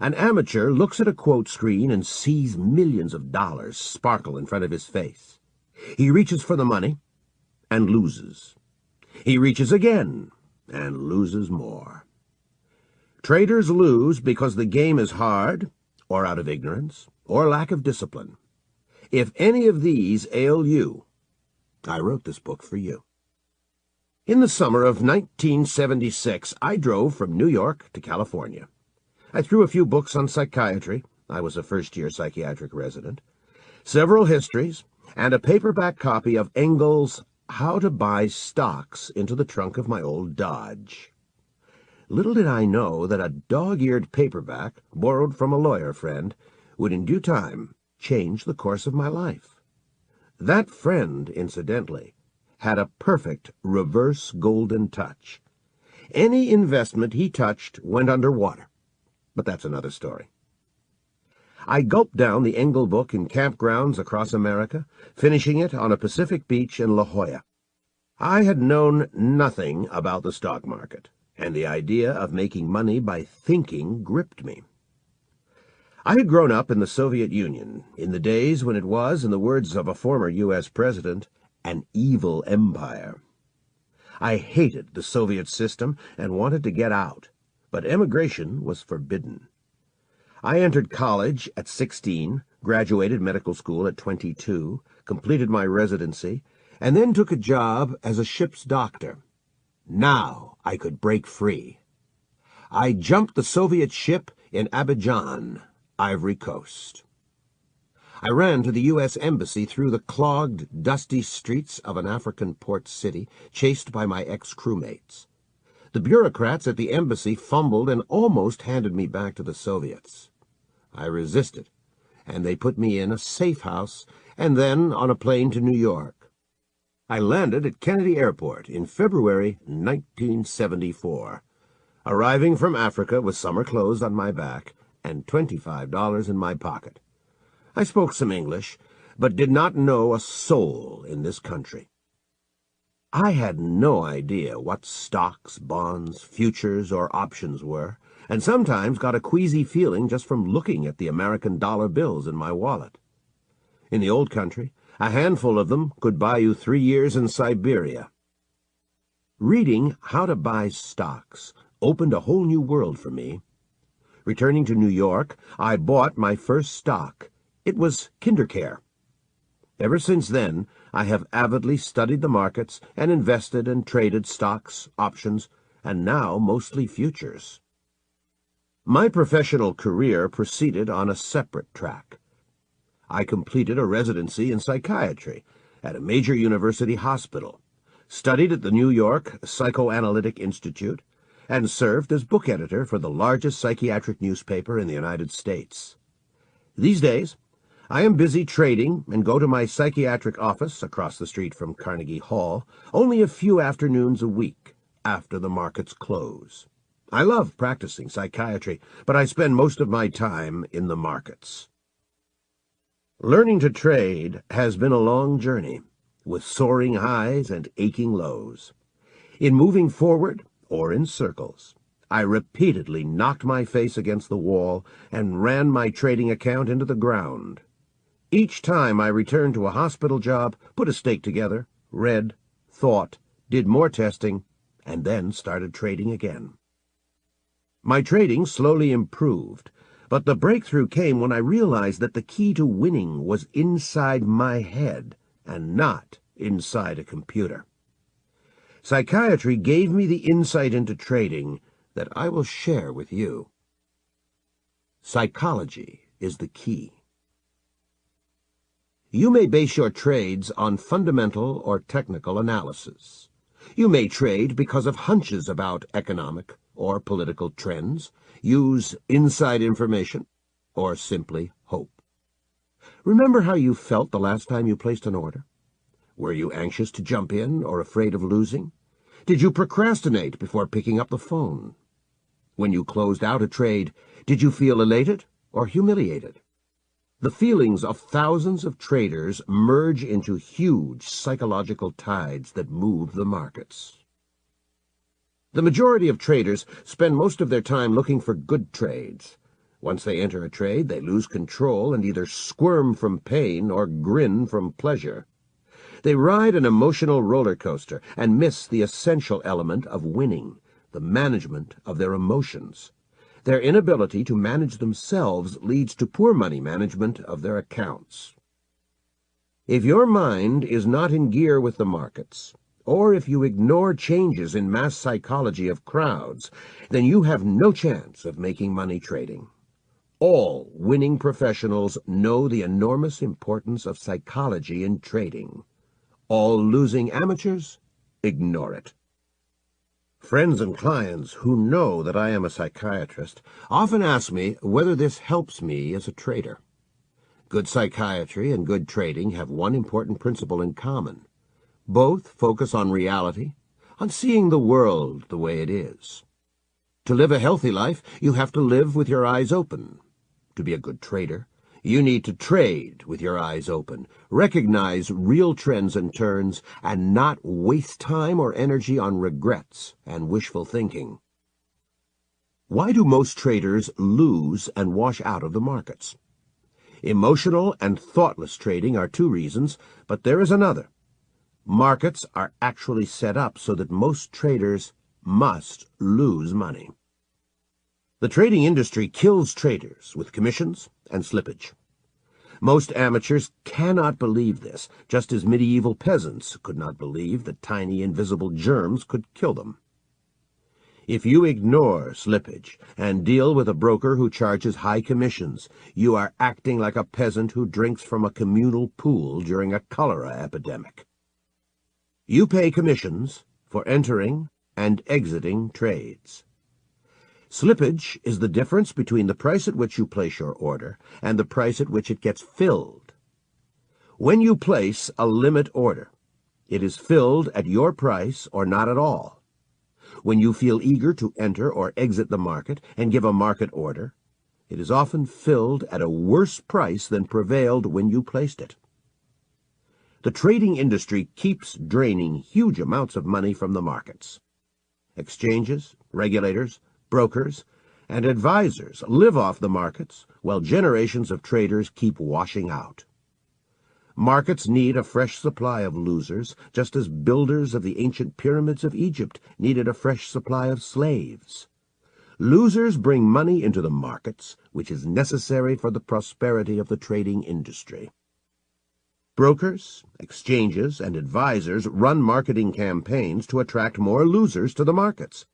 An amateur looks at a quote screen and sees millions of dollars sparkle in front of his face. He reaches for the money and loses. He reaches again and loses more. Traders lose because the game is hard, or out of ignorance, or lack of discipline. If any of these ail you, I wrote this book for you. In the summer of 1976, I drove from New York to California. I threw a few books on psychiatry. I was a first-year psychiatric resident. Several histories, and a paperback copy of Engels' How to Buy Stocks into the trunk of my old Dodge. Little did I know that a dog-eared paperback, borrowed from a lawyer friend, would in due time change the course of my life. That friend, incidentally, had a perfect reverse golden touch. Any investment he touched went underwater, but that's another story. I gulped down the Engel book in campgrounds across America, finishing it on a Pacific beach in La Jolla. I had known nothing about the stock market, and the idea of making money by thinking gripped me. I had grown up in the Soviet Union, in the days when it was, in the words of a former U.S. president, an evil empire. I hated the Soviet system and wanted to get out, but emigration was forbidden. I entered college at 16, graduated medical school at 22, completed my residency, and then took a job as a ship's doctor. Now I could break free. I jumped the Soviet ship in Abidjan, Ivory Coast. I ran to the U.S. Embassy through the clogged, dusty streets of an African port city, chased by my ex-crewmates. The bureaucrats at the embassy fumbled and almost handed me back to the Soviets. I resisted, and they put me in a safe house and then on a plane to New York. I landed at Kennedy Airport in February 1974, arriving from Africa with summer clothes on my back and $25 in my pocket. I spoke some English, but did not know a soul in this country. I had no idea what stocks, bonds, futures, or options were, and sometimes got a queasy feeling just from looking at the American dollar bills in my wallet. In the old country, a handful of them could buy you 3 years in Siberia. Reading How to Buy Stocks opened a whole new world for me. Returning to New York, I bought my first stock. It was KinderCare. Ever since then, I have avidly studied the markets and invested and traded stocks, options, and now mostly futures. My professional career proceeded on a separate track. I completed a residency in psychiatry at a major university hospital, studied at the New York Psychoanalytic Institute, and served as book editor for the largest psychiatric newspaper in the United States. These days, I am busy trading and go to my psychiatric office across the street from Carnegie Hall only a few afternoons a week after the markets close. I love practicing psychiatry, but I spend most of my time in the markets. Learning to trade has been a long journey, with soaring highs and aching lows. In moving forward or in circles, I repeatedly knocked my face against the wall and ran my trading account into the ground. Each time I returned to a hospital job, put a stake together, read, thought, did more testing, and then started trading again. My trading slowly improved, but the breakthrough came when I realized that the key to winning was inside my head and not inside a computer. Psychiatry gave me the insight into trading that I will share with you. Psychology is the key. You may base your trades on fundamental or technical analysis. You may trade because of hunches about economic or political trends, use inside information, or simply hope. Remember how you felt the last time you placed an order? Were you anxious to jump in or afraid of losing? Did you procrastinate before picking up the phone? When you closed out a trade, did you feel elated or humiliated? The feelings of thousands of traders merge into huge psychological tides that move the markets. The majority of traders spend most of their time looking for good trades. Once they enter a trade, they lose control and either squirm from pain or grin from pleasure. They ride an emotional roller coaster and miss the essential element of winning, the management of their emotions. Their inability to manage themselves leads to poor money management of their accounts. If your mind is not in gear with the markets, or if you ignore changes in mass psychology of crowds, then you have no chance of making money trading. All winning professionals know the enormous importance of psychology in trading. All losing amateurs ignore it. Friends and clients who know that I am a psychiatrist often ask me whether this helps me as a trader. Good psychiatry and good trading have one important principle in common. Both focus on reality, on seeing the world the way it is. To live a healthy life, you have to live with your eyes open. To be a good trader, you need to trade with your eyes open, recognize real trends and turns, and not waste time or energy on regrets and wishful thinking. Why do most traders lose and wash out of the markets? Emotional and thoughtless trading are two reasons, but there is another. Markets are actually set up so that most traders must lose money. The trading industry kills traders with commissions and slippage. Most amateurs cannot believe this, just as medieval peasants could not believe that tiny invisible germs could kill them. If you ignore slippage and deal with a broker who charges high commissions, you are acting like a peasant who drinks from a communal pool during a cholera epidemic. You pay commissions for entering and exiting trades. Slippage is the difference between the price at which you place your order and the price at which it gets filled. When you place a limit order, it is filled at your price or not at all. When you feel eager to enter or exit the market and give a market order, it is often filled at a worse price than prevailed when you placed it. The trading industry keeps draining huge amounts of money from the markets. Exchanges, regulators, brokers, and advisors live off the markets while generations of traders keep washing out. Markets need a fresh supply of losers, just as builders of the ancient pyramids of Egypt needed a fresh supply of slaves. Losers bring money into the markets, which is necessary for the prosperity of the trading industry. Brokers, exchanges, and advisors run marketing campaigns to attract more losers to the markets.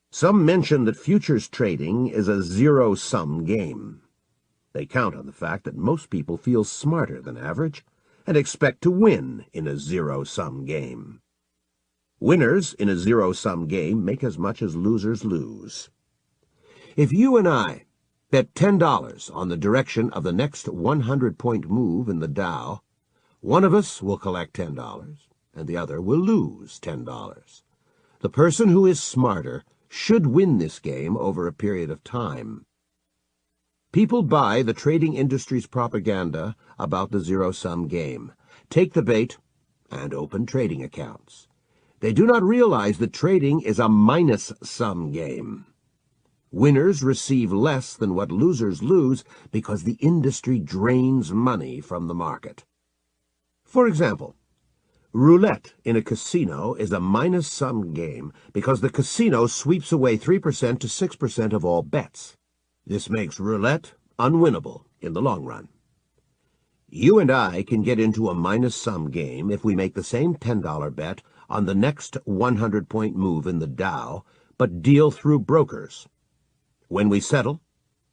Some mention that futures trading is a zero-sum game. They count on the fact that most people feel smarter than average and expect to win in a zero-sum game. Winners in a zero-sum game make as much as losers lose. If you and I bet $10 on the direction of the next 100-point move in the Dow, one of us will collect $10 and the other will lose $10. The person who is smarter should win this game over a period of time. People buy the trading industry's propaganda about the zero-sum game, take the bait, and open trading accounts. They do not realize that trading is a minus-sum game. Winners receive less than what losers lose because the industry drains money from the market. For example, roulette in a casino is a minus-sum game because the casino sweeps away 3% to 6% of all bets. This makes roulette unwinnable in the long run. You and I can get into a minus-sum game if we make the same $10 bet on the next 100-point move in the Dow, but deal through brokers. When we settle,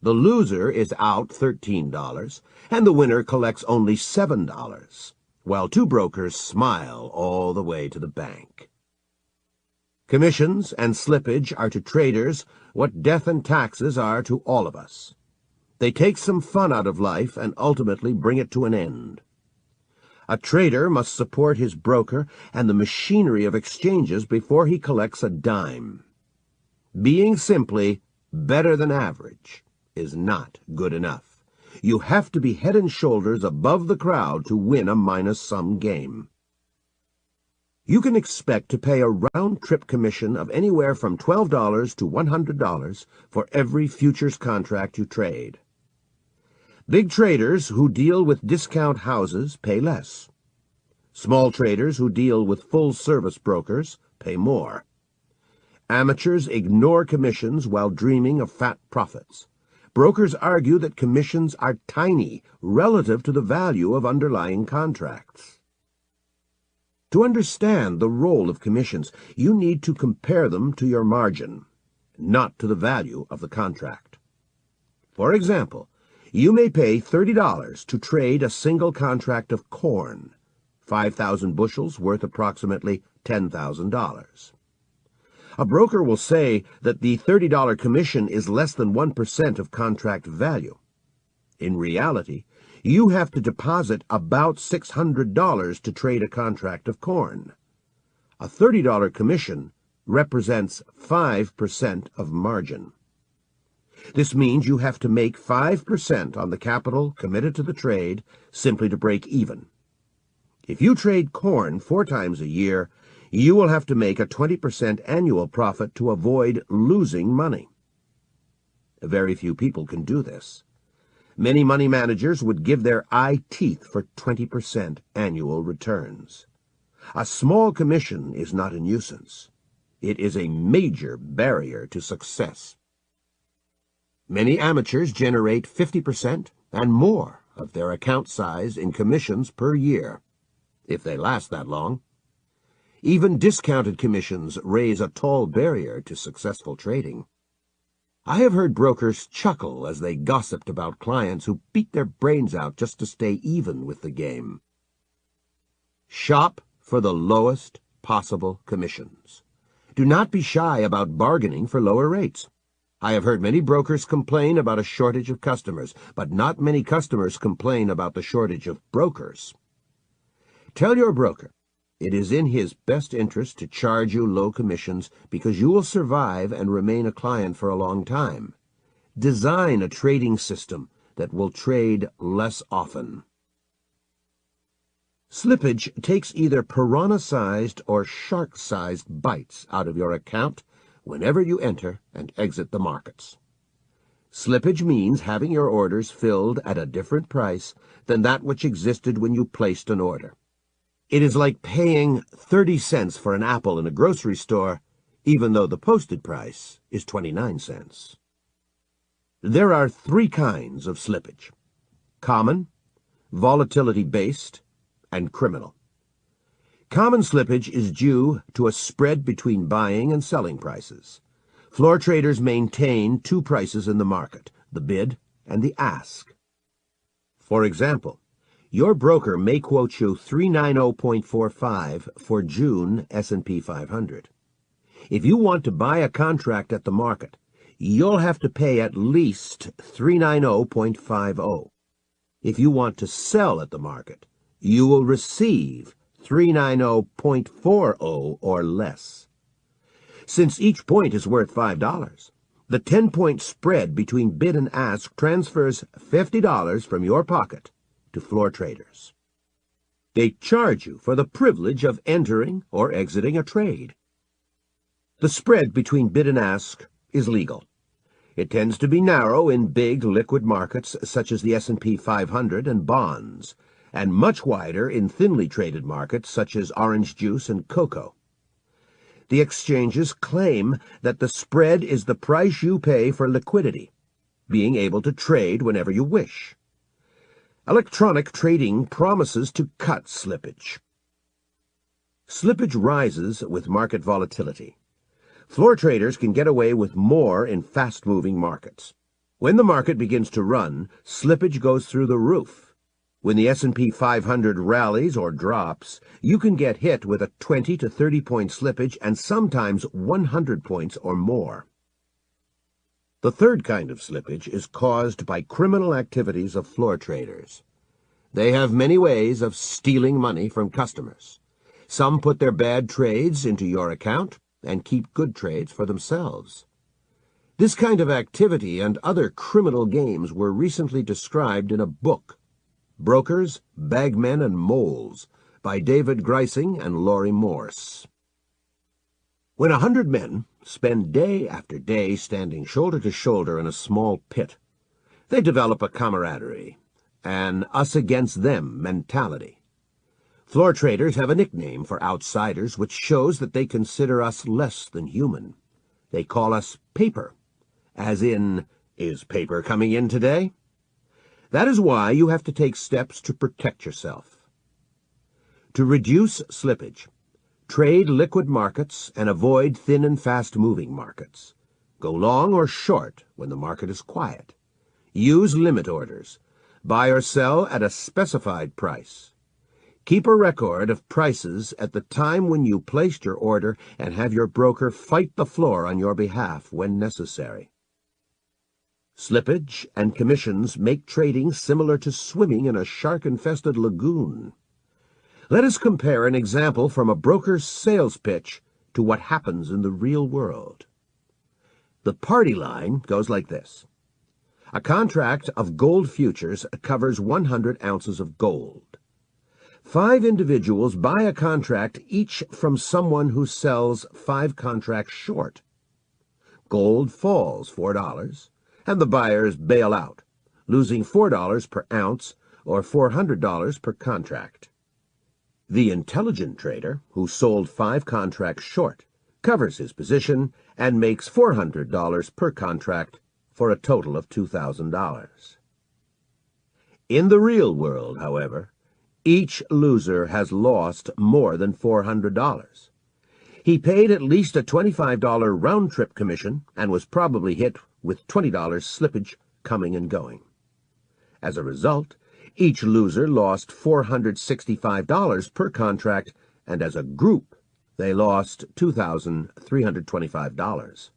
the loser is out $13, and the winner collects only $7. While two brokers smile all the way to the bank. Commissions and slippage are to traders what death and taxes are to all of us. They take some fun out of life and ultimately bring it to an end. A trader must support his broker and the machinery of exchanges before he collects a dime. Being simply better than average is not good enough. You have to be head and shoulders above the crowd to win a minus-sum game. You can expect to pay a round-trip commission of anywhere from $12 to $100 for every futures contract you trade. Big traders who deal with discount houses pay less. Small traders who deal with full-service brokers pay more. Amateurs ignore commissions while dreaming of fat profits. Brokers argue that commissions are tiny relative to the value of underlying contracts. To understand the role of commissions, you need to compare them to your margin, not to the value of the contract. For example, you may pay $30 to trade a single contract of corn, 5,000 bushels worth approximately $10,000. A broker will say that the $30 commission is less than 1% of contract value. In reality, you have to deposit about $600 to trade a contract of corn. A $30 commission represents 5% of margin. This means you have to make 5% on the capital committed to the trade simply to break even. If you trade corn 4 times a year, you will have to make a 20% annual profit to avoid losing money. Very few people can do this. Many money managers would give their eye teeth for 20% annual returns. A small commission is not a nuisance. It is a major barrier to success. Many amateurs generate 50% and more of their account size in commissions per year, if they last that long. Even discounted commissions raise a tall barrier to successful trading. I have heard brokers chuckle as they gossiped about clients who beat their brains out just to stay even with the game. Shop for the lowest possible commissions. Do not be shy about bargaining for lower rates. I have heard many brokers complain about a shortage of customers, but not many customers complain about the shortage of brokers. Tell your broker it is in his best interest to charge you low commissions because you will survive and remain a client for a long time. Design a trading system that will trade less often. Slippage takes either piranha-sized or shark-sized bites out of your account whenever you enter and exit the markets. Slippage means having your orders filled at a different price than that which existed when you placed an order. It is like paying 30 cents for an apple in a grocery store, even though the posted price is 29 cents. There are 3 kinds of slippage: common, volatility-based, and criminal. Common slippage is due to a spread between buying and selling prices. Floor traders maintain 2 prices in the market, the bid and the ask. For example, your broker may quote you 390.45 for June S&P 500. If you want to buy a contract at the market, you'll have to pay at least 390.50. If you want to sell at the market, you will receive 390.40 or less. Since each point is worth $5, the 10-point spread between bid and ask transfers $50 from your pocket to floor traders. They charge you for the privilege of entering or exiting a trade. The spread between bid and ask is legal. It tends to be narrow in big liquid markets such as the S&P 500 and bonds, and much wider in thinly traded markets such as orange juice and cocoa. The exchanges claim that the spread is the price you pay for liquidity, being able to trade whenever you wish. Electronic trading promises to cut slippage. Slippage rises with market volatility. Floor traders can get away with more in fast-moving markets. When the market begins to run, slippage goes through the roof. When the S&P 500 rallies or drops, you can get hit with a 20 to 30-point slippage and sometimes 100 points or more. The third kind of slippage is caused by criminal activities of floor traders. They have many ways of stealing money from customers. Some put their bad trades into your account and keep good trades for themselves. This kind of activity and other criminal games were recently described in a book, Brokers, Bagmen, and Moles, by David Greising and Laurie Morse. When 100 men spend day after day standing shoulder to shoulder in a small pit, they develop a camaraderie, an us-against-them mentality. Floor traders have a nickname for outsiders which shows that they consider us less than human. They call us paper, as in, is paper coming in today? That is why you have to take steps to protect yourself. To reduce slippage, trade liquid markets and avoid thin and fast-moving markets. Go long or short when the market is quiet. Use limit orders. Buy or sell at a specified price. Keep a record of prices at the time when you placed your order and have your broker fight the floor on your behalf when necessary. Slippage and commissions make trading similar to swimming in a shark-infested lagoon. Let us compare an example from a broker's sales pitch to what happens in the real world. The party line goes like this. A contract of gold futures covers 100 ounces of gold. 5 individuals buy a contract each from someone who sells 5 contracts short. Gold falls $4, and the buyers bail out, losing $4 per ounce or $400 per contract. The intelligent trader, who sold 5 contracts short, covers his position and makes $400 per contract for a total of $2,000. In the real world, however, each loser has lost more than $400. He paid at least a $25 round-trip commission and was probably hit with $20 slippage coming and going. As a result, each loser lost $465 per contract, and as a group, they lost $2,325.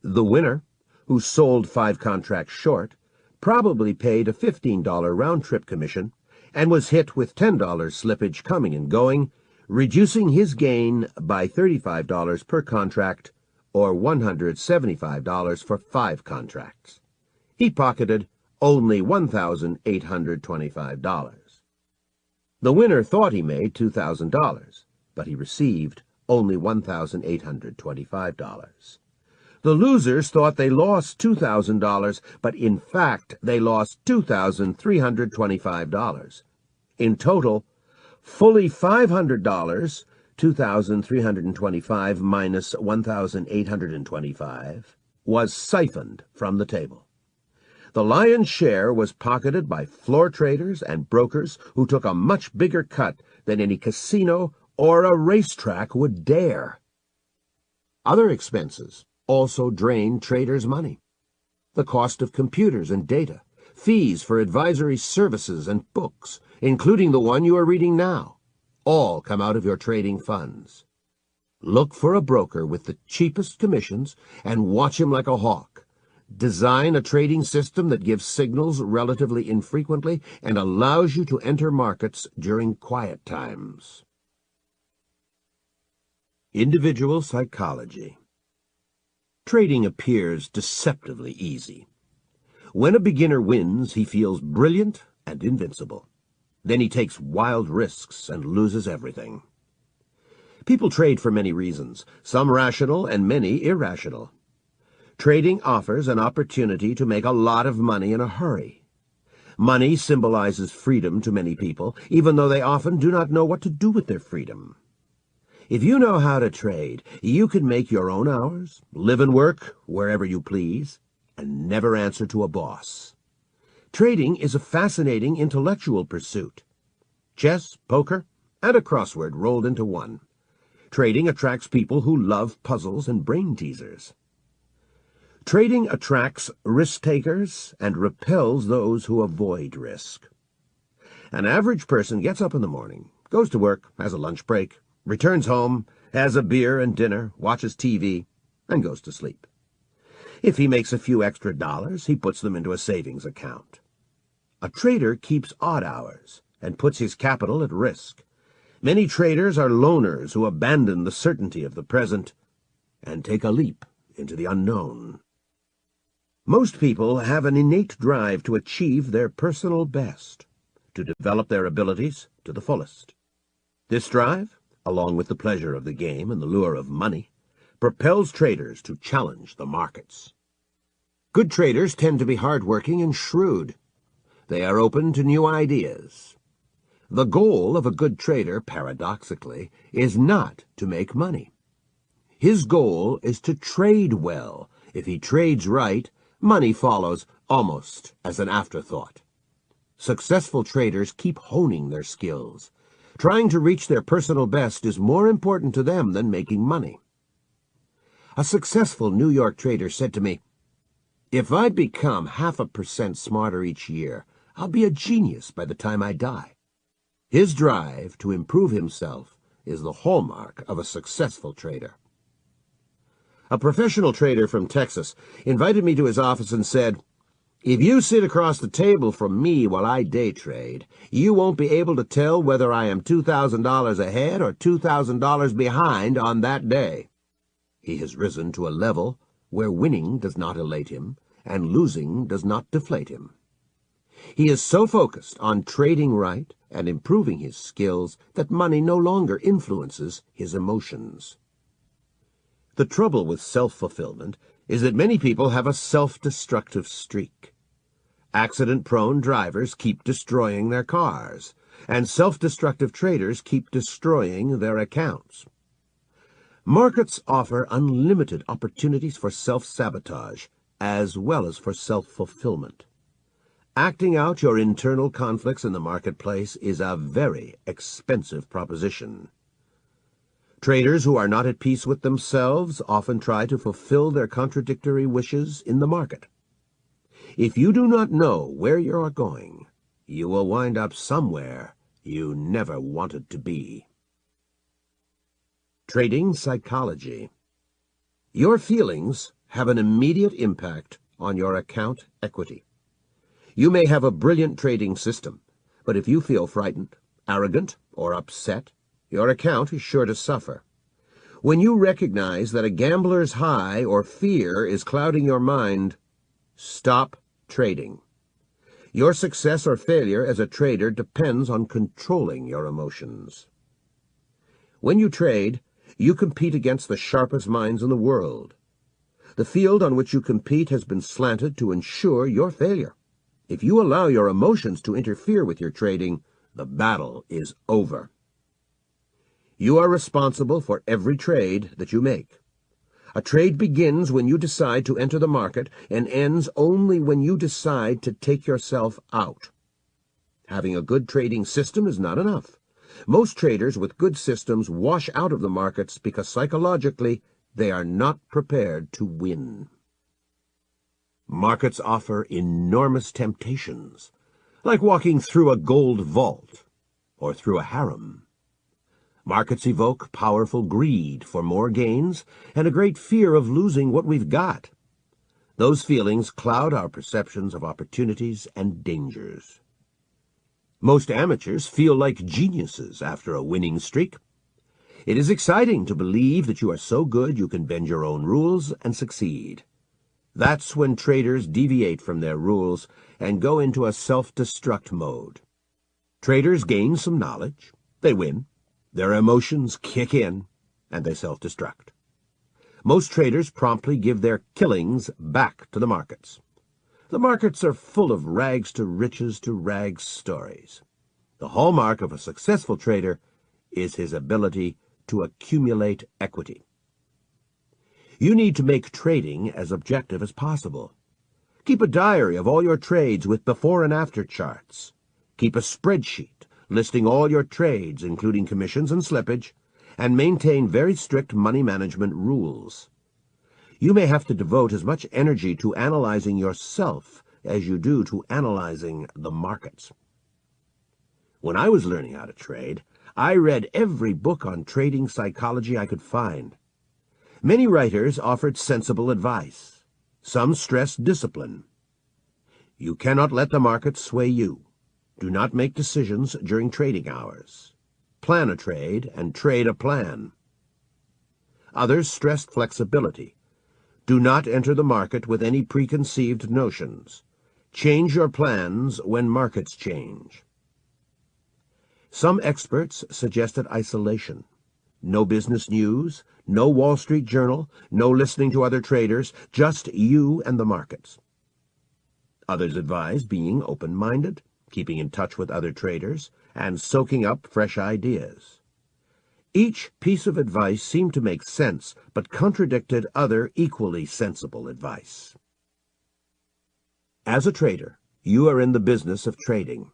The winner, who sold 5 contracts short, probably paid a $15 round-trip commission and was hit with $10 slippage coming and going, reducing his gain by $35 per contract or $175 for 5 contracts. He pocketed only $1,825. The winner thought he made $2,000, but he received only $1,825. The losers thought they lost $2,000, but in fact they lost $2,325. In total, fully $500, $2,325 minus $1,825, was siphoned from the table. The lion's share was pocketed by floor traders and brokers who took a much bigger cut than any casino or a racetrack would dare. Other expenses also drain traders' money. The cost of computers and data, fees for advisory services and books, including the one you are reading now, all come out of your trading funds. Look for a broker with the cheapest commissions and watch him like a hawk. Design a trading system that gives signals relatively infrequently and allows you to enter markets during quiet times. Individual psychology. Trading appears deceptively easy. When a beginner wins, he feels brilliant and invincible. Then he takes wild risks and loses everything. People trade for many reasons, some rational and many irrational. Trading offers an opportunity to make a lot of money in a hurry. Money symbolizes freedom to many people, even though they often do not know what to do with their freedom. If you know how to trade, you can make your own hours, live and work wherever you please, and never answer to a boss. Trading is a fascinating intellectual pursuit. Chess, poker, and a crossword rolled into one. Trading attracts people who love puzzles and brain teasers. Trading attracts risk-takers and repels those who avoid risk. An average person gets up in the morning, goes to work, has a lunch break, returns home, has a beer and dinner, watches TV, and goes to sleep. If he makes a few extra dollars, he puts them into a savings account. A trader keeps odd hours and puts his capital at risk. Many traders are loners who abandon the certainty of the present and take a leap into the unknown. Most people have an innate drive to achieve their personal best, to develop their abilities to the fullest. This drive, along with the pleasure of the game and the lure of money, propels traders to challenge the markets. Good traders tend to be hardworking and shrewd. They are open to new ideas. The goal of a good trader, paradoxically, is not to make money. His goal is to trade well. If he trades right, money follows almost as an afterthought. Successful traders keep honing their skills. Trying to reach their personal best is more important to them than making money. A successful New York trader said to me, "If I become 0.5% smarter each year, I'll be a genius by the time I die." His drive to improve himself is the hallmark of a successful trader. A professional trader from Texas invited me to his office and said, "If you sit across the table from me while I day trade, you won't be able to tell whether I am $2,000 ahead or $2,000 behind on that day." He has risen to a level where winning does not elate him and losing does not deflate him. He is so focused on trading right and improving his skills that money no longer influences his emotions. The trouble with self-fulfillment is that many people have a self-destructive streak. Accident-prone drivers keep destroying their cars, and self-destructive traders keep destroying their accounts. Markets offer unlimited opportunities for self-sabotage as well as for self-fulfillment. Acting out your internal conflicts in the marketplace is a very expensive proposition. Traders who are not at peace with themselves often try to fulfill their contradictory wishes in the market. If you do not know where you are going, you will wind up somewhere you never wanted to be. Trading psychology. Your feelings have an immediate impact on your account equity. You may have a brilliant trading system, but if you feel frightened, arrogant, or upset, your account is sure to suffer. When you recognize that a gambler's high or fear is clouding your mind, stop trading. Your success or failure as a trader depends on controlling your emotions. When you trade, you compete against the sharpest minds in the world. The field on which you compete has been slanted to ensure your failure. If you allow your emotions to interfere with your trading, the battle is over. You are responsible for every trade that you make. A trade begins when you decide to enter the market and ends only when you decide to take yourself out. Having a good trading system is not enough. Most traders with good systems wash out of the markets because psychologically they are not prepared to win. Markets offer enormous temptations, like walking through a gold vault or through a harem. Markets evoke powerful greed for more gains and a great fear of losing what we've got. Those feelings cloud our perceptions of opportunities and dangers. Most amateurs feel like geniuses after a winning streak. It is exciting to believe that you are so good you can bend your own rules and succeed. That's when traders deviate from their rules and go into a self-destruct mode. Traders gain some knowledge, they win, their emotions kick in, and they self-destruct. Most traders promptly give their killings back to the markets. The markets are full of rags to riches stories. The hallmark of a successful trader is his ability to accumulate equity. You need to make trading as objective as possible. Keep a diary of all your trades with before and after charts. Keep a spreadsheet listing all your trades, including commissions and slippage, and maintain very strict money management rules. You may have to devote as much energy to analyzing yourself as you do to analyzing the markets. When I was learning how to trade, I read every book on trading psychology I could find. Many writers offered sensible advice. Some stressed discipline. You cannot let the market sway you. Do not make decisions during trading hours. Plan a trade and trade a plan. Others stressed flexibility. Do not enter the market with any preconceived notions. Change your plans when markets change. Some experts suggested isolation. No business news, no Wall Street Journal, no listening to other traders, just you and the markets. Others advised being open-minded, keeping in touch with other traders, and soaking up fresh ideas. Each piece of advice seemed to make sense, but contradicted other equally sensible advice. As a trader, you are in the business of trading.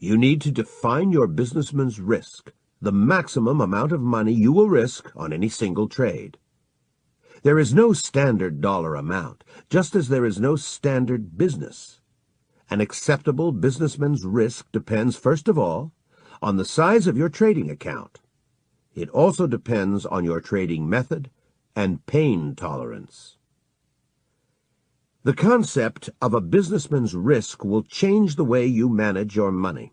You need to define your businessman's risk, the maximum amount of money you will risk on any single trade. There is no standard dollar amount, just as there is no standard business. An acceptable businessman's risk depends, first of all, on the size of your trading account. It also depends on your trading method and pain tolerance. The concept of a businessman's risk will change the way you manage your money.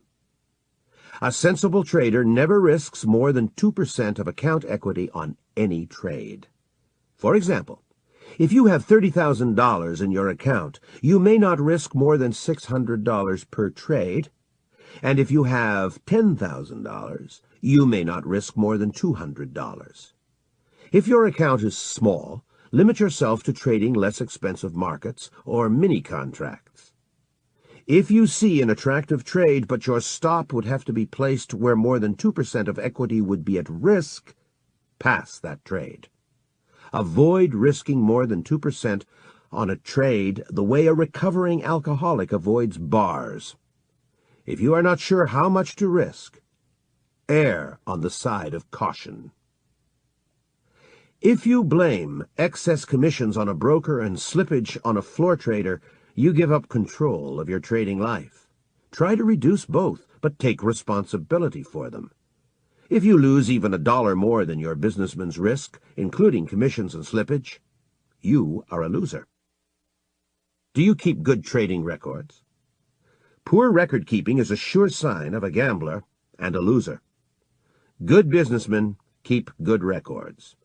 A sensible trader never risks more than 2% of account equity on any trade. For example, if you have $30,000 in your account, you may not risk more than $600 per trade, and if you have $10,000, you may not risk more than $200. If your account is small, limit yourself to trading less expensive markets or mini-contracts. If you see an attractive trade but your stop would have to be placed where more than 2% of equity would be at risk, pass that trade. Avoid risking more than 2% on a trade the way a recovering alcoholic avoids bars. If you are not sure how much to risk, err on the side of caution. If you blame excess commissions on a broker and slippage on a floor trader, you give up control of your trading life. Try to reduce both, but take responsibility for them. If you lose even $1 more than your businessman's risk, including commissions and slippage, you are a loser. Do you keep good trading records? Poor record-keeping is a sure sign of a gambler and a loser. Good businessmen keep good records.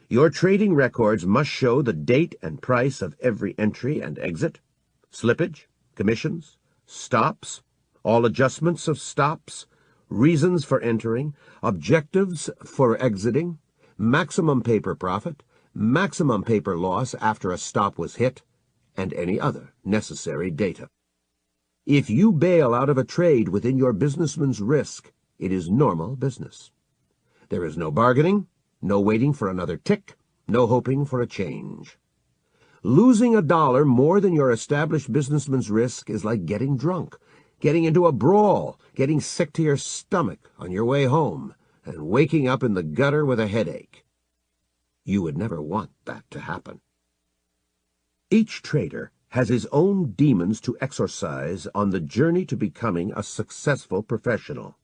Your trading records must show the date and price of every entry and exit, slippage, commissions, stops, all adjustments of stops, reasons for entering, objectives for exiting, maximum paper profit, maximum paper loss after a stop was hit, and any other necessary data. If you bail out of a trade within your businessman's risk, it is normal business. There is no bargaining, no waiting for another tick, no hoping for a change. Losing $1 more than your established businessman's risk is like getting drunk, getting into a brawl, getting sick to your stomach on your way home, and waking up in the gutter with a headache. You would never want that to happen. Each trader has his own demons to exorcise on the journey to becoming a successful professional.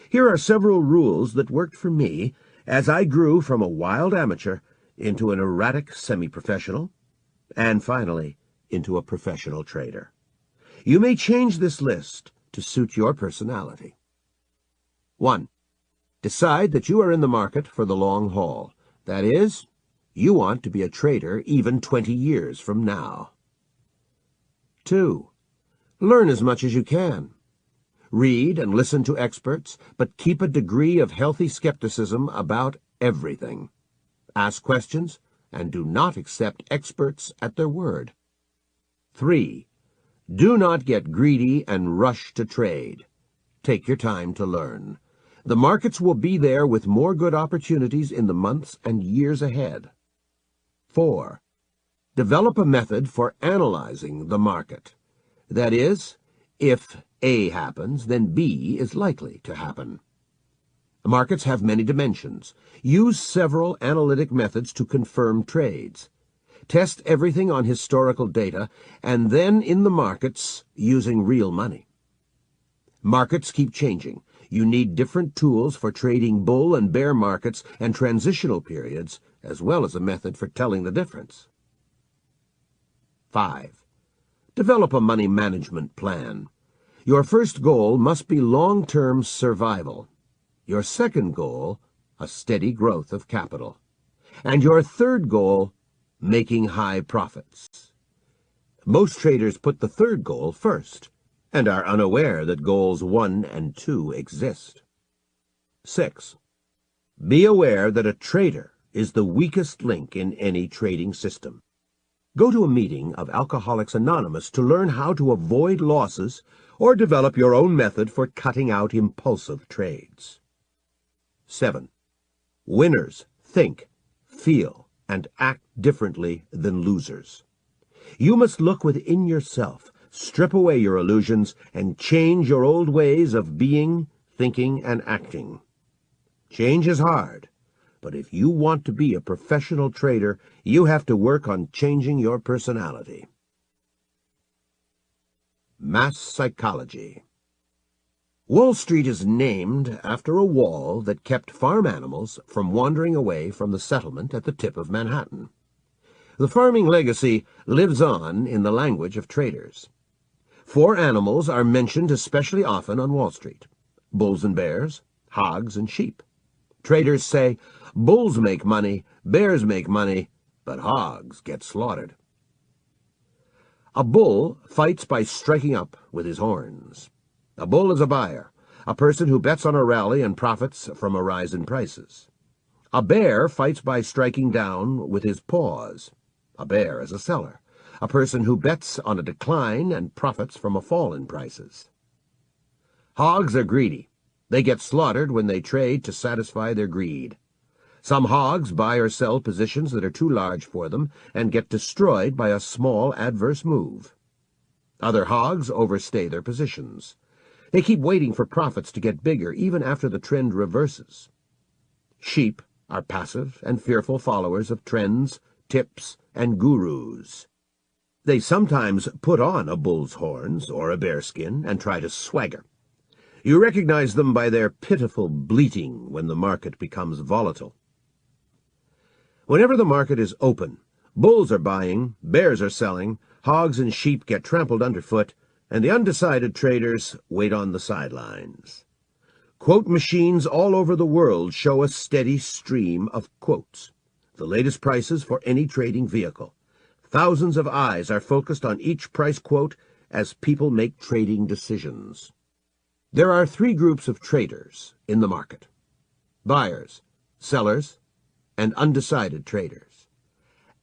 Here are several rules that worked for me as I grew from a wild amateur into an erratic semi-professional, and finally into a professional trader. You may change this list to suit your personality. 1. Decide that you are in the market for the long haul. That is, you want to be a trader even 20 years from now. 2. Learn as much as you can. Read and listen to experts, but keep a degree of healthy skepticism about everything. Ask questions, and do not accept experts at their word. 3. Do not get greedy and rush to trade. Take your time to learn. The markets will be there with more good opportunities in the months and years ahead. 4. Develop a method for analyzing the market. That is, if A happens, then B is likely to happen. Markets have many dimensions. Use several analytic methods to confirm trades. Test everything on historical data, and then in the markets using real money. Markets keep changing. You need different tools for trading bull and bear markets and transitional periods, as well as a method for telling the difference. 5. Develop a money management plan. Your first goal must be long-term survival. Your second goal, a steady growth of capital. And your third goal, making high profits. Most traders put the third goal first. and are unaware that goals 1 and 2 exist. 6. Be aware that a trader is the weakest link in any trading system. Go to a meeting of Alcoholics Anonymous to learn how to avoid losses or develop your own method for cutting out impulsive trades. 7. Winners think, feel, and act differently than losers. You must look within yourself, strip away your illusions, and change your old ways of being, thinking, and acting. Change is hard, but if you want to be a professional trader, you have to work on changing your personality. Mass psychology. Wall Street is named after a wall that kept farm animals from wandering away from the settlement at the tip of Manhattan. The farming legacy lives on in the language of traders. 4 animals are mentioned especially often on Wall Street: bulls and bears, hogs and sheep. Traders say, bulls make money, bears make money, but hogs get slaughtered. A bull fights by striking up with his horns. A bull is a buyer, a person who bets on a rally and profits from a rise in prices. A bear fights by striking down with his paws. A bear is a seller, a person who bets on a decline and profits from a fall in prices. Hogs are greedy. They get slaughtered when they trade to satisfy their greed. Some hogs buy or sell positions that are too large for them and get destroyed by a small adverse move. Other hogs overstay their positions. They keep waiting for profits to get bigger even after the trend reverses. Sheep are passive and fearful followers of trends, tips, and gurus. They sometimes put on a bull's horns or a bearskin and try to swagger. You recognize them by their pitiful bleating when the market becomes volatile. Whenever the market is open, bulls are buying, bears are selling, hogs and sheep get trampled underfoot, and the undecided traders wait on the sidelines. Quote machines all over the world show a steady stream of quotes, the latest prices for any trading vehicle. Thousands of eyes are focused on each price quote as people make trading decisions. There are 3 groups of traders in the market: buyers, sellers, and undecided traders.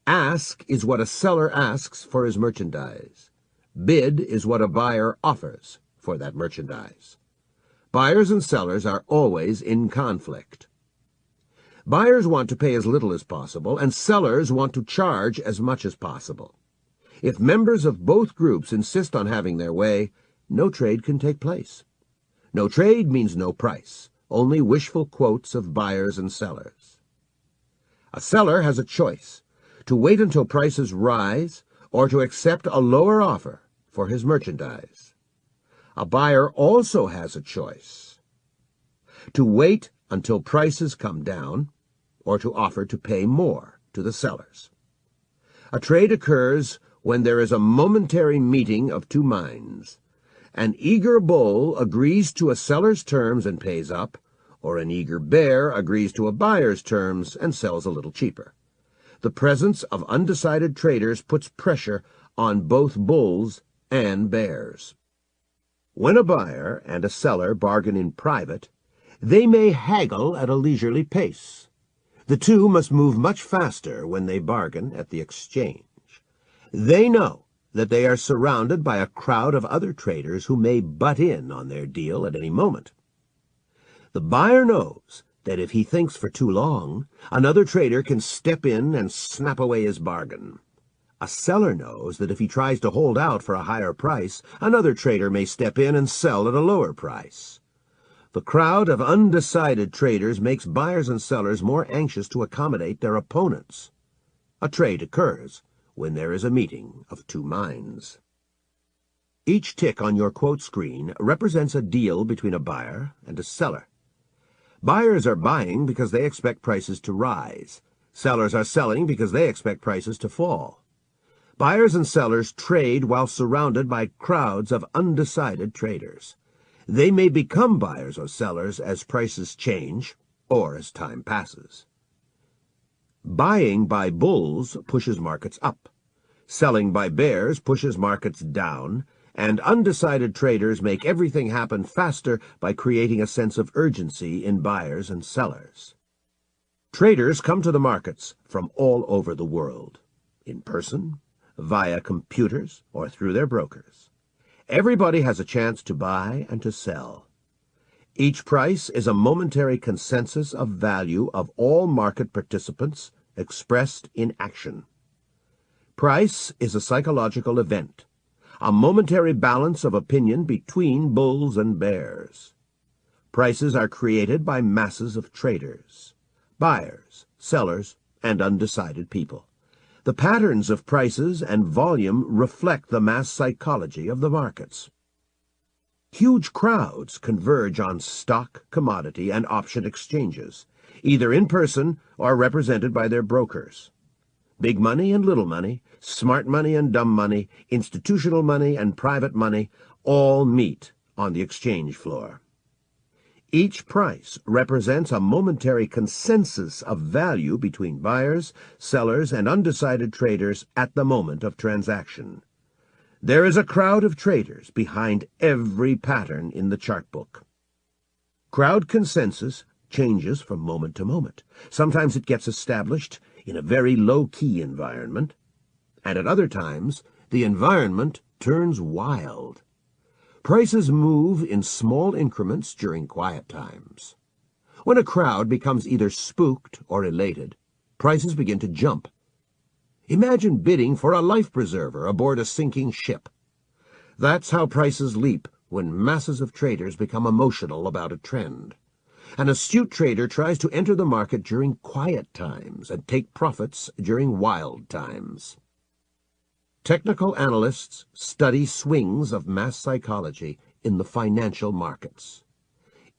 Ask is what a seller asks for his merchandise. Bid is what a buyer offers for that merchandise. Buyers and sellers are always in conflict. Buyers want to pay as little as possible, and sellers want to charge as much as possible. If members of both groups insist on having their way, no trade can take place. No trade means no price, only wishful quotes of buyers and sellers. A seller has a choice: to wait until prices rise or to accept a lower offer for his merchandise. A buyer also has a choice: to wait until prices come down or to offer to pay more to the sellers. A trade occurs when there is a momentary meeting of 2 minds. An eager bull agrees to a seller's terms and pays up, or an eager bear agrees to a buyer's terms and sells a little cheaper. The presence of undecided traders puts pressure on both bulls and bears. When a buyer and a seller bargain in private, they may haggle at a leisurely pace. The 2 must move much faster when they bargain at the exchange. They know that they are surrounded by a crowd of other traders who may butt in on their deal at any moment. The buyer knows that if he thinks for too long, another trader can step in and snap away his bargain. A seller knows that if he tries to hold out for a higher price, another trader may step in and sell at a lower price. The crowd of undecided traders makes buyers and sellers more anxious to accommodate their opponents. A trade occurs when there is a meeting of 2 minds. Each tick on your quote screen represents a deal between a buyer and a seller. Buyers are buying because they expect prices to rise. Sellers are selling because they expect prices to fall. Buyers and sellers trade while surrounded by crowds of undecided traders. They may become buyers or sellers as prices change or as time passes. Buying by bulls pushes markets up. Selling by bears pushes markets down, and undecided traders make everything happen faster by creating a sense of urgency in buyers and sellers. Traders come to the markets from all over the world, in person, via computers, or through their brokers. Everybody has a chance to buy and to sell. Each price is a momentary consensus of value of all market participants expressed in action. Price is a psychological event, a momentary balance of opinion between bulls and bears. Prices are created by masses of traders, buyers, sellers, and undecided people. The patterns of prices and volume reflect the mass psychology of the markets. Huge crowds converge on stock, commodity, and option exchanges, either in person or represented by their brokers. Big money and little money, smart money and dumb money, institutional money and private money all meet on the exchange floor. Each price represents a momentary consensus of value between buyers, sellers, and undecided traders at the moment of transaction. There is a crowd of traders behind every pattern in the chart book. Crowd consensus changes from moment to moment. Sometimes it gets established in a very low-key environment, and at other times the environment turns wild. Prices move in small increments during quiet times. When a crowd becomes either spooked or elated, prices begin to jump. Imagine bidding for a life preserver aboard a sinking ship. That's how prices leap when masses of traders become emotional about a trend. An astute trader tries to enter the market during quiet times and take profits during wild times. Technical analysts study swings of mass psychology in the financial markets.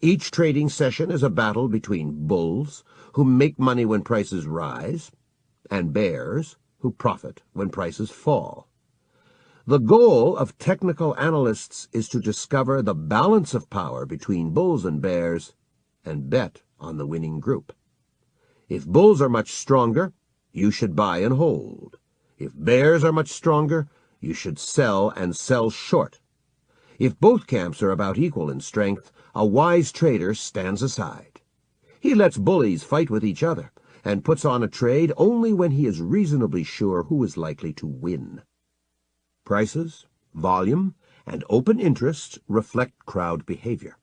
Each trading session is a battle between bulls, who make money when prices rise, and bears, who profit when prices fall. The goal of technical analysts is to discover the balance of power between bulls and bears and bet on the winning group. If bulls are much stronger, you should buy and hold. If bears are much stronger, you should sell and sell short. If both camps are about equal in strength, a wise trader stands aside. He lets bullies fight with each other and puts on a trade only when he is reasonably sure who is likely to win. Prices, volume, and open interest reflect crowd behavior.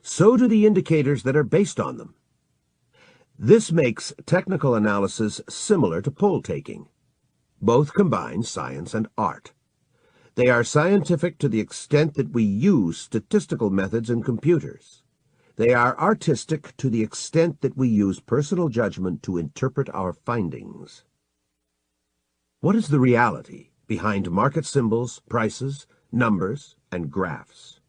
So do the indicators that are based on them. This makes technical analysis similar to poll-taking. Both combine science and art. They are scientific to the extent that we use statistical methods in computers. They are artistic to the extent that we use personal judgment to interpret our findings. What is the reality behind market symbols, prices, numbers, and graphs?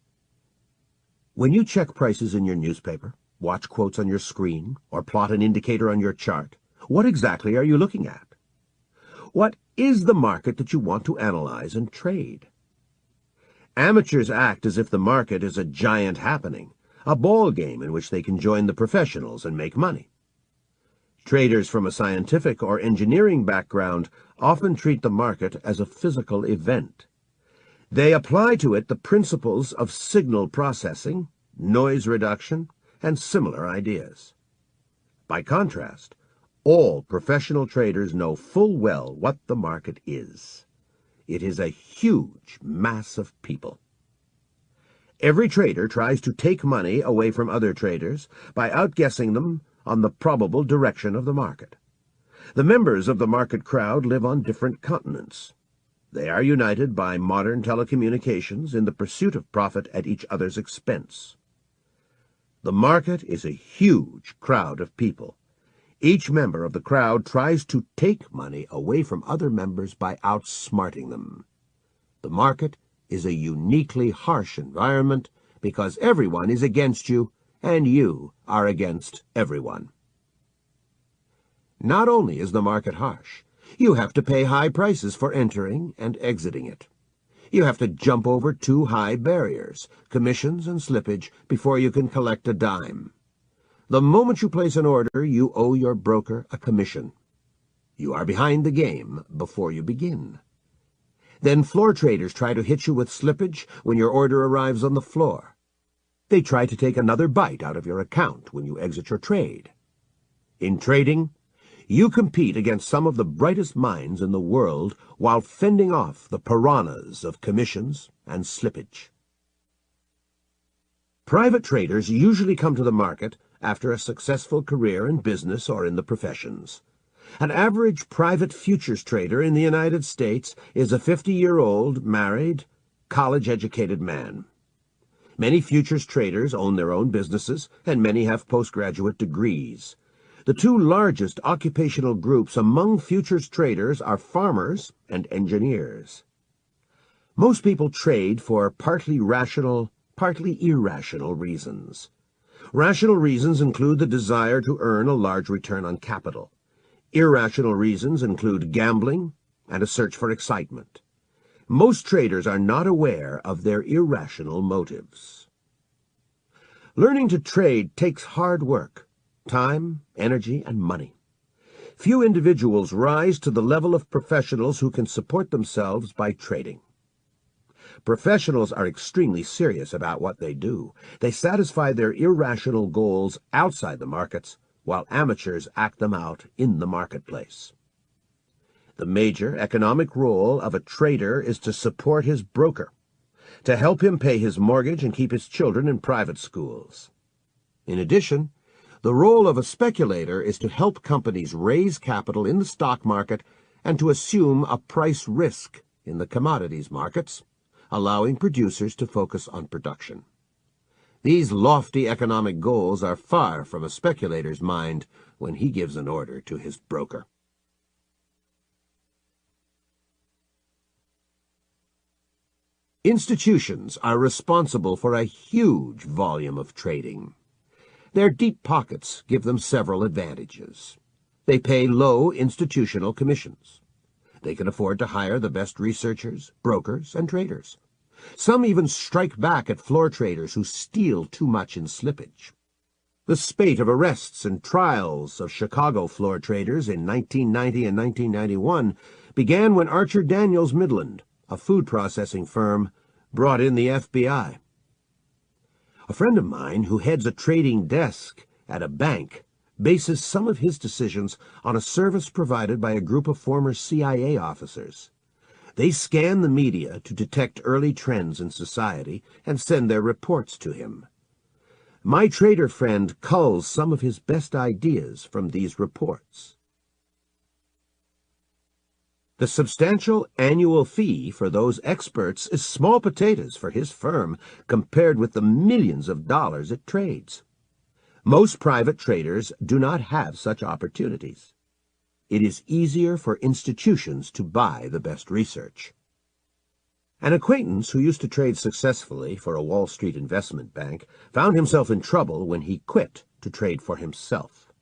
When you check prices in your newspaper, watch quotes on your screen, or plot an indicator on your chart, what exactly are you looking at? What is the market that you want to analyze and trade? Amateurs act as if the market is a giant happening, a ball game in which they can join the professionals and make money. Traders from a scientific or engineering background often treat the market as a physical event. They apply to it the principles of signal processing, noise reduction, and similar ideas. By contrast, all professional traders know full well what the market is. It is a huge mass of people. Every trader tries to take money away from other traders by outguessing them on the probable direction of the market. The members of the market crowd live on different continents. They are united by modern telecommunications in the pursuit of profit at each other's expense. The market is a huge crowd of people. Each member of the crowd tries to take money away from other members by outsmarting them. The market is a uniquely harsh environment because everyone is against you and you are against everyone. Not only is the market harsh, you have to pay high prices for entering and exiting it. You have to jump over 2 high barriers, commissions and slippage, before you can collect a dime. The moment you place an order, you owe your broker a commission. You are behind the game before you begin. Then floor traders try to hit you with slippage when your order arrives on the floor. They try to take another bite out of your account when you exit your trade. In trading, you compete against some of the brightest minds in the world while fending off the piranhas of commissions and slippage. Private traders usually come to the market after a successful career in business or in the professions. An average private futures trader in the United States is a 50-year-old, married, college-educated man. Many futures traders own their own businesses, and many have postgraduate degrees. The two largest occupational groups among futures traders are farmers and engineers. Most people trade for partly rational, partly irrational reasons. Rational reasons include the desire to earn a large return on capital. Irrational reasons include gambling and a search for excitement. Most traders are not aware of their irrational motives. Learning to trade takes hard work, time, energy, and money. Few individuals rise to the level of professionals who can support themselves by trading. Professionals are extremely serious about what they do. They satisfy their irrational goals outside the markets, while amateurs act them out in the marketplace. The major economic role of a trader is to support his broker, to help him pay his mortgage and keep his children in private schools. In addition, the role of a speculator is to help companies raise capital in the stock market and to assume a price risk in the commodities markets, allowing producers to focus on production. These lofty economic goals are far from a speculator's mind when he gives an order to his broker. Institutions are responsible for a huge volume of trading. Their deep pockets give them several advantages. They pay low institutional commissions. They can afford to hire the best researchers, brokers, and traders. Some even strike back at floor traders who steal too much in slippage. The spate of arrests and trials of Chicago floor traders in 1990 and 1991 began when Archer Daniels Midland, a food processing firm, brought in the FBI. A friend of mine who heads a trading desk at a bank bases some of his decisions on a service provided by a group of former CIA officers. They scan the media to detect early trends in society and send their reports to him. My trader friend culls some of his best ideas from these reports. The substantial annual fee for those experts is small potatoes for his firm compared with the millions of dollars it trades. Most private traders do not have such opportunities. It is easier for institutions to buy the best research. An acquaintance who used to trade successfully for a Wall Street investment bank found himself in trouble when he quit to trade for himself.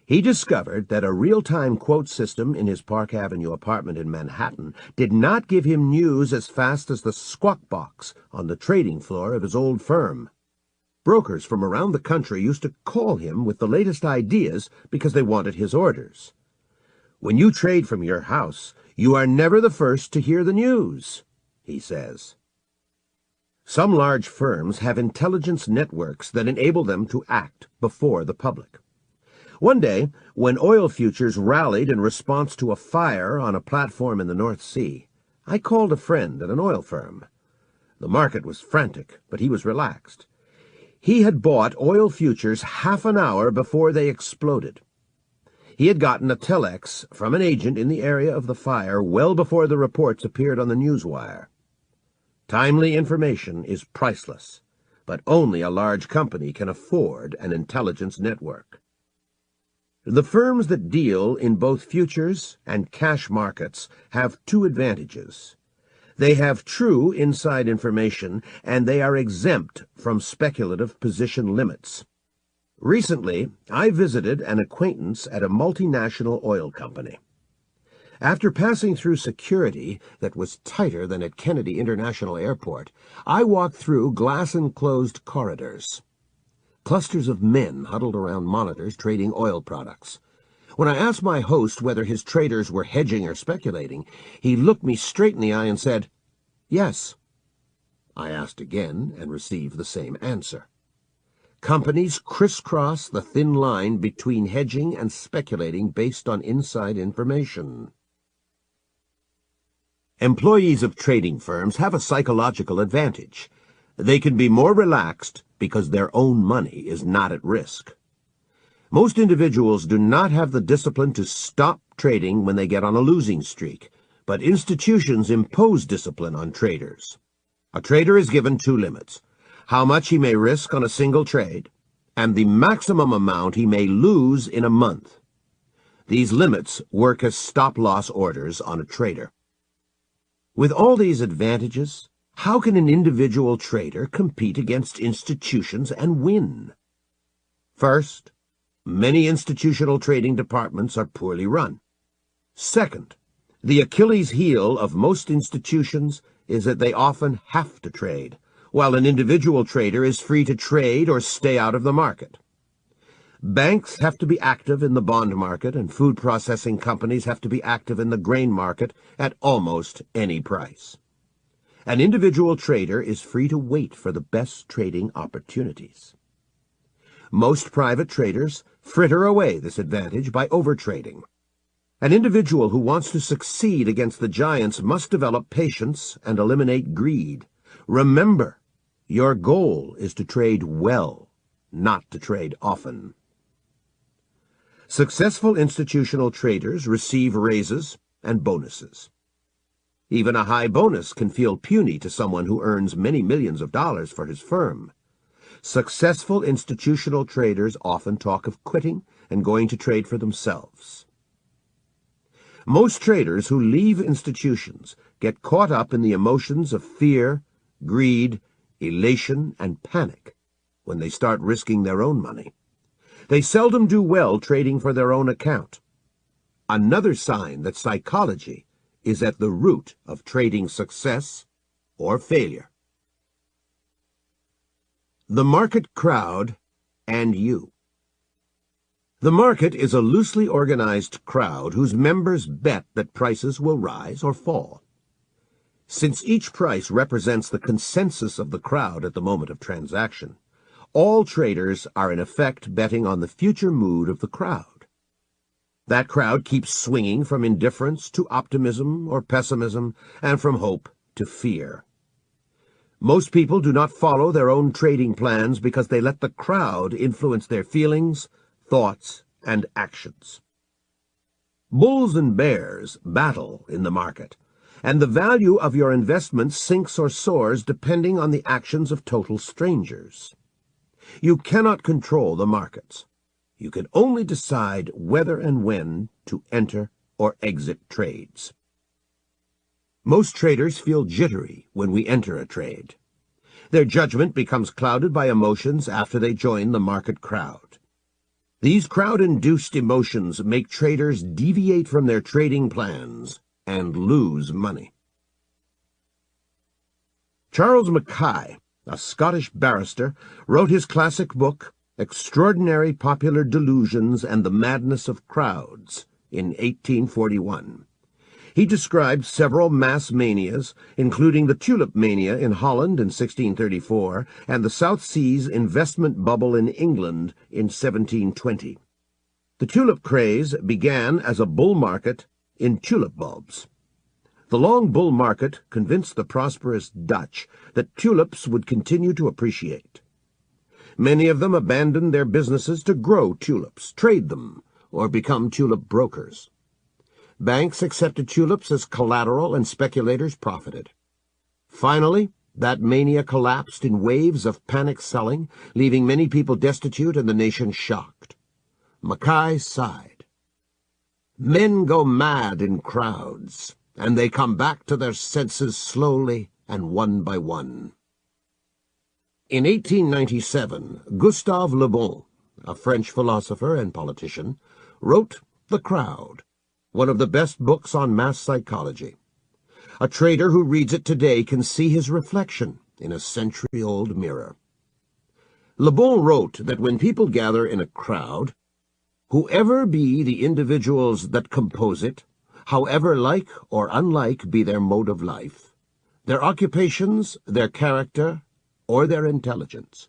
He discovered that a real-time quote system in his Park Avenue apartment in Manhattan did not give him news as fast as the squawk box on the trading floor of his old firm. Brokers from around the country used to call him with the latest ideas because they wanted his orders. When you trade from your house, you are never the first to hear the news, he says. Some large firms have intelligence networks that enable them to act before the public. One day, when oil futures rallied in response to a fire on a platform in the North Sea, I called a friend at an oil firm. The market was frantic, but he was relaxed. He had bought oil futures half an hour before they exploded. He had gotten a telex from an agent in the area of the fire well before the reports appeared on the newswire. Timely information is priceless, but only a large company can afford an intelligence network. The firms that deal in both futures and cash markets have two advantages. They have true inside information, and they are exempt from speculative position limits. Recently, I visited an acquaintance at a multinational oil company. After passing through security that was tighter than at Kennedy International Airport, I walked through glass-enclosed corridors. Clusters of men huddled around monitors trading oil products. When I asked my host whether his traders were hedging or speculating, he looked me straight in the eye and said, "Yes." I asked again and received the same answer. Companies crisscross the thin line between hedging and speculating based on inside information. Employees of trading firms have a psychological advantage. They can be more relaxed because their own money is not at risk. Most individuals do not have the discipline to stop trading when they get on a losing streak, but institutions impose discipline on traders. A trader is given two limits: how much he may risk on a single trade, and the maximum amount he may lose in a month. These limits work as stop-loss orders on a trader. With all these advantages, how can an individual trader compete against institutions and win? First, many institutional trading departments are poorly run. Second, the Achilles heel of most institutions is that they often have to trade, while an individual trader is free to trade or stay out of the market. Banks have to be active in the bond market, and food processing companies have to be active in the grain market at almost any price. An individual trader is free to wait for the best trading opportunities. Most private traders fritter away this advantage by overtrading. An individual who wants to succeed against the giants must develop patience and eliminate greed. Remember, your goal is to trade well, not to trade often. Successful institutional traders receive raises and bonuses. Even a high bonus can feel puny to someone who earns many millions of dollars for his firm. Successful institutional traders often talk of quitting and going to trade for themselves. Most traders who leave institutions get caught up in the emotions of fear, greed, elation, and panic when they start risking their own money. They seldom do well trading for their own account. Another sign that psychology is at the root of trading success or failure. The market crowd and you. The market is a loosely organized crowd whose members bet that prices will rise or fall. Since each price represents the consensus of the crowd at the moment of transaction, all traders are in effect betting on the future mood of the crowd. That crowd keeps swinging from indifference to optimism or pessimism, and from hope to fear. Most people do not follow their own trading plans because they let the crowd influence their feelings, thoughts, and actions. Bulls and bears battle in the market, and the value of your investment sinks or soars depending on the actions of total strangers. You cannot control the markets. You can only decide whether and when to enter or exit trades. Most traders feel jittery when we enter a trade. Their judgment becomes clouded by emotions after they join the market crowd. These crowd-induced emotions make traders deviate from their trading plans and lose money. Charles Mackay, a Scottish barrister, wrote his classic book, Extraordinary Popular Delusions and the Madness of Crowds, in 1841. He described several mass manias, including the tulip mania in Holland in 1634 and the South Seas investment bubble in England in 1720. The tulip craze began as a bull market in tulip bulbs. The long bull market convinced the prosperous Dutch that tulips would continue to appreciate. Many of them abandoned their businesses to grow tulips, trade them, or become tulip brokers. Banks accepted tulips as collateral, and speculators profited. Finally, that mania collapsed in waves of panic selling, leaving many people destitute and the nation shocked. Mackay sighed. Men go mad in crowds, and they come back to their senses slowly and one by one. In 1897, Gustave Le Bon, a French philosopher and politician, wrote The Crowd, one of the best books on mass psychology. A trader who reads it today can see his reflection in a century-old mirror. Le Bon wrote that when people gather in a crowd, Whoever be the individuals that compose it, however like or unlike be their mode of life, their occupations, their character, or their intelligence,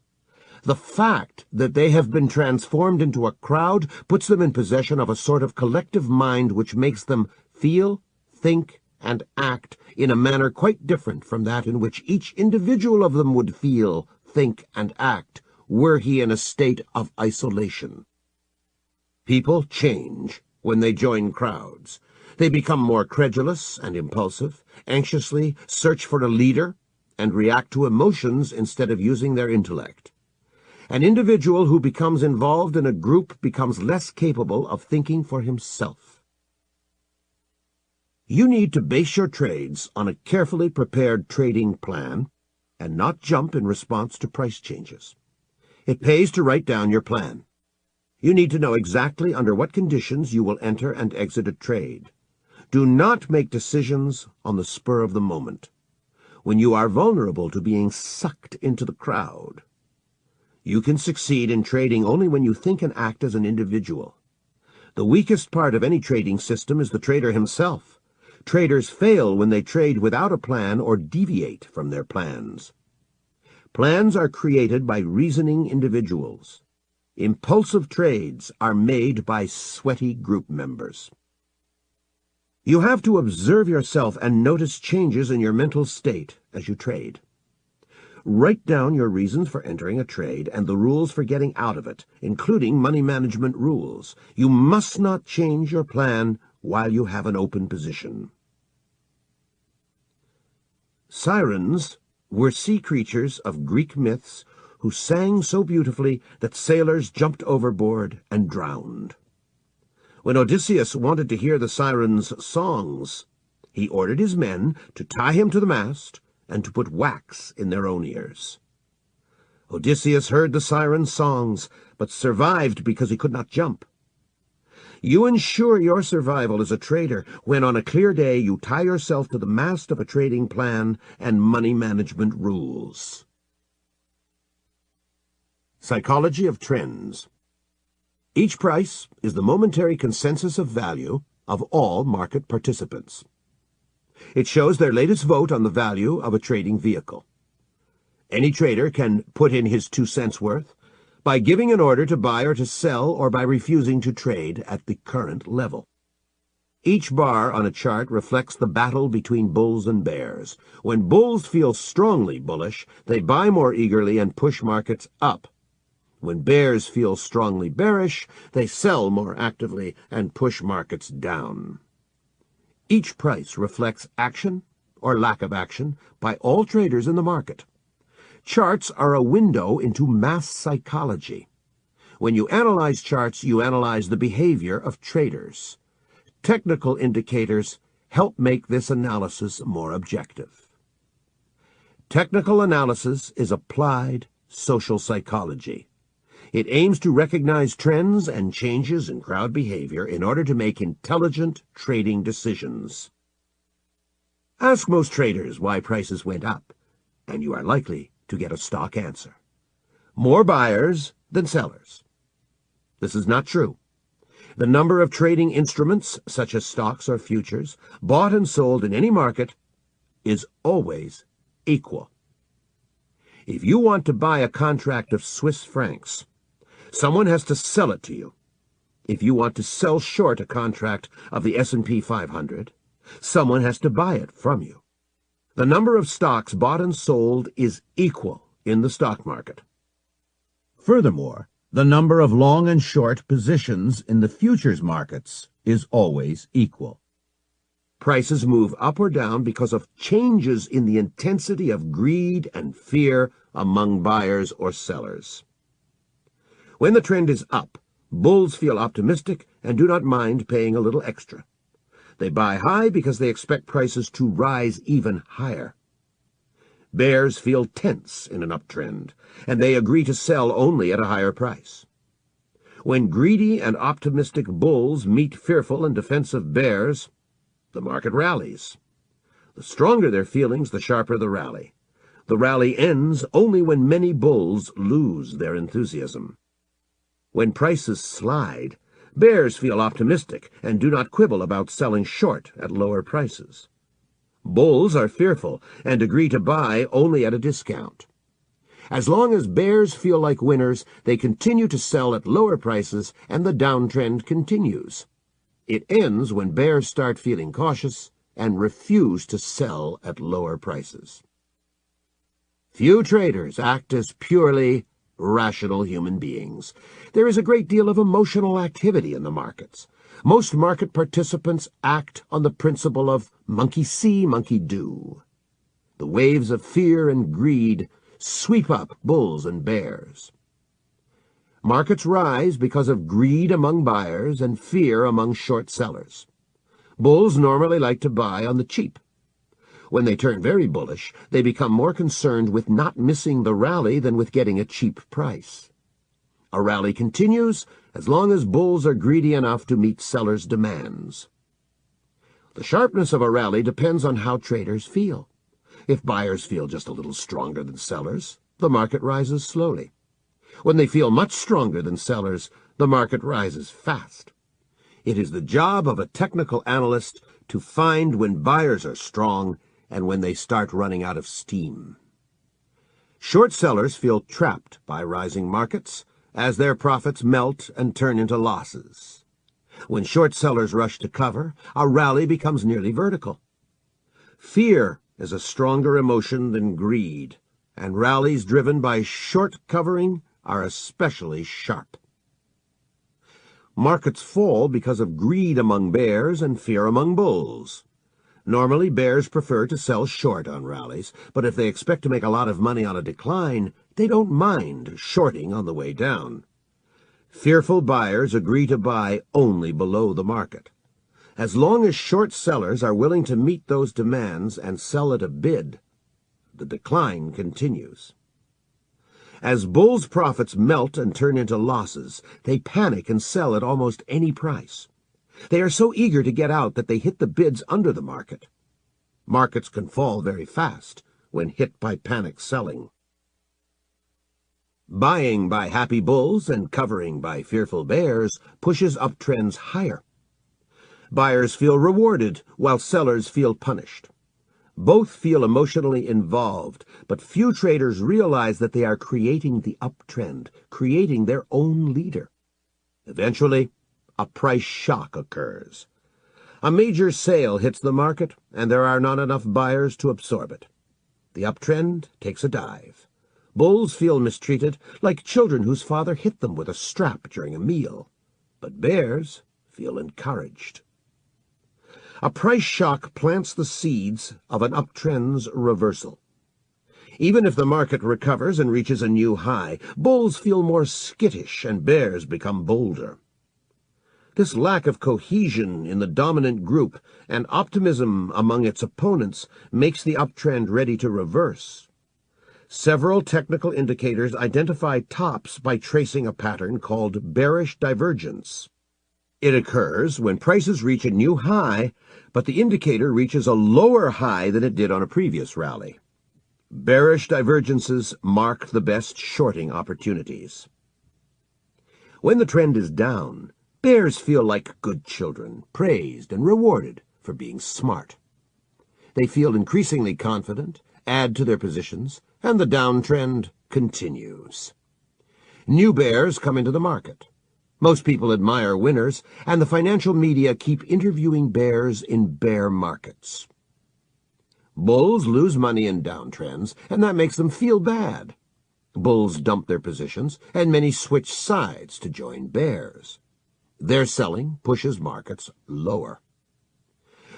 the fact that they have been transformed into a crowd puts them in possession of a sort of collective mind which makes them feel, think, and act in a manner quite different from that in which each individual of them would feel, think, and act were he in a state of isolation. People change when they join crowds. They become more credulous and impulsive, anxiously search for a leader, and react to emotions instead of using their intellect. An individual who becomes involved in a group becomes less capable of thinking for himself. You need to base your trades on a carefully prepared trading plan and not jump in response to price changes. It pays to write down your plan. You need to know exactly under what conditions you will enter and exit a trade. Do not make decisions on the spur of the moment, when you are vulnerable to being sucked into the crowd. You can succeed in trading only when you think and act as an individual. The weakest part of any trading system is the trader himself. Traders fail when they trade without a plan or deviate from their plans. Plans are created by reasoning individuals. Impulsive trades are made by sweaty group members. You have to observe yourself and notice changes in your mental state as you trade. Write down your reasons for entering a trade and the rules for getting out of it, including money management rules. You must not change your plan while you have an open position. Sirens were sea creatures of Greek myths who sang so beautifully that sailors jumped overboard and drowned. When Odysseus wanted to hear the sirens' songs, he ordered his men to tie him to the mast and to put wax in their own ears. Odysseus heard the sirens' songs, but survived because he could not jump. You ensure your survival as a trader when on a clear day you tie yourself to the mast of a trading plan and money management rules. Psychology of trends. Each price is the momentary consensus of value of all market participants. It shows their latest vote on the value of a trading vehicle. Any trader can put in his 2 cents worth by giving an order to buy or to sell or by refusing to trade at the current level. Each bar on a chart reflects the battle between bulls and bears. When bulls feel strongly bullish, they buy more eagerly and push markets up. When bears feel strongly bearish, they sell more actively and push markets down. Each price reflects action or lack of action by all traders in the market. Charts are a window into mass psychology. When you analyze charts, you analyze the behavior of traders. Technical indicators help make this analysis more objective. Technical analysis is applied social psychology. It aims to recognize trends and changes in crowd behavior in order to make intelligent trading decisions. Ask most traders why prices went up, and you are likely to get a stock answer. More buyers than sellers. This is not true. The number of trading instruments, such as stocks or futures, bought and sold in any market is always equal. If you want to buy a contract of Swiss francs, someone has to sell it to you. If you want to sell short a contract of the S&P 500, someone has to buy it from you. The number of stocks bought and sold is equal in the stock market. Furthermore, the number of long and short positions in the futures markets is always equal. Prices move up or down because of changes in the intensity of greed and fear among buyers or sellers. When the trend is up, bulls feel optimistic and do not mind paying a little extra. They buy high because they expect prices to rise even higher. Bears feel tense in an uptrend, and they agree to sell only at a higher price. When greedy and optimistic bulls meet fearful and defensive bears, the market rallies. The stronger their feelings, the sharper the rally. The rally ends only when many bulls lose their enthusiasm. When prices slide, Bears feel optimistic and do not quibble about selling short at lower prices. Bulls are fearful and agree to buy only at a discount. As long as bears feel like winners, they continue to sell at lower prices and the downtrend continues. It ends when bears start feeling cautious and refuse to sell at lower prices. Few traders act as purely rational human beings. There is a great deal of emotional activity in the markets. Most market participants act on the principle of monkey see, monkey do. The waves of fear and greed sweep up bulls and bears. Markets rise because of greed among buyers and fear among short sellers. Bulls normally like to buy on the cheap. When they turn very bullish, they become more concerned with not missing the rally than with getting a cheap price. A rally continues as long as bulls are greedy enough to meet sellers' demands. The sharpness of a rally depends on how traders feel. If buyers feel just a little stronger than sellers, the market rises slowly. When they feel much stronger than sellers, the market rises fast. It is the job of a technical analyst to find when buyers are strong and when they start running out of steam. Short sellers feel trapped by rising markets as their profits melt and turn into losses. When short sellers rush to cover, a rally becomes nearly vertical. Fear is a stronger emotion than greed, and rallies driven by short covering are especially sharp. Markets fall because of greed among bears and fear among bulls. Normally, bears prefer to sell short on rallies, but if they expect to make a lot of money on a decline, they don't mind shorting on the way down. Fearful buyers agree to buy only below the market. As long as short sellers are willing to meet those demands and sell at a bid, the decline continues. As bulls' profits melt and turn into losses, they panic and sell at almost any price. They are so eager to get out that they hit the bids under the market. Markets can fall very fast when hit by panic selling. Buying by happy bulls and covering by fearful bears pushes uptrends higher. Buyers feel rewarded while sellers feel punished. Both feel emotionally involved, but few traders realize that they are creating the uptrend, creating their own leader. Eventually, a price shock occurs. A major sale hits the market, and there are not enough buyers to absorb it. The uptrend takes a dive. Bulls feel mistreated, like children whose father hit them with a strap during a meal. But bears feel encouraged. A price shock plants the seeds of an uptrend's reversal. Even if the market recovers and reaches a new high, bulls feel more skittish and bears become bolder. This lack of cohesion in the dominant group and optimism among its opponents makes the uptrend ready to reverse. Several technical indicators identify tops by tracing a pattern called bearish divergence. It occurs when prices reach a new high, but the indicator reaches a lower high than it did on a previous rally. Bearish divergences mark the best shorting opportunities. When the trend is down, bears feel like good children, praised and rewarded for being smart. They feel increasingly confident, add to their positions, and the downtrend continues. New bears come into the market. Most people admire winners, and the financial media keep interviewing bears in bear markets. Bulls lose money in downtrends, and that makes them feel bad. Bulls dump their positions, and many switch sides to join bears. Their selling pushes markets lower.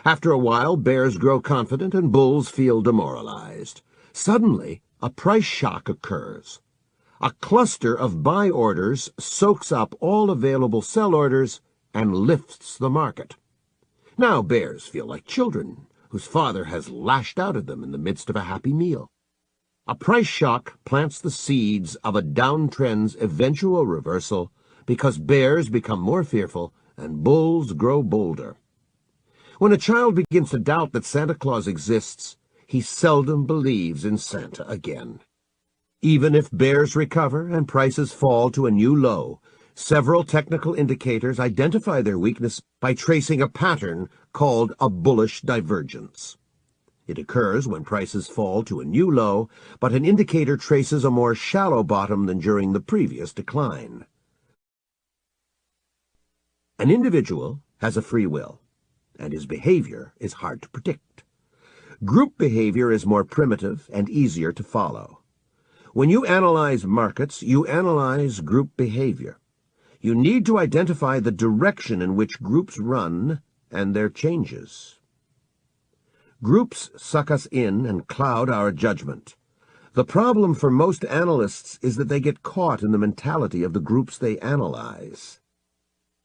After a while, bears grow confident and bulls feel demoralized. Suddenly, a price shock occurs. A cluster of buy orders soaks up all available sell orders and lifts the market. Now bears feel like children whose father has lashed out at them in the midst of a happy meal. A price shock plants the seeds of a downtrend's eventual reversal because bears become more fearful and bulls grow bolder. When a child begins to doubt that Santa Claus exists, he seldom believes in Santa again. Even if bears recover and prices fall to a new low, Several technical indicators identify their weakness by tracing a pattern called a bullish divergence. It occurs when prices fall to a new low, but an indicator traces a more shallow bottom than during the previous decline. An individual has a free will, and his behavior is hard to predict. Group behavior is more primitive and easier to follow. When you analyze markets, you analyze group behavior. You need to identify the direction in which groups run and their changes. Groups suck us in and cloud our judgment. The problem for most analysts is that they get caught in the mentality of the groups they analyze.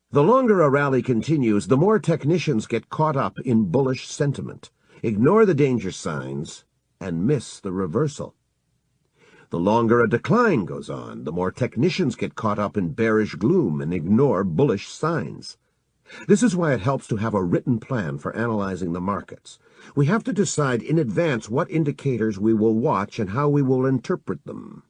The longer a rally continues, the more technicians get caught up in bullish sentiment, ignore the danger signs, and miss the reversal. The longer a decline goes on, the more technicians get caught up in bearish gloom and ignore bullish signs. This is why it helps to have a written plan for analyzing the markets. We have to decide in advance what indicators we will watch and how we will interpret them.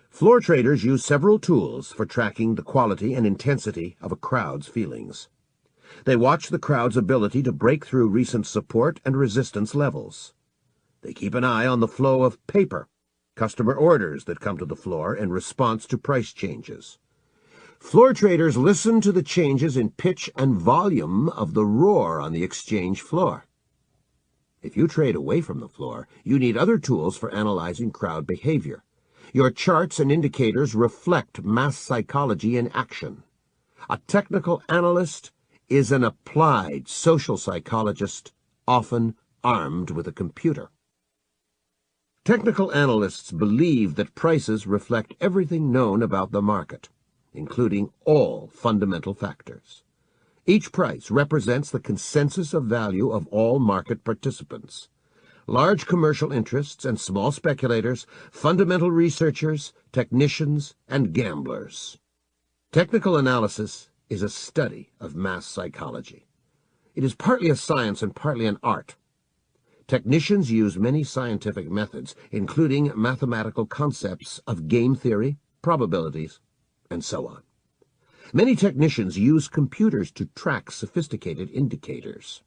Floor traders use several tools for tracking the quality and intensity of a crowd's feelings. They watch the crowd's ability to break through recent support and resistance levels. They keep an eye on the flow of paper, customer orders that come to the floor in response to price changes. Floor traders listen to the changes in pitch and volume of the roar on the exchange floor. If you trade away from the floor, you need other tools for analyzing crowd behavior. Your charts and indicators reflect mass psychology in action. A technical analyst is an applied social psychologist, often armed with a computer. Technical analysts believe that prices reflect everything known about the market, including all fundamental factors. Each price represents the consensus of value of all market participants. Large commercial interests and small speculators, fundamental researchers, technicians, and gamblers. Technical analysis is a study of mass psychology. It is partly a science and partly an art. Technicians use many scientific methods, including mathematical concepts of game theory, probabilities, and so on. Many technicians use computers to track sophisticated indicators.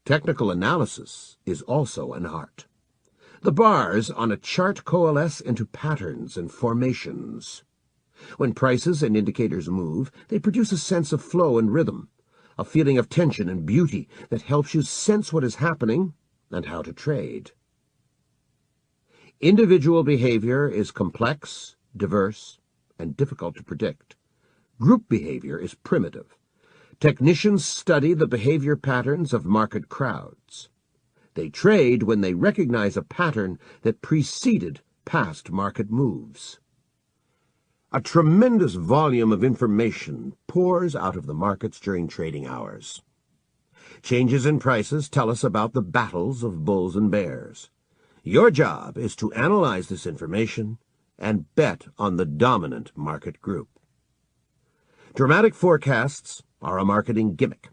Technical analysis is also an art. The bars on a chart coalesce into patterns and formations. When prices and indicators move, they produce a sense of flow and rhythm, a feeling of tension and beauty that helps you sense what is happening and how to trade. Individual behavior is complex, diverse, and difficult to predict. Group behavior is primitive. Technicians study the behavior patterns of market crowds. They trade when they recognize a pattern that preceded past market moves. A tremendous volume of information pours out of the markets during trading hours. Changes in prices tell us about the battles of bulls and bears. Your job is to analyze this information and bet on the dominant market group. Dramatic forecasts are a marketing gimmick.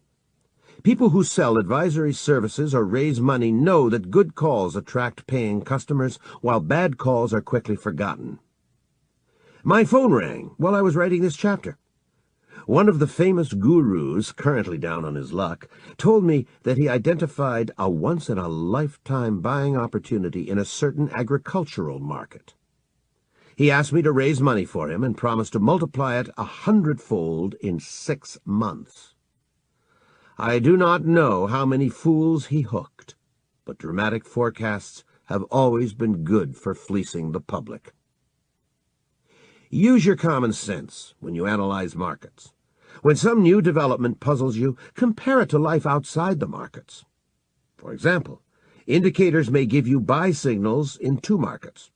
People who sell advisory services or raise money know that good calls attract paying customers, while bad calls are quickly forgotten. My phone rang while I was writing this chapter. One of the famous gurus, currently down on his luck, told me that he identified a once-in-a-lifetime buying opportunity in a certain agricultural market. He asked me to raise money for him and promised to multiply it 100-fold in 6 months. I do not know how many fools he hooked, but dramatic forecasts have always been good for fleecing the public. Use your common sense when you analyze markets. When some new development puzzles you, compare it to life outside the markets. For example, indicators may give you buy signals in 2 markets.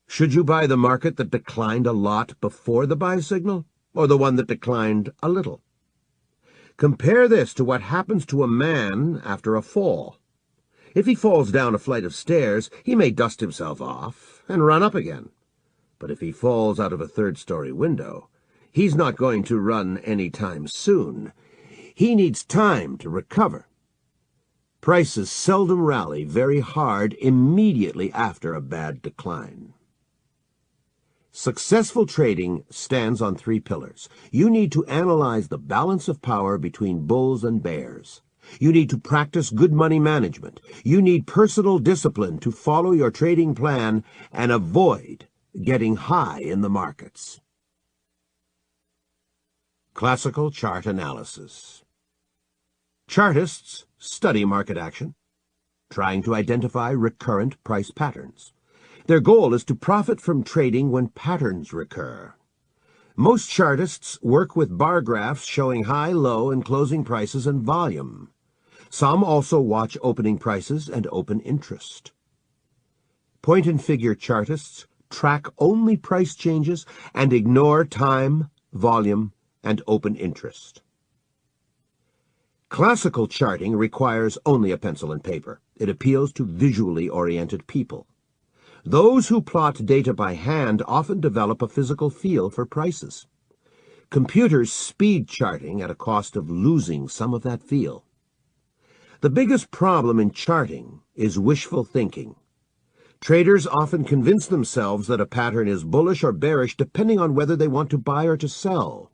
Should you buy the market that declined a lot before the buy signal, or the one that declined a little? Compare this to what happens to a man after a fall. If he falls down a flight of stairs, he may dust himself off and run up again. But if he falls out of a 3rd-story window, he's not going to run any time soon. He needs time to recover. Prices seldom rally very hard immediately after a bad decline. Successful trading stands on three pillars. You need to analyze the balance of power between bulls and bears. You need to practice good money management. You need personal discipline to follow your trading plan and avoid getting high in the markets. Classical chart analysis. Chartists study market action, trying to identify recurrent price patterns. Their goal is to profit from trading when patterns recur. Most chartists work with bar graphs showing high, low, and closing prices and volume. Some also watch opening prices and open interest. Point-and-figure chartists track only price changes and ignore time, volume, and open interest. Classical charting requires only a pencil and paper. It appeals to visually oriented people. Those who plot data by hand often develop a physical feel for prices. Computers speed charting at a cost of losing some of that feel. The biggest problem in charting is wishful thinking. Traders often convince themselves that a pattern is bullish or bearish depending on whether they want to buy or to sell.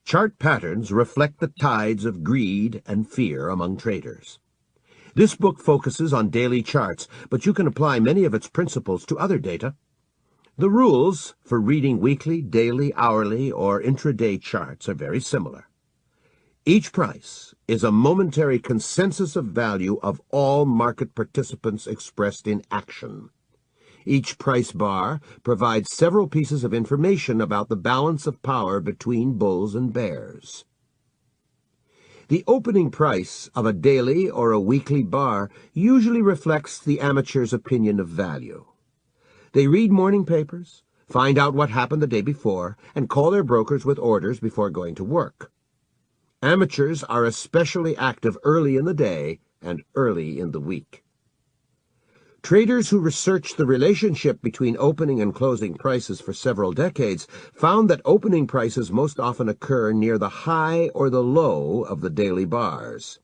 Chart patterns reflect the tides of greed and fear among traders. This book focuses on daily charts, but you can apply many of its principles to other data. The rules for reading weekly, daily, hourly, or intraday charts are very similar. Each price is a momentary consensus of value of all market participants expressed in action. Each price bar provides several pieces of information about the balance of power between bulls and bears. The opening price of a daily or a weekly bar usually reflects the amateur's opinion of value. They read morning papers, find out what happened the day before, and call their brokers with orders before going to work. Amateurs are especially active early in the day and early in the week. Traders who researched the relationship between opening and closing prices for several decades found that opening prices most often occur near the high or the low of the daily bars.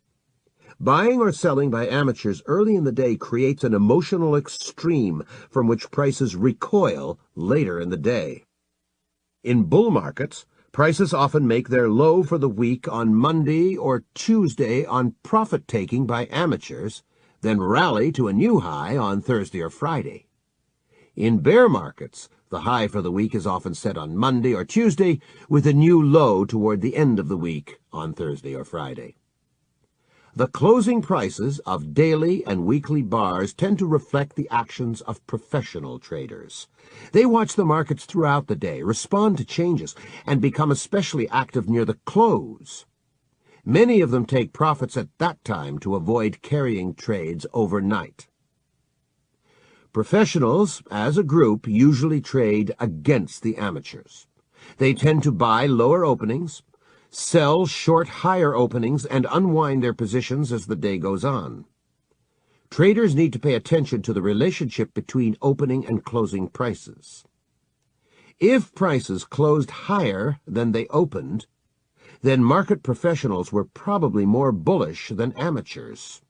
Buying or selling by amateurs early in the day creates an emotional extreme from which prices recoil later in the day. In bull markets, prices often make their low for the week on Monday or Tuesday on profit-taking by amateurs, then rally to a new high on Thursday or Friday. In bear markets, the high for the week is often set on Monday or Tuesday, with a new low toward the end of the week on Thursday or Friday. The closing prices of daily and weekly bars tend to reflect the actions of professional traders. They watch the markets throughout the day, respond to changes, and become especially active near the close. Many of them take profits at that time to avoid carrying trades overnight. Professionals, as a group, usually trade against the amateurs. They tend to buy lower openings, sell short higher openings, and unwind their positions as the day goes on. Traders need to pay attention to the relationship between opening and closing prices. If prices closed higher than they opened, then market professionals were probably more bullish than amateurs.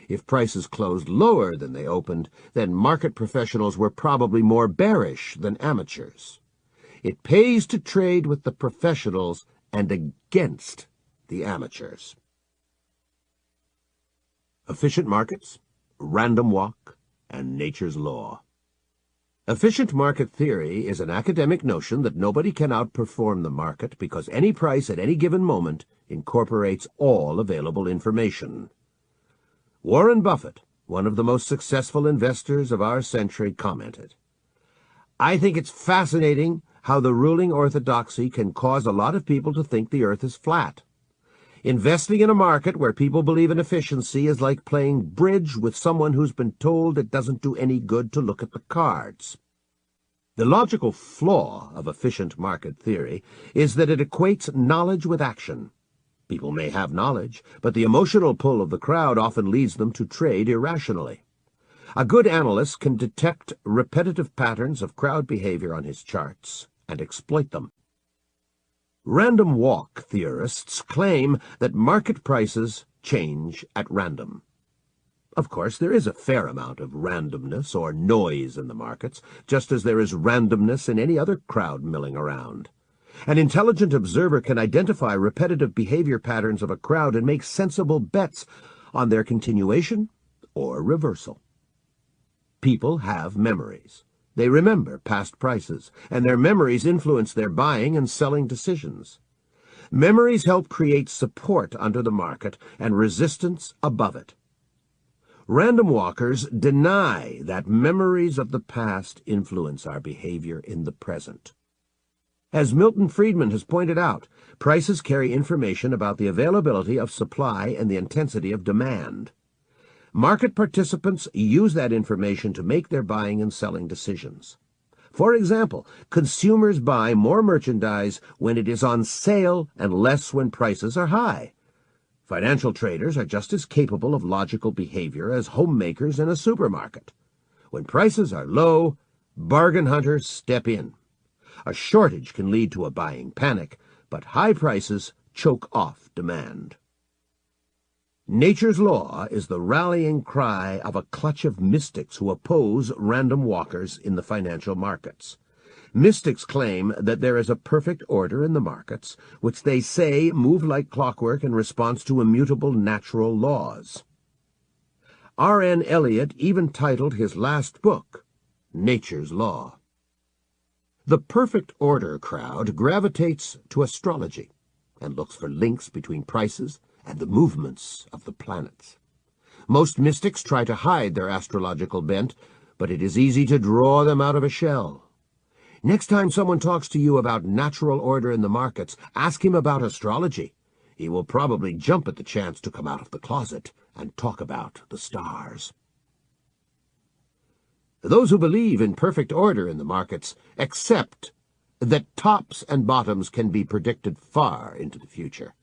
If prices closed lower than they opened, then market professionals were probably more bearish than amateurs. It pays to trade with the professionals and against the amateurs. Efficient markets, random walk, and nature's law. Efficient market theory is an academic notion that nobody can outperform the market because any price at any given moment incorporates all available information. Warren Buffett, one of the most successful investors of our century, commented, "I think it's fascinating how the ruling orthodoxy can cause a lot of people to think the earth is flat. Investing in a market where people believe in efficiency is like playing bridge with someone who's been told it doesn't do any good to look at the cards." The logical flaw of efficient market theory is that it equates knowledge with action. People may have knowledge, but the emotional pull of the crowd often leads them to trade irrationally. A good analyst can detect repetitive patterns of crowd behavior on his charts and exploit them. Random walk theorists claim that market prices change at random. Of course, there is a fair amount of randomness or noise in the markets, just as there is randomness in any other crowd milling around. An intelligent observer can identify repetitive behavior patterns of a crowd and make sensible bets on their continuation or reversal. People have memories. They remember past prices, and their memories influence their buying and selling decisions. Memories help create support under the market and resistance above it. Random walkers deny that memories of the past influence our behavior in the present. As Milton Friedman has pointed out, prices carry information about the availability of supply and the intensity of demand. Market participants use that information to make their buying and selling decisions. For example, consumers buy more merchandise when it is on sale and less when prices are high. Financial traders are just as capable of logical behavior as homemakers in a supermarket. When prices are low, bargain hunters step in. A shortage can lead to a buying panic, but high prices choke off demand. Nature's law is the rallying cry of a clutch of mystics who oppose random walkers in the financial markets. Mystics claim that there is a perfect order in the markets, which they say move like clockwork in response to immutable natural laws. R.N. Elliott even titled his last book, Nature's Law. The perfect order crowd gravitates to astrology and looks for links between prices and the movements of the planets. Most mystics try to hide their astrological bent, but it is easy to draw them out of a shell. Next time someone talks to you about natural order in the markets, ask him about astrology. He will probably jump at the chance to come out of the closet and talk about the stars. Those who believe in perfect order in the markets accept that tops and bottoms can be predicted far into the future.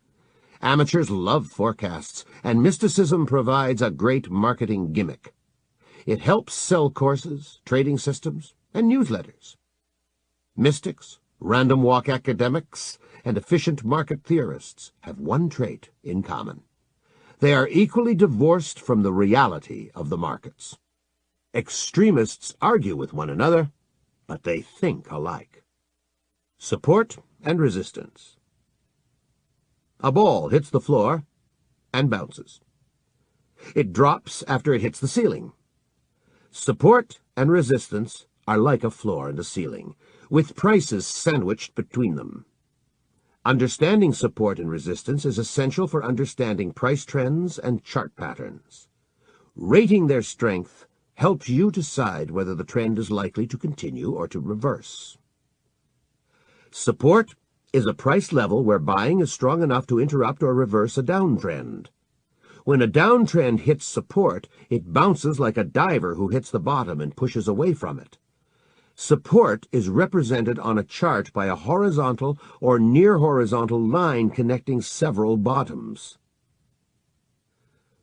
Amateurs love forecasts, and mysticism provides a great marketing gimmick. It helps sell courses, trading systems, and newsletters. Mystics, random walk academics, and efficient market theorists have one trait in common. They are equally divorced from the reality of the markets. Extremists argue with one another, but they think alike. Support and resistance. A ball hits the floor and bounces. It drops after it hits the ceiling. Support and resistance are like a floor and a ceiling, with prices sandwiched between them. Understanding support and resistance is essential for understanding price trends and chart patterns. Rating their strength helps you decide whether the trend is likely to continue or to reverse. Support is a price level where buying is strong enough to interrupt or reverse a downtrend. When a downtrend hits support, it bounces like a diver who hits the bottom and pushes away from it. Support is represented on a chart by a horizontal or near-horizontal line connecting several bottoms.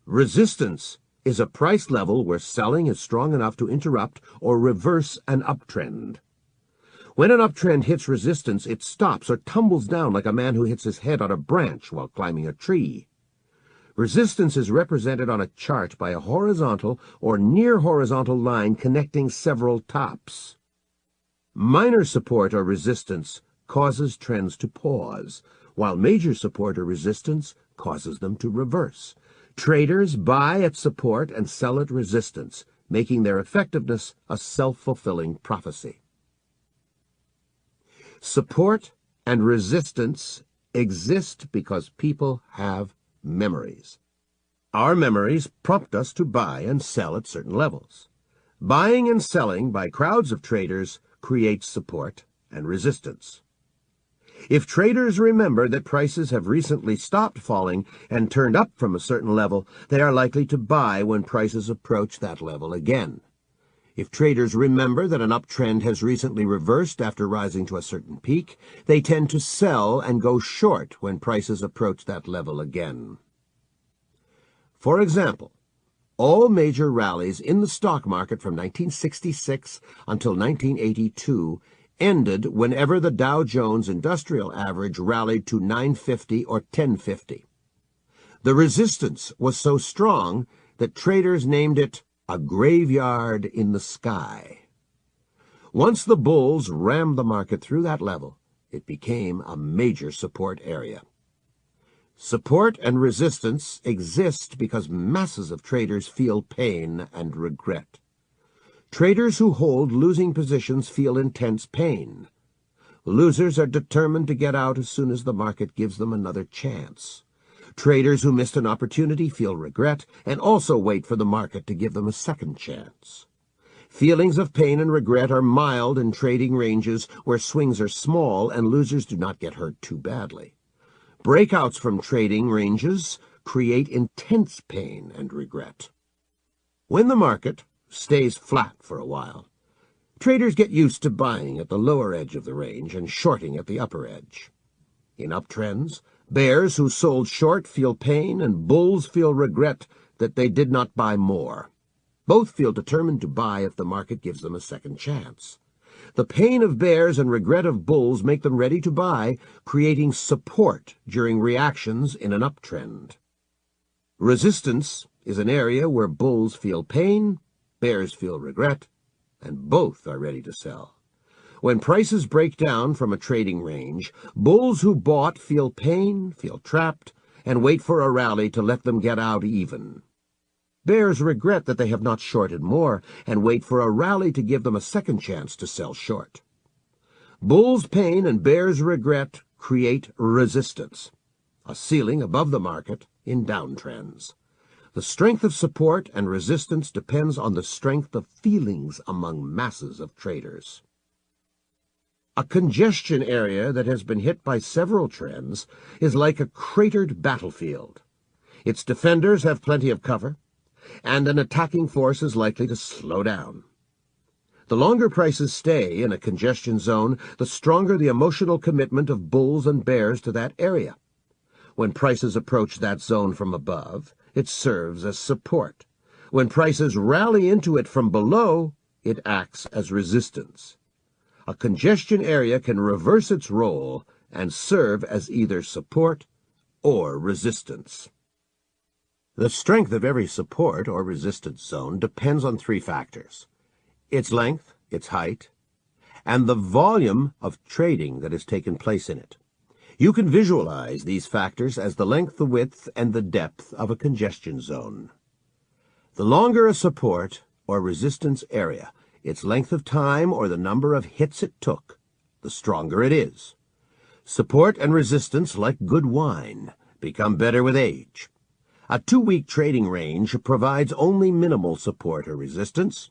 Resistance is a price level where selling is strong enough to interrupt or reverse an uptrend. When an uptrend hits resistance, it stops or tumbles down like a man who hits his head on a branch while climbing a tree. Resistance is represented on a chart by a horizontal or near-horizontal line connecting several tops. Minor support or resistance causes trends to pause, while major support or resistance causes them to reverse. Traders buy at support and sell at resistance, making their effectiveness a self-fulfilling prophecy. Support and resistance exist because people have memories. Our memories prompt us to buy and sell at certain levels. Buying and selling by crowds of traders creates support and resistance. If traders remember that prices have recently stopped falling and turned up from a certain level, they are likely to buy when prices approach that level again. If traders remember that an uptrend has recently reversed after rising to a certain peak, they tend to sell and go short when prices approach that level again. For example, all major rallies in the stock market from 1966 until 1982 ended whenever the Dow Jones Industrial Average rallied to 950 or 1050. The resistance was so strong that traders named it a graveyard in the sky. Once the bulls rammed the market through that level, it became a major support area. Support and resistance exist because masses of traders feel pain and regret. Traders who hold losing positions feel intense pain. Losers are determined to get out as soon as the market gives them another chance. Traders who missed an opportunity feel regret and also wait for the market to give them a second chance. Feelings of pain and regret are mild in trading ranges where swings are small and losers do not get hurt too badly. Breakouts from trading ranges create intense pain and regret. When the market stays flat for a while, traders get used to buying at the lower edge of the range and shorting at the upper edge. In uptrends, bears who sold short feel pain and bulls feel regret that they did not buy more. Both feel determined to buy if the market gives them a second chance. The pain of bears and regret of bulls make them ready to buy, creating support during reactions in an uptrend. Resistance is an area where bulls feel pain, bears feel regret, and both are ready to sell. When prices break down from a trading range, bulls who bought feel pain, feel trapped, and wait for a rally to let them get out even. Bears regret that they have not shorted more and wait for a rally to give them a second chance to sell short. Bulls' pain and bears' regret create resistance, a ceiling above the market in downtrends. The strength of support and resistance depends on the strength of feelings among masses of traders. A congestion area that has been hit by several trends is like a cratered battlefield. Its defenders have plenty of cover, and an attacking force is likely to slow down. The longer prices stay in a congestion zone, the stronger the emotional commitment of bulls and bears to that area. When prices approach that zone from above, it serves as support. When prices rally into it from below, it acts as resistance. A congestion area can reverse its role and serve as either support or resistance. The strength of every support or resistance zone depends on three factors: its length, its height, and the volume of trading that has taken place in it. You can visualize these factors as the length, the width, and the depth of a congestion zone. The longer a support or resistance area, its length of time or the number of hits it took, the stronger it is. Support and resistance, like good wine, become better with age. A 2-week trading range provides only minimal support or resistance.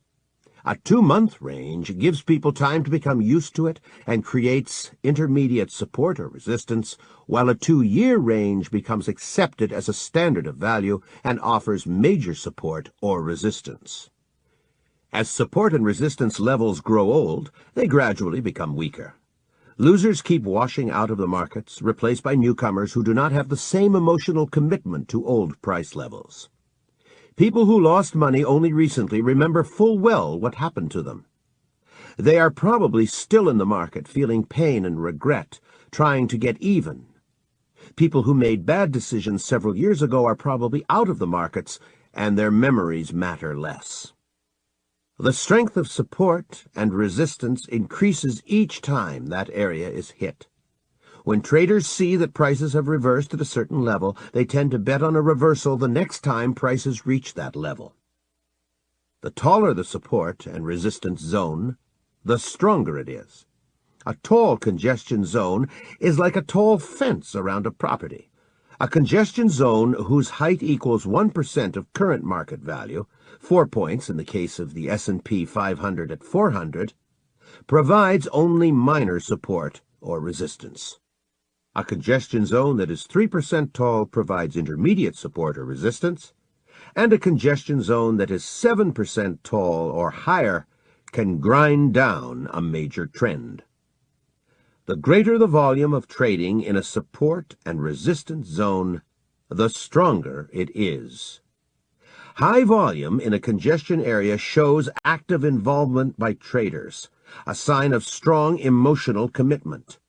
A 2-month range gives people time to become used to it and creates intermediate support or resistance, while a 2-year range becomes accepted as a standard of value and offers major support or resistance. As support and resistance levels grow old, they gradually become weaker. Losers keep washing out of the markets, replaced by newcomers who do not have the same emotional commitment to old price levels. People who lost money only recently remember full well what happened to them. They are probably still in the market, feeling pain and regret, trying to get even. People who made bad decisions several years ago are probably out of the markets, and their memories matter less. The strength of support and resistance increases each time that area is hit. When traders see that prices have reversed at a certain level, they tend to bet on a reversal the next time prices reach that level. The taller the support and resistance zone, the stronger it is. A tall congestion zone is like a tall fence around a property. A congestion zone whose height equals 1% of current market value, 4 points in the case of the S&P 500 at 400, provides only minor support or resistance. A congestion zone that is 3% tall provides intermediate support or resistance, and a congestion zone that is 7% tall or higher can grind down a major trend. The greater the volume of trading in a support and resistance zone, the stronger it is. High volume in a congestion area shows active involvement by traders, a sign of strong emotional commitment.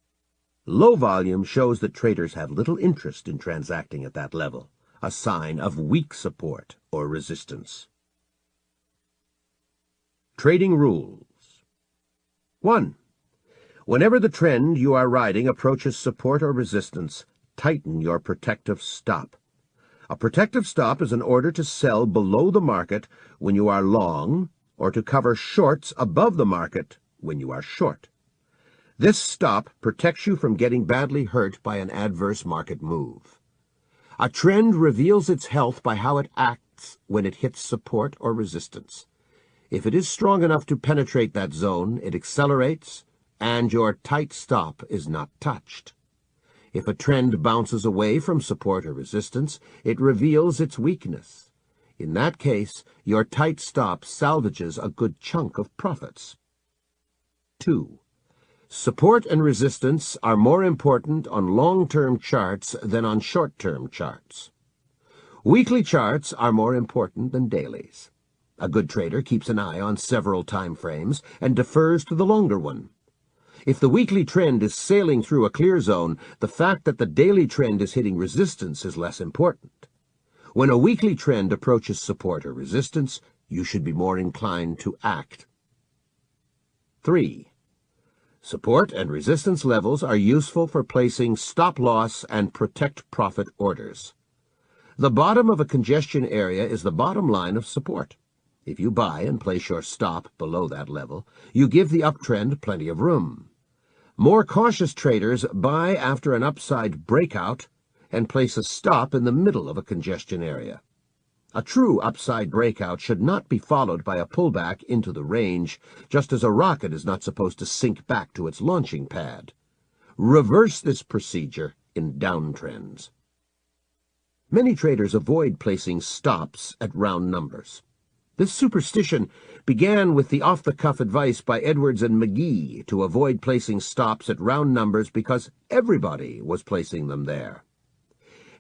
Low volume shows that traders have little interest in transacting at that level, a sign of weak support or resistance. Trading rules. 1. Whenever the trend you are riding approaches support or resistance, tighten your protective stop. A protective stop is an order to sell below the market when you are long, or to cover shorts above the market when you are short. This stop protects you from getting badly hurt by an adverse market move. A trend reveals its health by how it acts when it hits support or resistance. If it is strong enough to penetrate that zone, it accelerates, and your tight stop is not touched. If a trend bounces away from support or resistance, it reveals its weakness. In that case, your tight stop salvages a good chunk of profits. 2. Support and resistance are more important on long-term charts than on short-term charts. Weekly charts are more important than dailies. A good trader keeps an eye on several time frames and defers to the longer one. If the weekly trend is sailing through a clear zone, the fact that the daily trend is hitting resistance is less important. When a weekly trend approaches support or resistance, you should be more inclined to act. 3. Support and resistance levels are useful for placing stop-loss and protect-profit orders. The bottom of a congestion area is the bottom line of support. If you buy and place your stop below that level, you give the uptrend plenty of room. More cautious traders buy after an upside breakout and place a stop in the middle of a congestion area. A true upside breakout should not be followed by a pullback into the range, just as a rocket is not supposed to sink back to its launching pad. Reverse this procedure in downtrends. Many traders avoid placing stops at round numbers. This superstition began with the off-the-cuff advice by Edwards and McGee to avoid placing stops at round numbers because everybody was placing them there.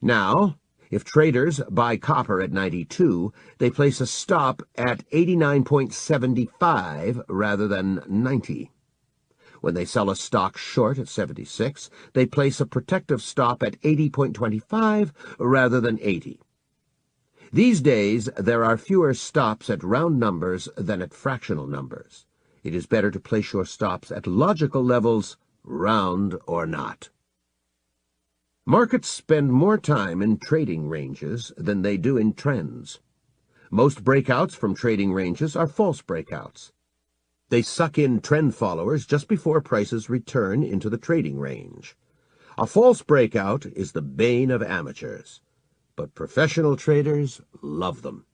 Now, if traders buy copper at 92, they place a stop at 89.75 rather than 90. When they sell a stock short at 76, they place a protective stop at 80.25 rather than 80. These days, there are fewer stops at round numbers than at fractional numbers. It is better to place your stops at logical levels, round or not. Markets spend more time in trading ranges than they do in trends. Most breakouts from trading ranges are false breakouts. They suck in trend followers just before prices return into the trading range. A false breakout is the bane of amateurs, but professional traders love them.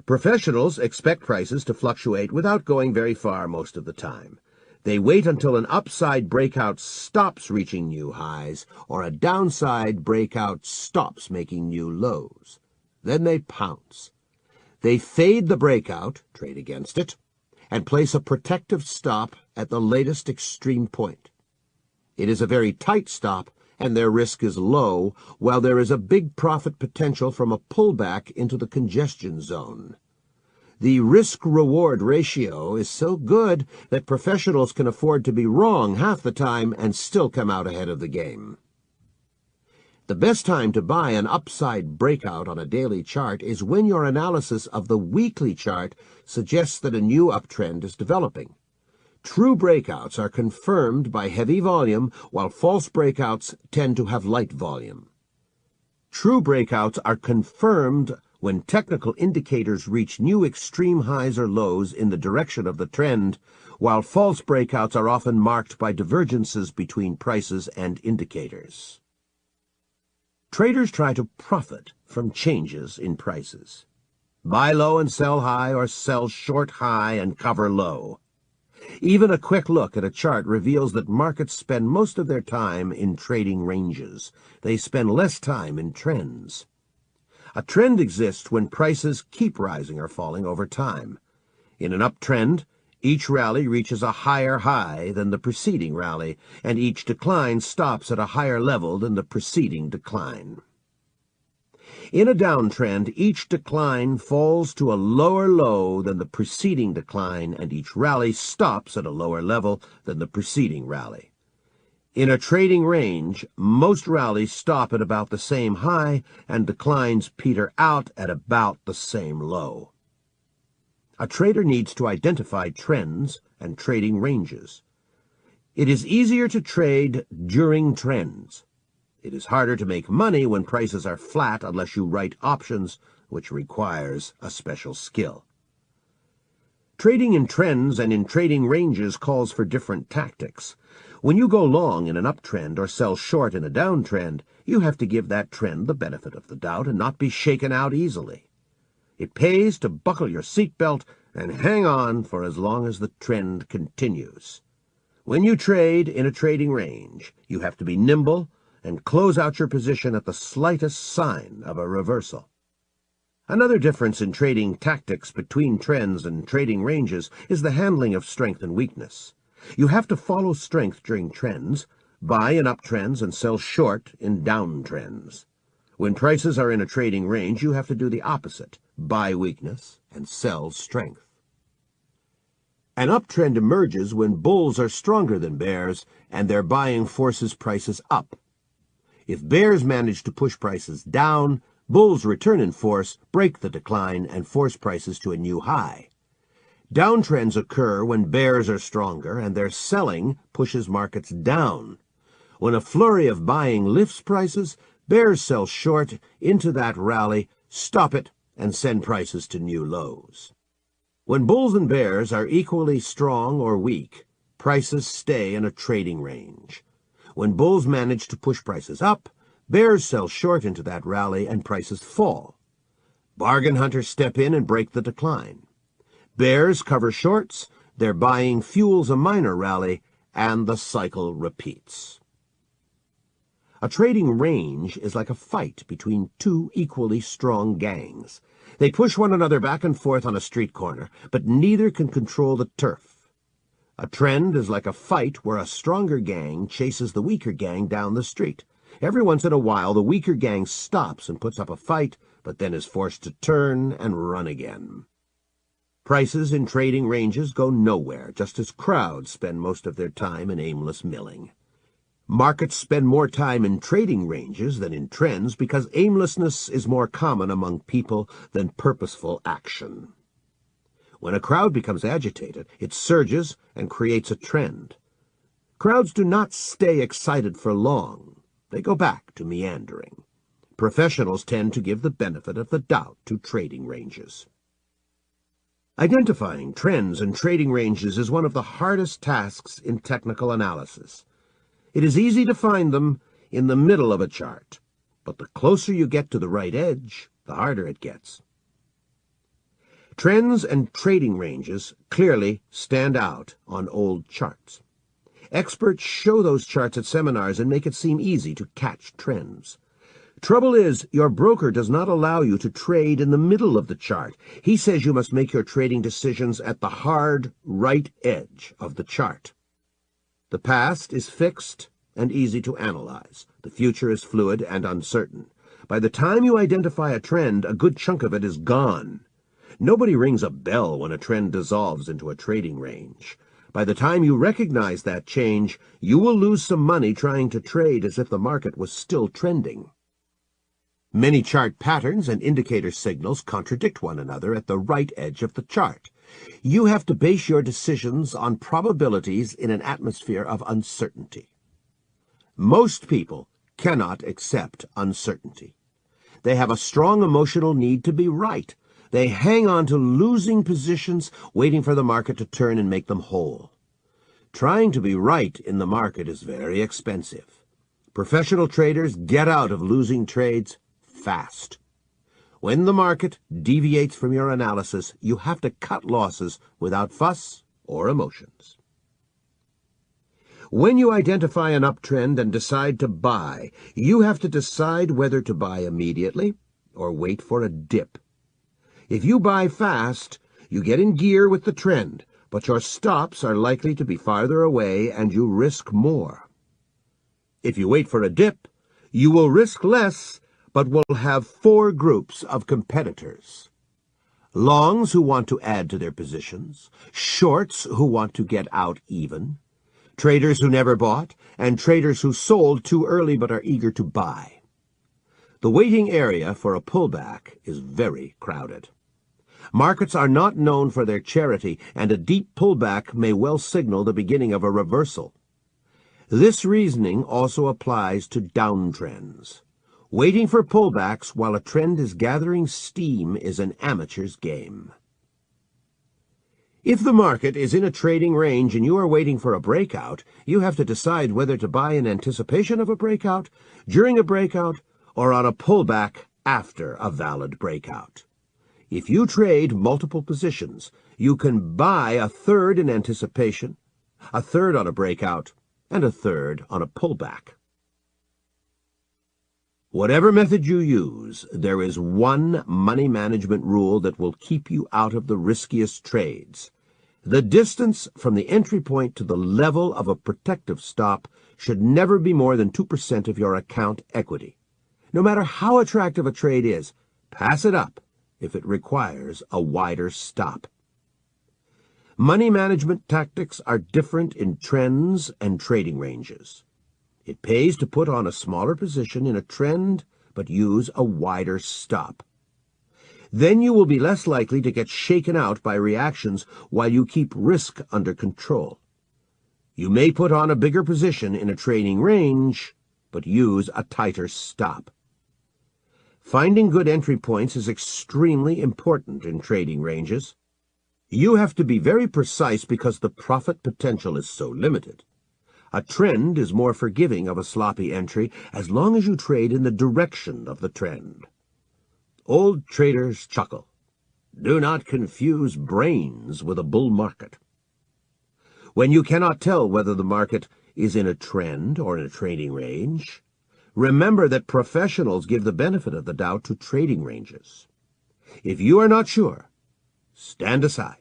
Professionals expect prices to fluctuate without going very far most of the time. They wait until an upside breakout stops reaching new highs or a downside breakout stops making new lows. Then they pounce. They fade the breakout, trade against it, and place a protective stop at the latest extreme point. It is a very tight stop, and their risk is low, while there is a big profit potential from a pullback into the congestion zone. The risk-reward ratio is so good that professionals can afford to be wrong half the time and still come out ahead of the game. The best time to buy an upside breakout on a daily chart is when your analysis of the weekly chart suggests that a new uptrend is developing. True breakouts are confirmed by heavy volume, while false breakouts tend to have light volume. True breakouts are confirmed when technical indicators reach new extreme highs or lows in the direction of the trend, while false breakouts are often marked by divergences between prices and indicators. Traders try to profit from changes in prices. Buy low and sell high, or sell short high and cover low. Even a quick look at a chart reveals that markets spend most of their time in trading ranges. They spend less time in trends. A trend exists when prices keep rising or falling over time. In an uptrend, each rally reaches a higher high than the preceding rally, and each decline stops at a higher level than the preceding decline. In a downtrend, each decline falls to a lower low than the preceding decline, and each rally stops at a lower level than the preceding rally. In a trading range, most rallies stop at about the same high and declines peter out at about the same low. A trader needs to identify trends and trading ranges. It is easier to trade during trends. It is harder to make money when prices are flat unless you write options, which requires a special skill. Trading in trends and in trading ranges calls for different tactics. When you go long in an uptrend or sell short in a downtrend, you have to give that trend the benefit of the doubt and not be shaken out easily. It pays to buckle your seatbelt and hang on for as long as the trend continues. When you trade in a trading range, you have to be nimble and close out your position at the slightest sign of a reversal. Another difference in trading tactics between trends and trading ranges is the handling of strength and weakness. You have to follow strength during trends, buy in uptrends, and sell short in downtrends. When prices are in a trading range, you have to do the opposite, buy weakness and sell strength. An uptrend emerges when bulls are stronger than bears, and their buying forces prices up. If bears manage to push prices down, bulls return in force, break the decline, and force prices to a new high. Downtrends occur when bears are stronger, and their selling pushes markets down. When a flurry of buying lifts prices, bears sell short into that rally, stop it, and send prices to new lows. When bulls and bears are equally strong or weak, prices stay in a trading range. When bulls manage to push prices up, bears sell short into that rally and prices fall. Bargain hunters step in and break the decline. Bears cover shorts, their buying fuels a minor rally, and the cycle repeats. A trading range is like a fight between two equally strong gangs. They push one another back and forth on a street corner, but neither can control the turf. A trend is like a fight where a stronger gang chases the weaker gang down the street. Every once in a while, the weaker gang stops and puts up a fight, but then is forced to turn and run again. Prices in trading ranges go nowhere, just as crowds spend most of their time in aimless milling. Markets spend more time in trading ranges than in trends because aimlessness is more common among people than purposeful action. When a crowd becomes agitated, it surges and creates a trend. Crowds do not stay excited for long. They go back to meandering. Professionals tend to give the benefit of the doubt to trading ranges. Identifying trends and trading ranges is one of the hardest tasks in technical analysis. It is easy to find them in the middle of a chart, but the closer you get to the right edge, the harder it gets. Trends and trading ranges clearly stand out on old charts. Experts show those charts at seminars and make it seem easy to catch trends. Trouble is, your broker does not allow you to trade in the middle of the chart. He says you must make your trading decisions at the hard right edge of the chart. The past is fixed and easy to analyze. The future is fluid and uncertain. By the time you identify a trend, a good chunk of it is gone. Nobody rings a bell when a trend dissolves into a trading range. By the time you recognize that change, you will lose some money trying to trade as if the market was still trending. Many chart patterns and indicator signals contradict one another at the right edge of the chart. You have to base your decisions on probabilities in an atmosphere of uncertainty. Most people cannot accept uncertainty. They have a strong emotional need to be right. They hang on to losing positions, waiting for the market to turn and make them whole. Trying to be right in the market is very expensive. Professional traders get out of losing trades fast. When the market deviates from your analysis, you have to cut losses without fuss or emotions. When you identify an uptrend and decide to buy, you have to decide whether to buy immediately or wait for a dip. If you buy fast, you get in gear with the trend, but your stops are likely to be farther away and you risk more. If you wait for a dip, you will risk less, but will have four groups of competitors. Longs who want to add to their positions, shorts who want to get out even, traders who never bought, and traders who sold too early but are eager to buy. The waiting area for a pullback is very crowded. Markets are not known for their charity, and a deep pullback may well signal the beginning of a reversal. This reasoning also applies to downtrends. Waiting for pullbacks while a trend is gathering steam is an amateur's game. If the market is in a trading range and you are waiting for a breakout, you have to decide whether to buy in anticipation of a breakout, during a breakout, or on a pullback after a valid breakout. If you trade multiple positions, you can buy a third in anticipation, a third on a breakout, and a third on a pullback. Whatever method you use, there is one money management rule that will keep you out of the riskiest trades. The distance from the entry point to the level of a protective stop should never be more than 2% of your account equity. No matter how attractive a trade is, pass it up if it requires a wider stop. Money management tactics are different in trends and trading ranges. It pays to put on a smaller position in a trend, but use a wider stop. Then you will be less likely to get shaken out by reactions while you keep risk under control. You may put on a bigger position in a trading range, but use a tighter stop. Finding good entry points is extremely important in trading ranges. You have to be very precise because the profit potential is so limited. A trend is more forgiving of a sloppy entry as long as you trade in the direction of the trend. Old traders chuckle. Do not confuse brains with a bull market. When you cannot tell whether the market is in a trend or in a trading range, remember that professionals give the benefit of the doubt to trading ranges. If you are not sure, stand aside.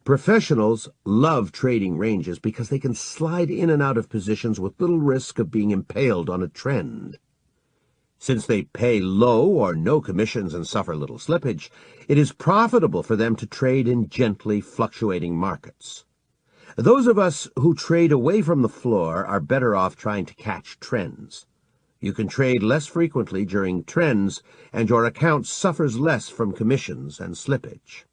Professionals love trading ranges because they can slide in and out of positions with little risk of being impaled on a trend. Since they pay low or no commissions and suffer little slippage, it is profitable for them to trade in gently fluctuating markets. Those of us who trade away from the floor are better off trying to catch trends. You can trade less frequently during trends, and your account suffers less from commissions and slippage.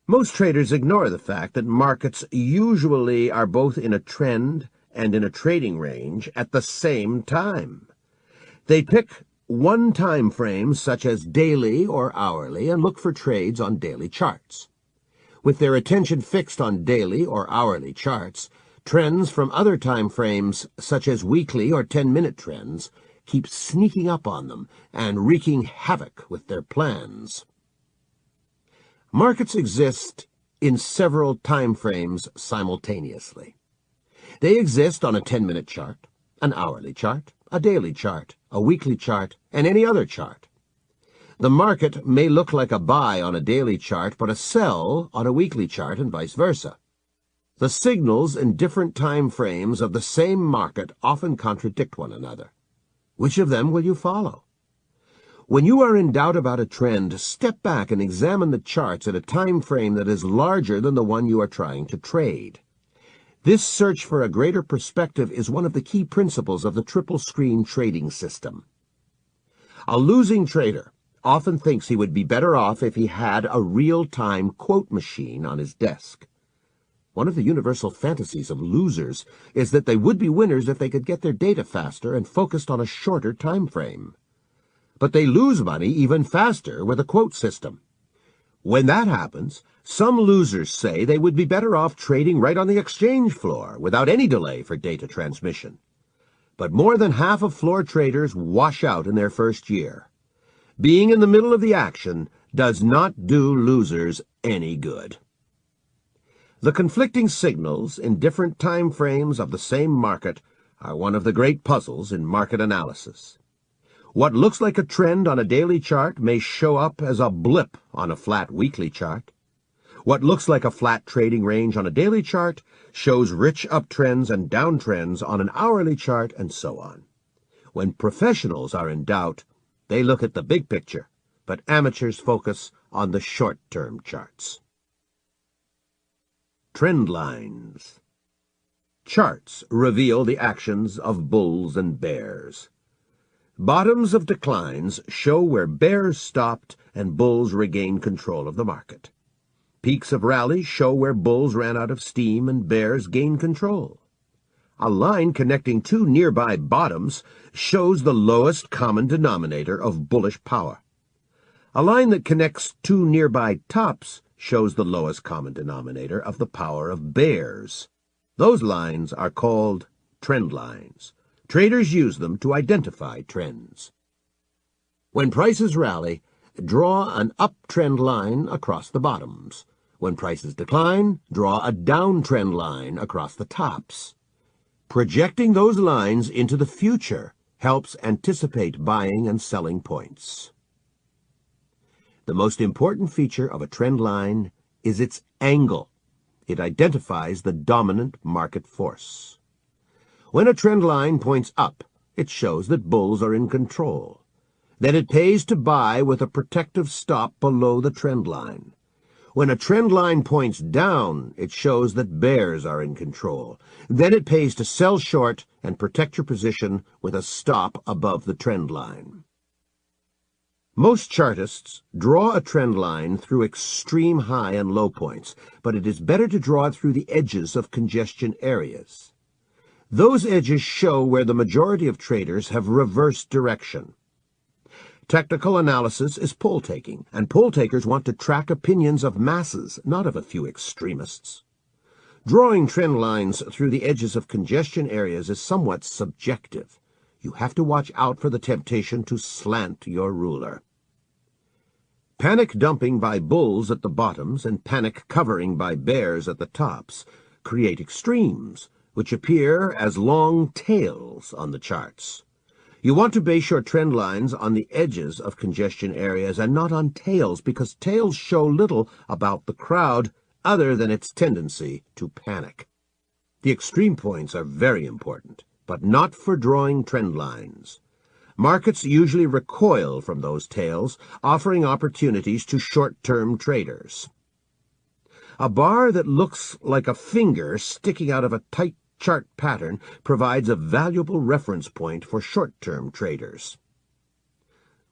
Most traders ignore the fact that markets usually are both in a trend and in a trading range at the same time. They pick one time frame, such as daily or hourly, and look for trades on daily charts. With their attention fixed on daily or hourly charts, trends from other time frames, such as weekly or 10-minute trends, keep sneaking up on them and wreaking havoc with their plans. Markets exist in several time frames simultaneously. They exist on a 10-minute chart, an hourly chart, a daily chart, a weekly chart, and any other chart. The market may look like a buy on a daily chart, but a sell on a weekly chart, and vice versa. The signals in different time frames of the same market often contradict one another. Which of them will you follow? When you are in doubt about a trend, step back and examine the charts at a time frame that is larger than the one you are trying to trade. This search for a greater perspective is one of the key principles of the triple screen trading system. A losing trader often thinks he would be better off if he had a real-time quote machine on his desk. One of the universal fantasies of losers is that they would be winners if they could get their data faster and focused on a shorter time frame. But they lose money even faster with a quote system. When that happens, some losers say they would be better off trading right on the exchange floor without any delay for data transmission. But more than half of floor traders wash out in their first year. Being in the middle of the action does not do losers any good. The conflicting signals in different time frames of the same market are one of the great puzzles in market analysis. What looks like a trend on a daily chart may show up as a blip on a flat weekly chart. What looks like a flat trading range on a daily chart shows rich uptrends and downtrends on an hourly chart, and so on. When professionals are in doubt, they look at the big picture, but amateurs focus on the short-term charts. Trend lines. Charts reveal the actions of bulls and bears. Bottoms of declines show where bears stopped and bulls regained control of the market. Peaks of rallies show where bulls ran out of steam and bears gained control. A line connecting two nearby bottoms shows the lowest common denominator of bullish power. A line that connects two nearby tops shows the lowest common denominator of the power of bears. Those lines are called trend lines. Traders use them to identify trends. When prices rally, draw an uptrend line across the bottoms. When prices decline, draw a downtrend line across the tops. Projecting those lines into the future helps anticipate buying and selling points. The most important feature of a trend line is its angle. It identifies the dominant market force. When a trend line points up, it shows that bulls are in control. Then it pays to buy with a protective stop below the trend line. When a trend line points down, it shows that bears are in control. Then it pays to sell short and protect your position with a stop above the trend line. Most chartists draw a trend line through extreme high and low points, but it is better to draw it through the edges of congestion areas. Those edges show where the majority of traders have reversed direction. Technical analysis is poll-taking, and poll-takers want to track opinions of masses, not of a few extremists. Drawing trend lines through the edges of congestion areas is somewhat subjective. You have to watch out for the temptation to slant your ruler. Panic dumping by bulls at the bottoms and panic covering by bears at the tops create extremes, which appear as long tails on the charts. You want to base your trend lines on the edges of congestion areas and not on tails, because tails show little about the crowd other than its tendency to panic. The extreme points are very important, but not for drawing trend lines. Markets usually recoil from those tails, offering opportunities to short-term traders. A bar that looks like a finger sticking out of a tight chart pattern provides a valuable reference point for short-term traders.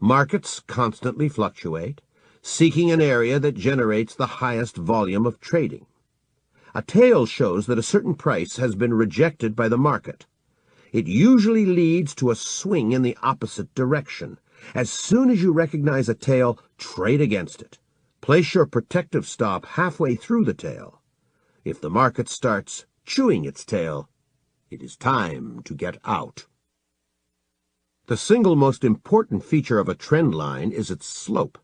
Markets constantly fluctuate, seeking an area that generates the highest volume of trading. A tail shows that a certain price has been rejected by the market. It usually leads to a swing in the opposite direction. As soon as you recognize a tail, trade against it. Place your protective stop halfway through the tail. If the market starts chewing its tail, it is time to get out. The single most important feature of a trend line is its slope.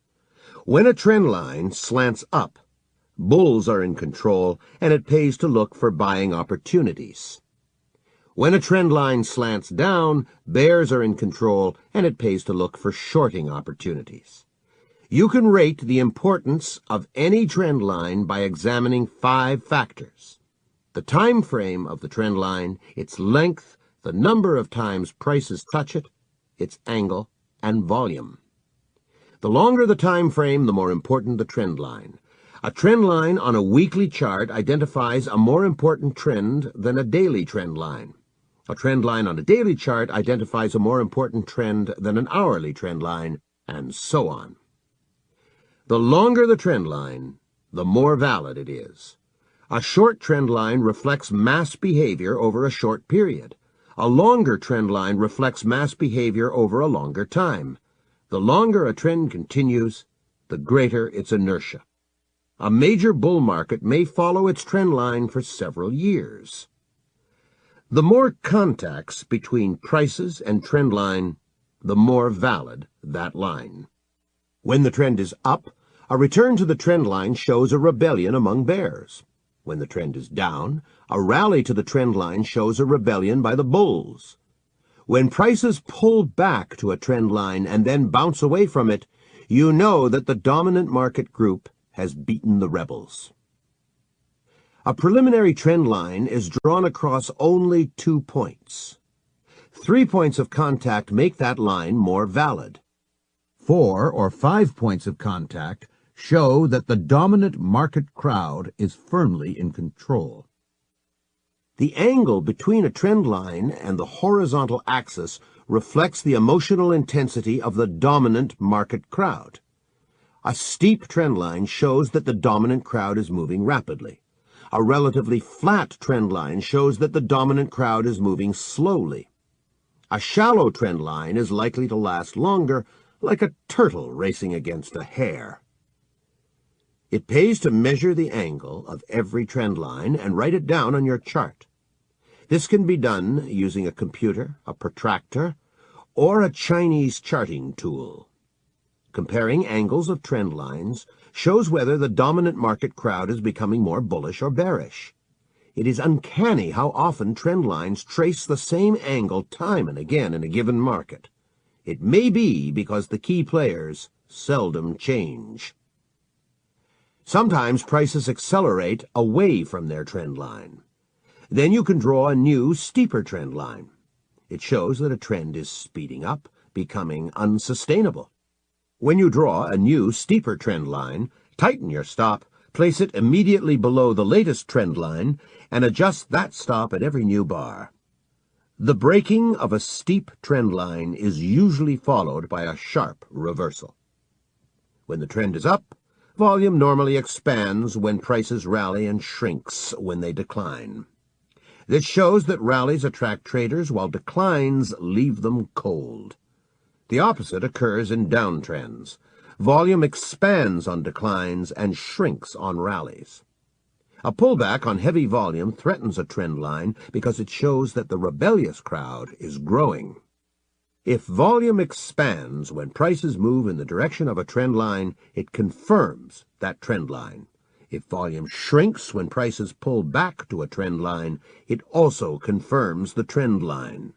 When a trend line slants up, bulls are in control, and it pays to look for buying opportunities. When a trend line slants down, bears are in control, and it pays to look for shorting opportunities. You can rate the importance of any trend line by examining 5 factors: the time frame of the trend line, its length, the number of times prices touch it, its angle, and volume. The longer the time frame, the more important the trend line. A trend line on a weekly chart identifies a more important trend than a daily trend line. A trend line on a daily chart identifies a more important trend than an hourly trend line, and so on. The longer the trend line, the more valid it is. A short trend line reflects mass behavior over a short period. A longer trend line reflects mass behavior over a longer time. The longer a trend continues, the greater its inertia. A major bull market may follow its trend line for several years. The more contacts between prices and trend line, the more valid that line. When the trend is up, a return to the trend line shows a rebellion among bears. When the trend is down, a rally to the trend line shows a rebellion by the bulls. When prices pull back to a trend line and then bounce away from it, you know that the dominant market group has beaten the rebels. A preliminary trend line is drawn across only 2 points. 3 points of contact make that line more valid. 4 or 5 points of contact show that the dominant market crowd is firmly in control. The angle between a trend line and the horizontal axis reflects the emotional intensity of the dominant market crowd. A steep trend line shows that the dominant crowd is moving rapidly. A relatively flat trend line shows that the dominant crowd is moving slowly. A shallow trend line is likely to last longer, like a turtle racing against a hare. It pays to measure the angle of every trend line and write it down on your chart. This can be done using a computer, a protractor, or a Chinese charting tool. Comparing angles of trend lines shows whether the dominant market crowd is becoming more bullish or bearish. It is uncanny how often trend lines trace the same angle time and again in a given market. It may be because the key players seldom change. Sometimes prices accelerate away from their trend line. Then you can draw a new, steeper trend line. It shows that a trend is speeding up, becoming unsustainable. When you draw a new, steeper trend line, tighten your stop, place it immediately below the latest trend line, and adjust that stop at every new bar. The breaking of a steep trend line is usually followed by a sharp reversal. When the trend is up, volume normally expands when prices rally and shrinks when they decline. This shows that rallies attract traders while declines leave them cold. The opposite occurs in downtrends. Volume expands on declines and shrinks on rallies. A pullback on heavy volume threatens a trend line because it shows that the rebellious crowd is growing. If volume expands when prices move in the direction of a trend line, it confirms that trend line. If volume shrinks when prices pull back to a trend line, it also confirms the trend line.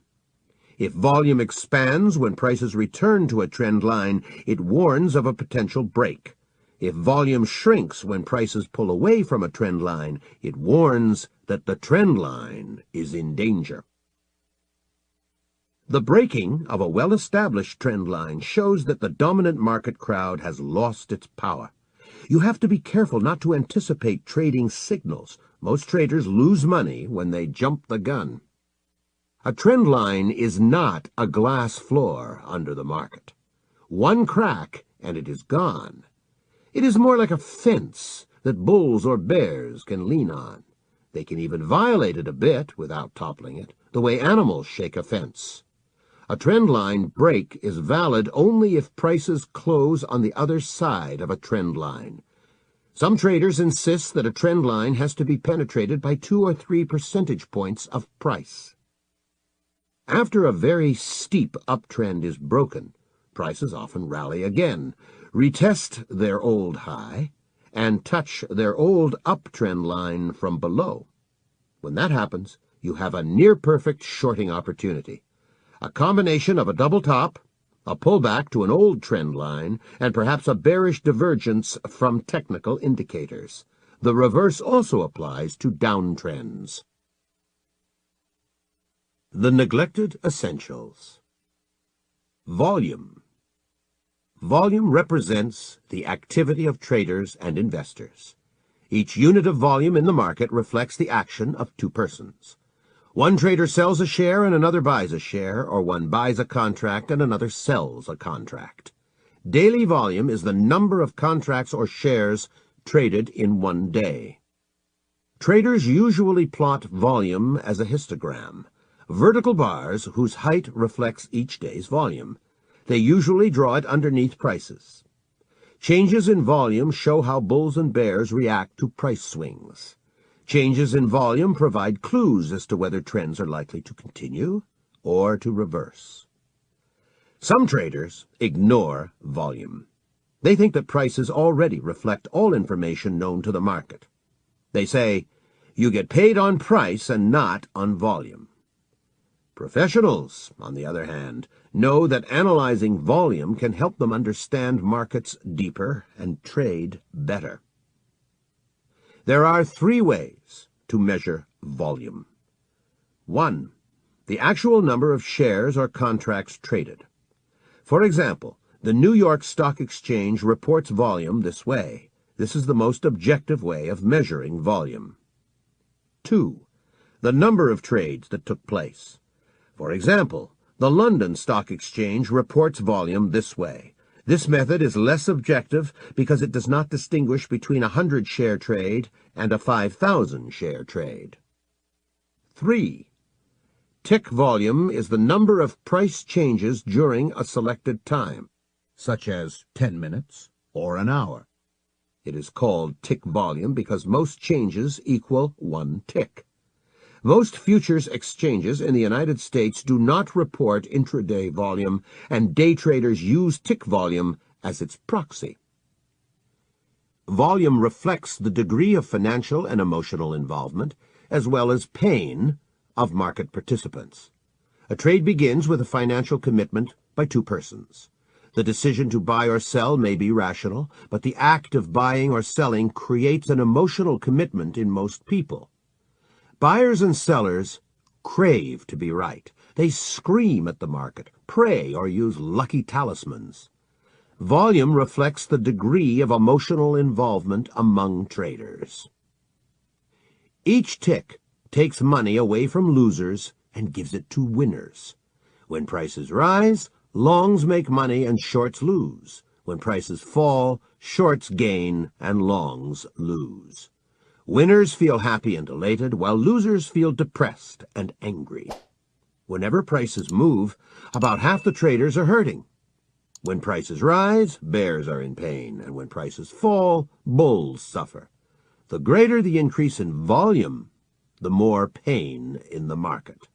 If volume expands when prices return to a trend line, it warns of a potential break. If volume shrinks when prices pull away from a trend line, it warns that the trend line is in danger. The breaking of a well-established trend line shows that the dominant market crowd has lost its power. You have to be careful not to anticipate trading signals. Most traders lose money when they jump the gun. A trend line is not a glass floor under the market. One crack and it is gone. It is more like a fence that bulls or bears can lean on. They can even violate it a bit without toppling it, the way animals shake a fence. A trend line break is valid only if prices close on the other side of a trend line. Some traders insist that a trend line has to be penetrated by 2 or 3 percentage points of price. After a very steep uptrend is broken, prices often rally again, retest their old high, and touch their old uptrend line from below. When that happens, you have a near-perfect shorting opportunity. A combination of a double top, a pullback to an old trend line, and perhaps a bearish divergence from technical indicators. The reverse also applies to downtrends. The neglected essentials. Volume. Volume represents the activity of traders and investors. Each unit of volume in the market reflects the action of 2 persons. One trader sells a share and another buys a share, or one buys a contract and another sells a contract. Daily volume is the number of contracts or shares traded in one day. Traders usually plot volume as a histogram, vertical bars whose height reflects each day's volume. They usually draw it underneath prices. Changes in volume show how bulls and bears react to price swings. Changes in volume provide clues as to whether trends are likely to continue or to reverse. Some traders ignore volume. They think that prices already reflect all information known to the market. They say, "You get paid on price and not on volume." Professionals, on the other hand, know that analyzing volume can help them understand markets deeper and trade better. There are 3 ways to measure volume. 1. The actual number of shares or contracts traded. For example, the New York Stock Exchange reports volume this way. This is the most objective way of measuring volume. 2. the number of trades that took place. For example, the London Stock Exchange reports volume this way. This method is less objective because it does not distinguish between a 100-share trade and a 5,000-share trade. 3. Tick volume is the number of price changes during a selected time, such as 10 minutes or an hour. It is called tick volume because most changes equal 1 tick. Most futures exchanges in the United States do not report intraday volume, and day traders use tick volume as its proxy. Volume reflects the degree of financial and emotional involvement, as well as pain, of market participants. A trade begins with a financial commitment by two persons. The decision to buy or sell may be rational, but the act of buying or selling creates an emotional commitment in most people. Buyers and sellers crave to be right. They scream at the market, pray, or use lucky talismans. Volume reflects the degree of emotional involvement among traders. Each tick takes money away from losers and gives it to winners. When prices rise, longs make money and shorts lose. When prices fall, shorts gain and longs lose. Winners feel happy and elated, while losers feel depressed and angry. Whenever prices move, about half the traders are hurting. When prices rise, bears are in pain, and when prices fall, bulls suffer. The greater the increase in volume, the more pain in the market.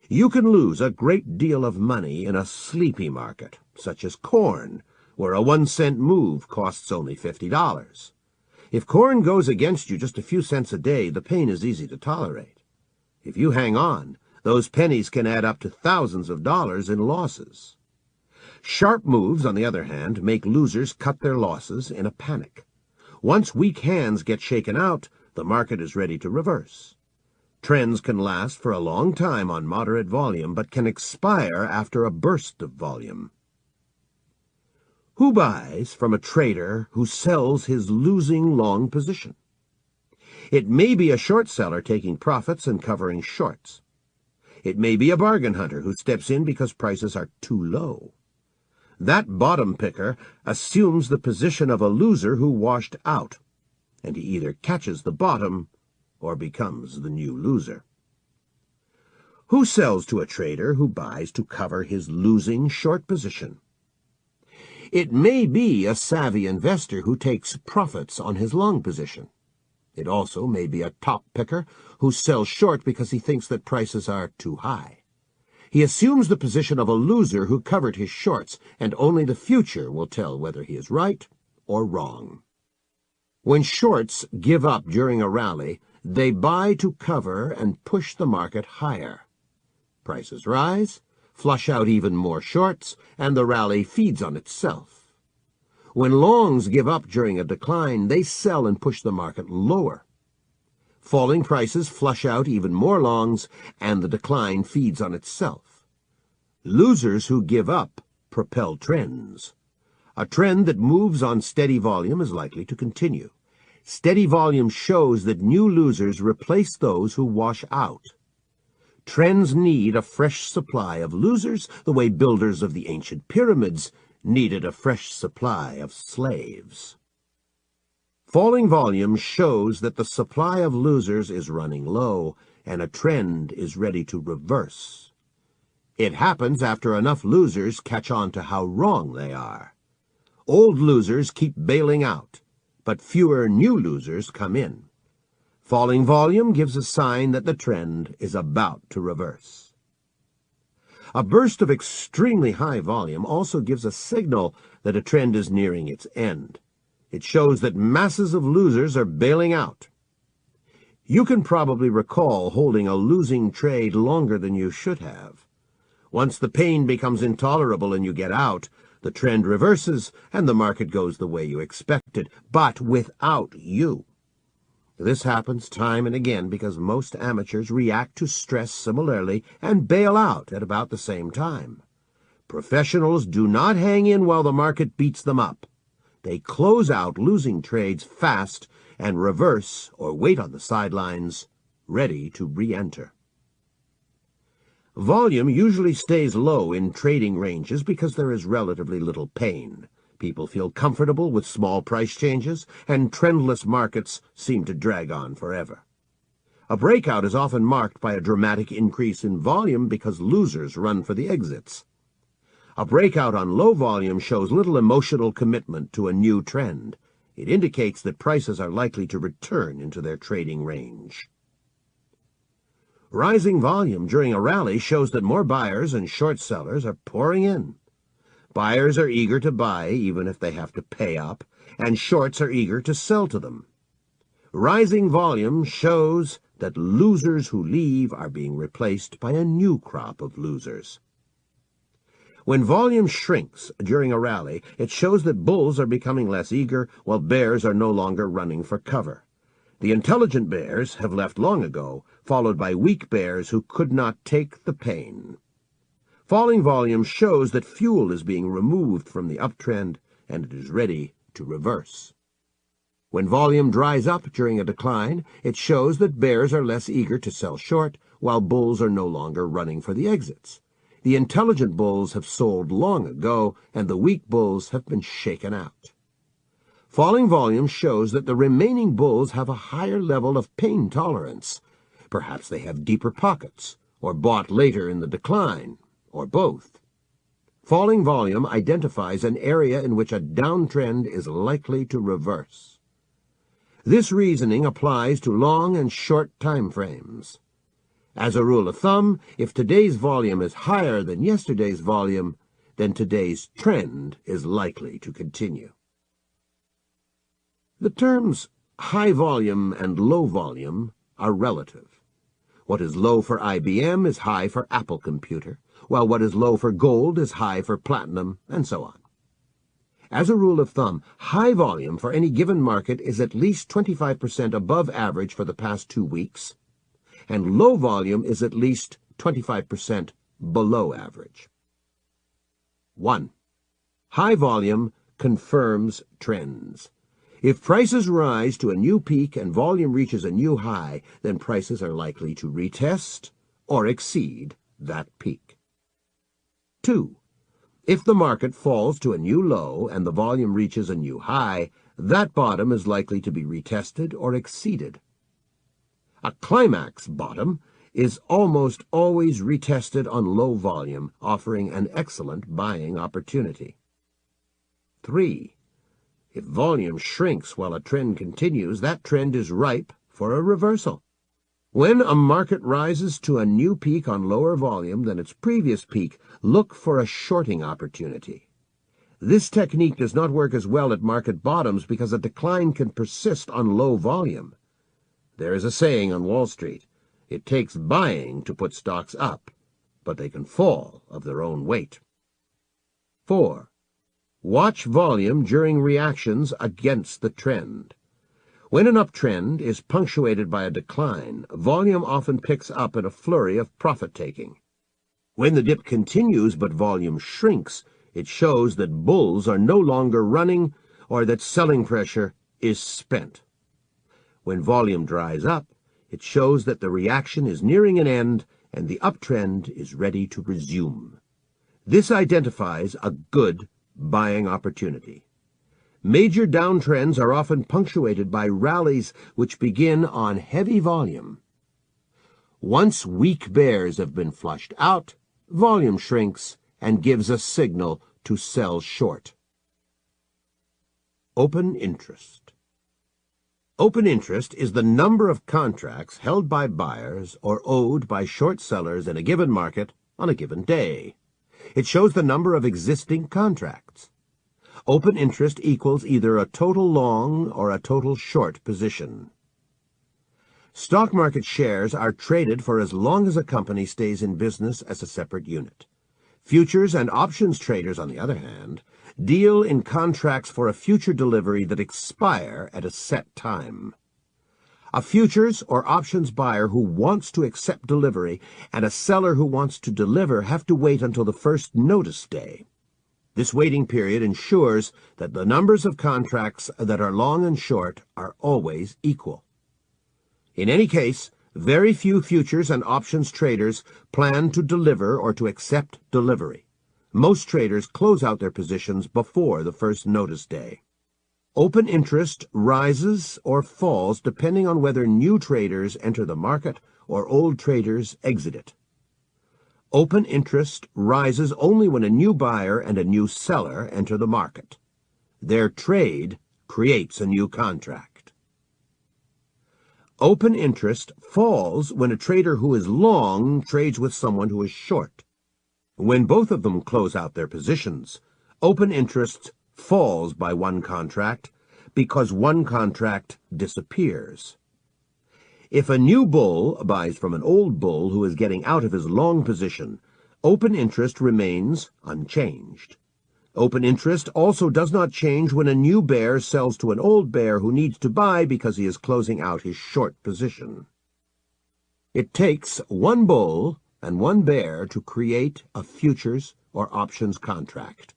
You can lose a great deal of money in a sleepy market, such as corn, where a 1-cent move costs only $50. If corn goes against you just a few cents a day, the pain is easy to tolerate. If you hang on, those pennies can add up to thousands of dollars in losses. Sharp moves, on the other hand, make losers cut their losses in a panic. Once weak hands get shaken out, the market is ready to reverse. Trends can last for a long time on moderate volume, but can expire after a burst of volume. Who buys from a trader who sells his losing long position? It may be a short seller taking profits and covering shorts. It may be a bargain hunter who steps in because prices are too low. That bottom picker assumes the position of a loser who washed out, and he either catches the bottom or becomes the new loser. Who sells to a trader who buys to cover his losing short position? It may be a savvy investor who takes profits on his long position. It also may be a top picker who sells short because he thinks that prices are too high. He assumes the position of a loser who covered his shorts, and only the future will tell whether he is right or wrong. When shorts give up during a rally, they buy to cover and push the market higher. Prices rise, flush out even more shorts, and the rally feeds on itself. When longs give up during a decline, they sell and push the market lower. Falling prices flush out even more longs, and the decline feeds on itself. Losers who give up propel trends. A trend that moves on steady volume is likely to continue. Steady volume shows that new losers replace those who wash out. Trends need a fresh supply of losers, the way builders of the ancient pyramids needed a fresh supply of slaves. Falling volume shows that the supply of losers is running low, and a trend is ready to reverse. It happens after enough losers catch on to how wrong they are. Old losers keep bailing out, but fewer new losers come in. Falling volume gives a sign that the trend is about to reverse. A burst of extremely high volume also gives a signal that a trend is nearing its end. It shows that masses of losers are bailing out. You can probably recall holding a losing trade longer than you should have. Once the pain becomes intolerable and you get out, the trend reverses and the market goes the way you expected, but without you. This happens time and again because most amateurs react to stress similarly and bail out at about the same time. Professionals do not hang in while the market beats them up. They close out losing trades fast and reverse or wait on the sidelines ready to re-enter. Volume usually stays low in trading ranges because there is relatively little pain. People feel comfortable with small price changes, and trendless markets seem to drag on forever. A breakout is often marked by a dramatic increase in volume because losers run for the exits. A breakout on low volume shows little emotional commitment to a new trend. It indicates that prices are likely to return into their trading range. Rising volume during a rally shows that more buyers and short sellers are pouring in. Buyers are eager to buy even if they have to pay up, and shorts are eager to sell to them. Rising volume shows that losers who leave are being replaced by a new crop of losers. When volume shrinks during a rally, it shows that bulls are becoming less eager, while bears are no longer running for cover. The intelligent bears have left long ago, followed by weak bears who could not take the pain. Falling volume shows that fuel is being removed from the uptrend, and it is ready to reverse. When volume dries up during a decline, it shows that bears are less eager to sell short, while bulls are no longer running for the exits. The intelligent bulls have sold long ago, and the weak bulls have been shaken out. Falling volume shows that the remaining bulls have a higher level of pain tolerance. Perhaps they have deeper pockets, or bought later in the decline, or both. Falling volume identifies an area in which a downtrend is likely to reverse. This reasoning applies to long and short time frames. As a rule of thumb, if today's volume is higher than yesterday's volume, then today's trend is likely to continue. The terms high volume and low volume are relative. What is low for IBM is high for Apple Computer, while what is low for gold is high for platinum, and so on. As a rule of thumb, high volume for any given market is at least 25% above average for the past 2 weeks, and low volume is at least 25% below average. 1. High volume confirms trends. If prices rise to a new peak and volume reaches a new high, then prices are likely to retest or exceed that peak. 2. If the market falls to a new low and the volume reaches a new high, that bottom is likely to be retested or exceeded. A climax bottom is almost always retested on low volume, offering an excellent buying opportunity. 3. If volume shrinks while a trend continues, that trend is ripe for a reversal. When a market rises to a new peak on lower volume than its previous peak, look for a shorting opportunity. This technique does not work as well at market bottoms because a decline can persist on low volume. There is a saying on Wall Street, it takes buying to put stocks up, but they can fall of their own weight. 4. Watch volume during reactions against the trend. When an uptrend is punctuated by a decline, volume often picks up in a flurry of profit-taking. When the dip continues but volume shrinks, it shows that bulls are no longer running or that selling pressure is spent. When volume dries up, it shows that the reaction is nearing an end and the uptrend is ready to resume. This identifies a good buying opportunity. Major downtrends are often punctuated by rallies which begin on heavy volume. Once weak bears have been flushed out, volume shrinks and gives a signal to sell short. Open interest. Open interest is the number of contracts held by buyers or owed by short sellers in a given market on a given day. It shows the number of existing contracts. Open interest equals either a total long or a total short position. Stock market shares are traded for as long as a company stays in business as a separate unit. Futures and options traders, on the other hand, deal in contracts for a future delivery that expire at a set time. A futures or options buyer who wants to accept delivery and a seller who wants to deliver have to wait until the first notice day. This waiting period ensures that the numbers of contracts that are long and short are always equal. In any case, Very few futures and options traders plan to deliver or to accept delivery. Most traders close out their positions before the first notice day. Open interest rises or falls depending on whether new traders enter the market or old traders exit it. Open interest rises only when a new buyer and a new seller enter the market. Their trade creates a new contract. Open interest falls when a trader who is long trades with someone who is short. When both of them close out their positions, open interest falls by one contract because one contract disappears. If a new bull buys from an old bull who is getting out of his long position, open interest remains unchanged. Open interest also does not change when a new bear sells to an old bear who needs to buy because he is closing out his short position. It takes one bull and one bear to create a futures or options contract.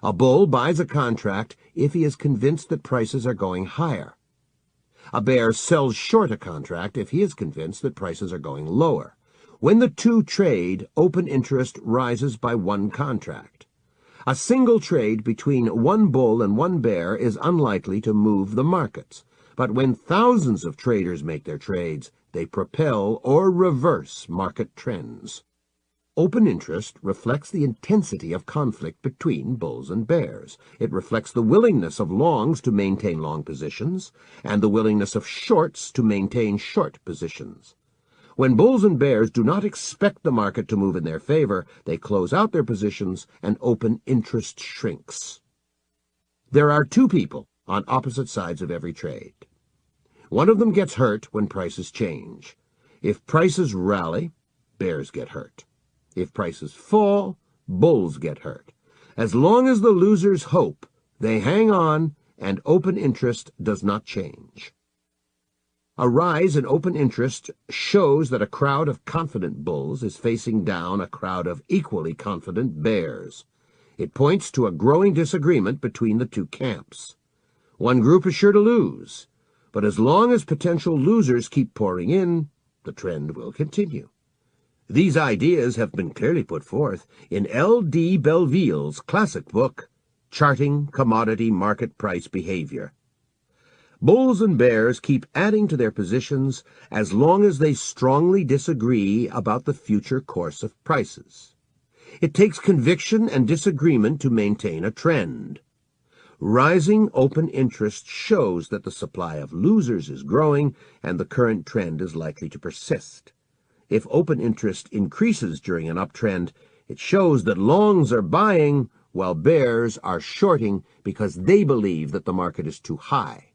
A bull buys a contract if he is convinced that prices are going higher. A bear sells short a contract if he is convinced that prices are going lower. When the two trade, open interest rises by one contract. A single trade between one bull and one bear is unlikely to move the markets, but when thousands of traders make their trades, they propel or reverse market trends. Open interest reflects the intensity of conflict between bulls and bears. It reflects the willingness of longs to maintain long positions and the willingness of shorts to maintain short positions. When bulls and bears do not expect the market to move in their favor, they close out their positions and open interest shrinks. There are two people on opposite sides of every trade. One of them gets hurt when prices change. If prices rally, bears get hurt. If prices fall, bulls get hurt. As long as the losers hope, they hang on, and open interest does not change. A rise in open interest shows that a crowd of confident bulls is facing down a crowd of equally confident bears. It points to a growing disagreement between the two camps. One group is sure to lose, but as long as potential losers keep pouring in, the trend will continue. These ideas have been clearly put forth in L.D. Belleville's classic book, Charting Commodity Market Price Behavior. Bulls and bears keep adding to their positions as long as they strongly disagree about the future course of prices. It takes conviction and disagreement to maintain a trend. Rising open interest shows that the supply of losers is growing and the current trend is likely to persist. If open interest increases during an uptrend, it shows that longs are buying while bears are shorting because they believe that the market is too high.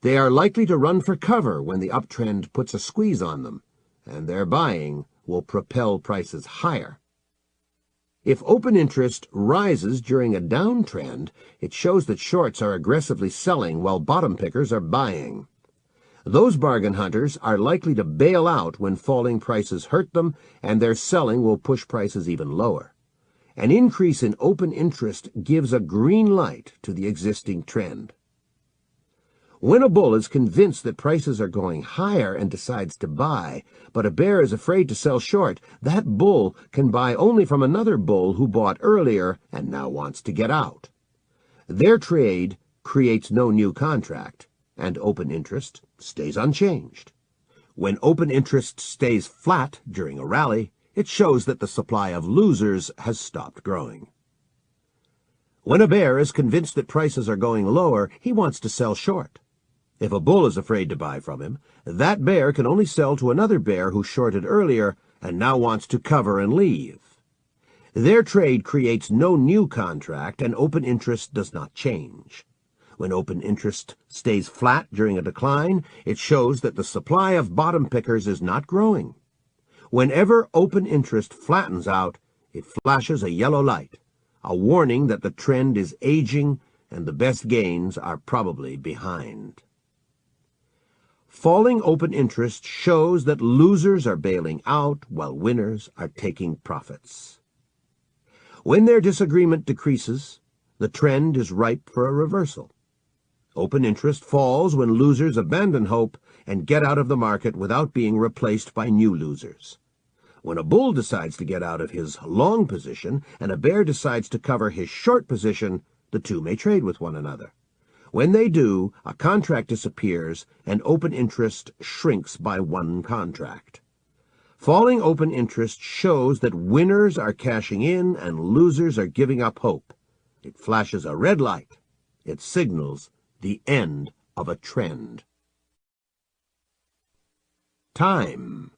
They are likely to run for cover when the uptrend puts a squeeze on them, and their buying will propel prices higher. If open interest rises during a downtrend, it shows that shorts are aggressively selling while bottom pickers are buying. Those bargain hunters are likely to bail out when falling prices hurt them, and their selling will push prices even lower. An increase in open interest gives a green light to the existing trend. When a bull is convinced that prices are going higher and decides to buy, but a bear is afraid to sell short, that bull can buy only from another bull who bought earlier and now wants to get out. Their trade creates no new contract, and open interest stays unchanged. When open interest stays flat during a rally, it shows that the supply of losers has stopped growing. When a bear is convinced that prices are going lower, he wants to sell short. If a bull is afraid to buy from him, that bear can only sell to another bear who shorted earlier and now wants to cover and leave. Their trade creates no new contract, and open interest does not change. When open interest stays flat during a decline, it shows that the supply of bottom pickers is not growing. Whenever open interest flattens out, it flashes a yellow light, a warning that the trend is aging and the best gains are probably behind. Falling open interest shows that losers are bailing out while winners are taking profits. When their disagreement decreases, the trend is ripe for a reversal. Open interest falls when losers abandon hope and get out of the market without being replaced by new losers. When a bull decides to get out of his long position and a bear decides to cover his short position, the two may trade with one another. When they do, a contract disappears and open interest shrinks by one contract. Falling open interest shows that winners are cashing in and losers are giving up hope. It flashes a red light. It signals the end of a trend. Time.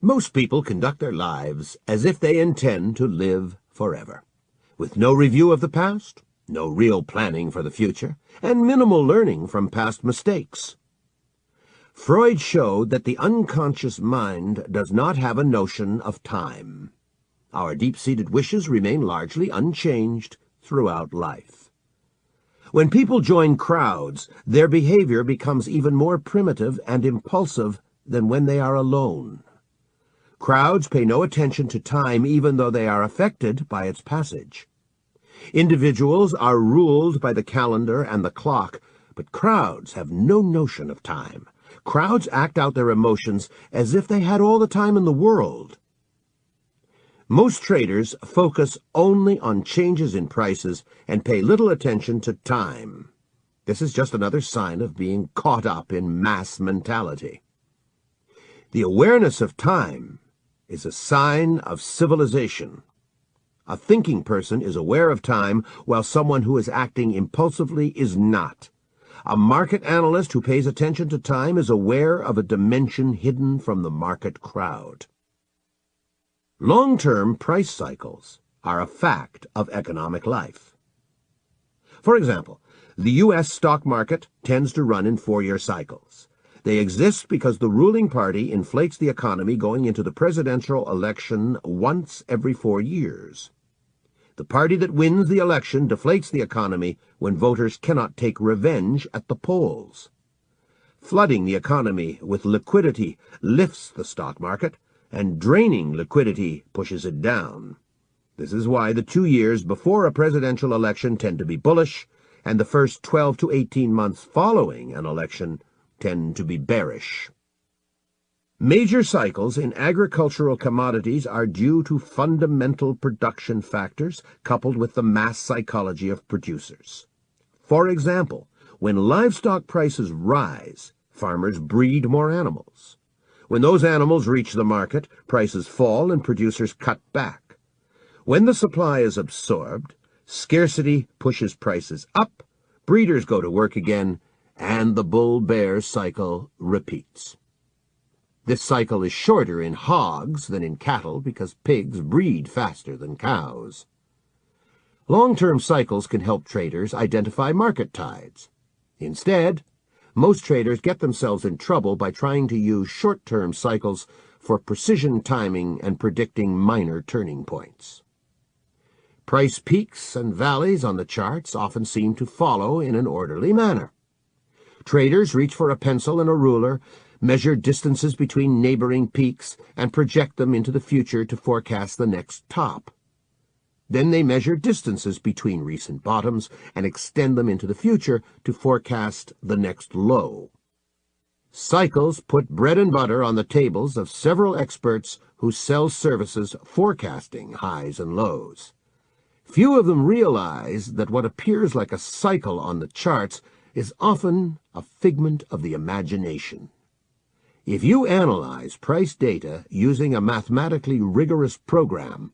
Most people conduct their lives as if they intend to live forever, with no review of the past, no real planning for the future, and minimal learning from past mistakes. Freud showed that the unconscious mind does not have a notion of time. Our deep-seated wishes remain largely unchanged throughout life. When people join crowds, their behavior becomes even more primitive and impulsive than when they are alone. Crowds pay no attention to time even though they are affected by its passage. Individuals are ruled by the calendar and the clock, but crowds have no notion of time. Crowds act out their emotions as if they had all the time in the world. Most traders focus only on changes in prices and pay little attention to time. This is just another sign of being caught up in mass mentality. The awareness of time is a sign of civilization. A thinking person is aware of time, while someone who is acting impulsively is not. A market analyst who pays attention to time is aware of a dimension hidden from the market crowd. Long-term price cycles are a fact of economic life. For example, the U.S. stock market tends to run in 4-year cycles. They exist because the ruling party inflates the economy going into the presidential election once every 4 years. The party that wins the election deflates the economy when voters cannot take revenge at the polls. Flooding the economy with liquidity lifts the stock market, and draining liquidity pushes it down. This is why the 2 years before a presidential election tend to be bullish, and the first 12 to 18 months following an election tend to be bearish. Major cycles in agricultural commodities are due to fundamental production factors coupled with the mass psychology of producers. For example, when livestock prices rise, farmers breed more animals. When those animals reach the market, prices fall and producers cut back. When the supply is absorbed, scarcity pushes prices up, breeders go to work again, and the bull-bear cycle repeats. This cycle is shorter in hogs than in cattle because pigs breed faster than cows. Long-term cycles can help traders identify market tides. Instead, most traders get themselves in trouble by trying to use short-term cycles for precision timing and predicting minor turning points. Price peaks and valleys on the charts often seem to follow in an orderly manner. Traders reach for a pencil and a ruler, measure distances between neighboring peaks, and project them into the future to forecast the next top. Then they measure distances between recent bottoms and extend them into the future to forecast the next low. Cycles put bread and butter on the tables of several experts who sell services forecasting highs and lows. Few of them realize that what appears like a cycle on the charts is often a figment of the imagination. If you analyze price data using a mathematically rigorous program,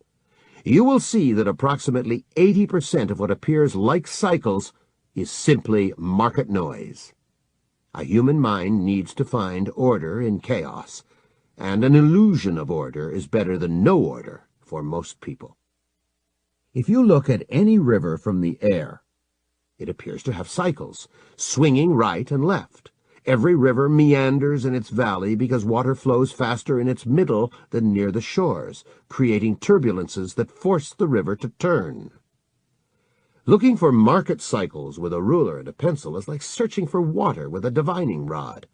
you will see that approximately 80% of what appears like cycles is simply market noise. A human mind needs to find order in chaos, and an illusion of order is better than no order for most people. If you look at any river from the air, it appears to have cycles, swinging right and left. Every river meanders in its valley because water flows faster in its middle than near the shores, creating turbulences that force the river to turn. Looking for market cycles with a ruler and a pencil is like searching for water with a divining rod.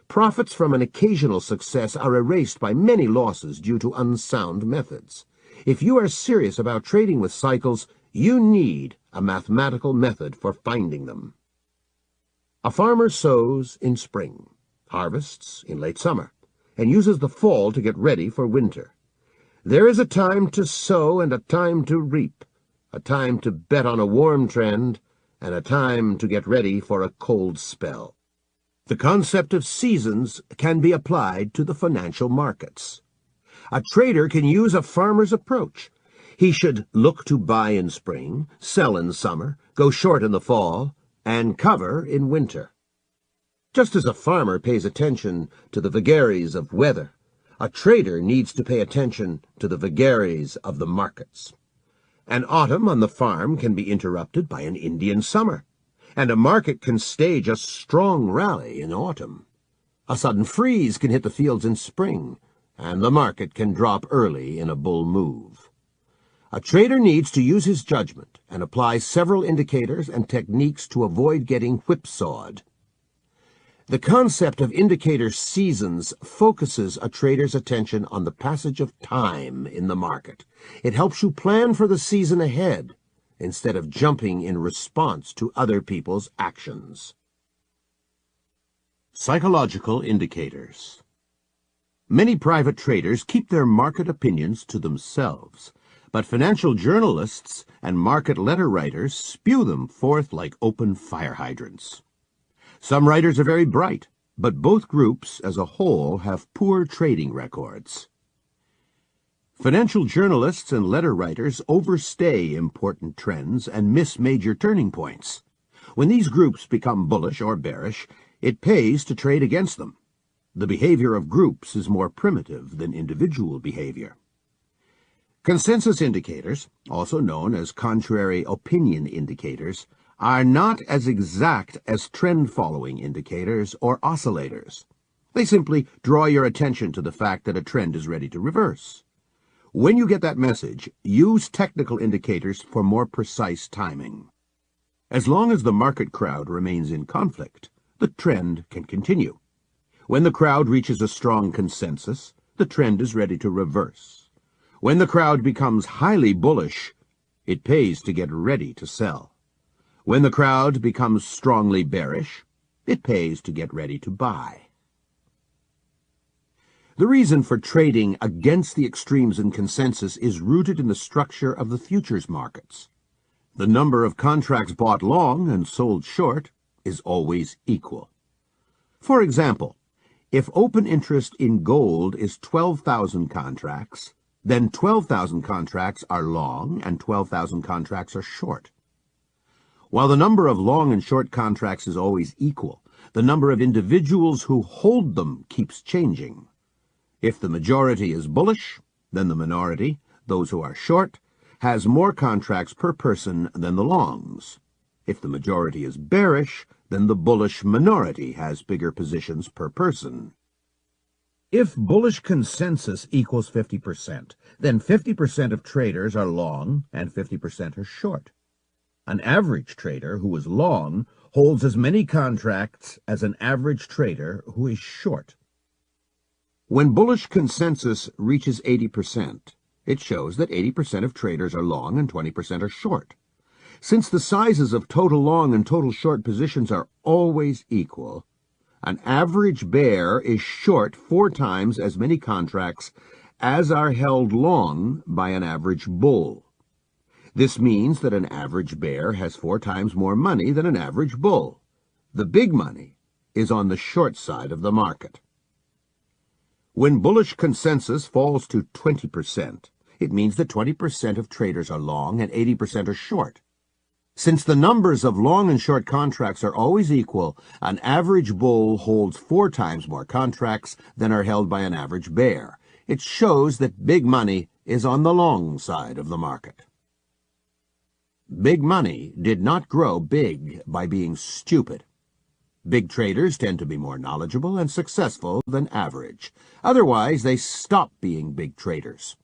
Profits from an occasional success are erased by many losses due to unsound methods. If you are serious about trading with cycles, you need a mathematical method for finding them. A farmer sows in spring, harvests in late summer, and uses the fall to get ready for winter. There is a time to sow and a time to reap, a time to bet on a warm trend, and a time to get ready for a cold spell. The concept of seasons can be applied to the financial markets. A trader can use a farmer's approach. He should look to buy in spring, sell in summer, go short in the fall, and cover in winter. Just as a farmer pays attention to the vagaries of weather, a trader needs to pay attention to the vagaries of the markets. An autumn on the farm can be interrupted by an Indian summer, and a market can stage a strong rally in autumn. A sudden freeze can hit the fields in spring, and the market can drop early in a bull move. A trader needs to use his judgment and apply several indicators and techniques to avoid getting whipsawed. The concept of indicator seasons focuses a trader's attention on the passage of time in the market. It helps you plan for the season ahead instead of jumping in response to other people's actions. Psychological indicators. Many private traders keep their market opinions to themselves, but financial journalists and market letter writers spew them forth like open fire hydrants. Some writers are very bright, but both groups as a whole have poor trading records. Financial journalists and letter writers overstay important trends and miss major turning points. When these groups become bullish or bearish, it pays to trade against them. The behavior of groups is more primitive than individual behavior. Consensus indicators, also known as contrary opinion indicators, are not as exact as trend-following indicators or oscillators. They simply draw your attention to the fact that a trend is ready to reverse. When you get that message, use technical indicators for more precise timing. As long as the market crowd remains in conflict, the trend can continue. When the crowd reaches a strong consensus, the trend is ready to reverse. When the crowd becomes highly bullish, it pays to get ready to sell. When the crowd becomes strongly bearish, it pays to get ready to buy. The reason for trading against the extremes in consensus is rooted in the structure of the futures markets. The number of contracts bought long and sold short is always equal. For example, if open interest in gold is 12,000 contracts, then 12,000 contracts are long and 12,000 contracts are short. While the number of long and short contracts is always equal, the number of individuals who hold them keeps changing. If the majority is bullish, then the minority, those who are short, has more contracts per person than the longs. If the majority is bearish, then the bullish minority has bigger positions per person. If bullish consensus equals 50%, then 50% of traders are long and 50% are short. An average trader who is long holds as many contracts as an average trader who is short. When bullish consensus reaches 80%, it shows that 80% of traders are long and 20% are short. Since the sizes of total long and total short positions are always equal, an average bear is short 4 times as many contracts as are held long by an average bull. This means that an average bear has 4 times more money than an average bull. The big money is on the short side of the market. When bullish consensus falls to 20%, it means that 20% of traders are long and 80% are short. Since the numbers of long and short contracts are always equal, an average bull holds 4 times more contracts than are held by an average bear. It shows that big money is on the long side of the market. Big money did not grow big by being stupid. Big traders tend to be more knowledgeable and successful than average. Otherwise, they stop being big traders.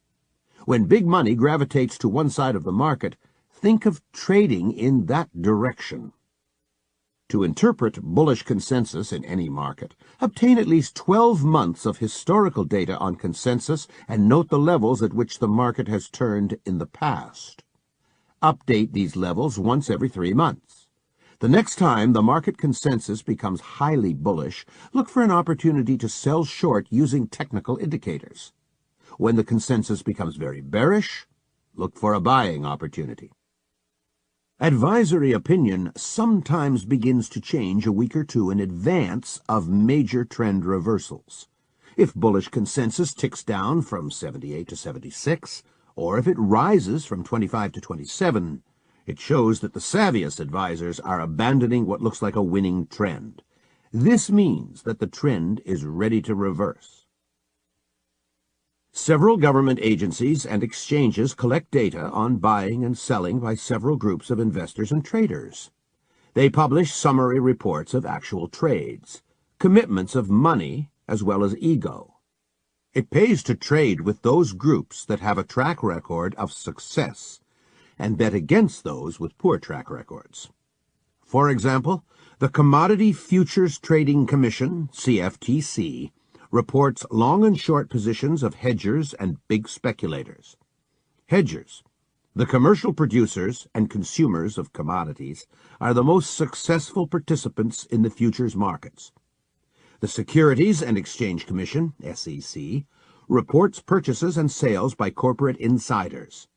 When big money gravitates to one side of the market, think of trading in that direction. To interpret bullish consensus in any market, obtain at least 12 months of historical data on consensus and note the levels at which the market has turned in the past. Update these levels once every 3 months. The next time the market consensus becomes highly bullish, look for an opportunity to sell short using technical indicators. When the consensus becomes very bearish, look for a buying opportunity. Advisory opinion sometimes begins to change a week or two in advance of major trend reversals. If bullish consensus ticks down from 78 to 76, or if it rises from 25 to 27, it shows that the savviest advisors are abandoning what looks like a winning trend. This means that the trend is ready to reverse. Several government agencies and exchanges collect data on buying and selling by several groups of investors and traders. They publish summary reports of actual trades, commitments of money as well as ego. It pays to trade with those groups that have a track record of success and bet against those with poor track records. For example, the Commodity Futures Trading Commission, CFTC, reports long and short positions of hedgers and big speculators. Hedgers, the commercial producers and consumers of commodities, are the most successful participants in the futures markets. The Securities and Exchange Commission, SEC, reports purchases and sales by corporate insiders.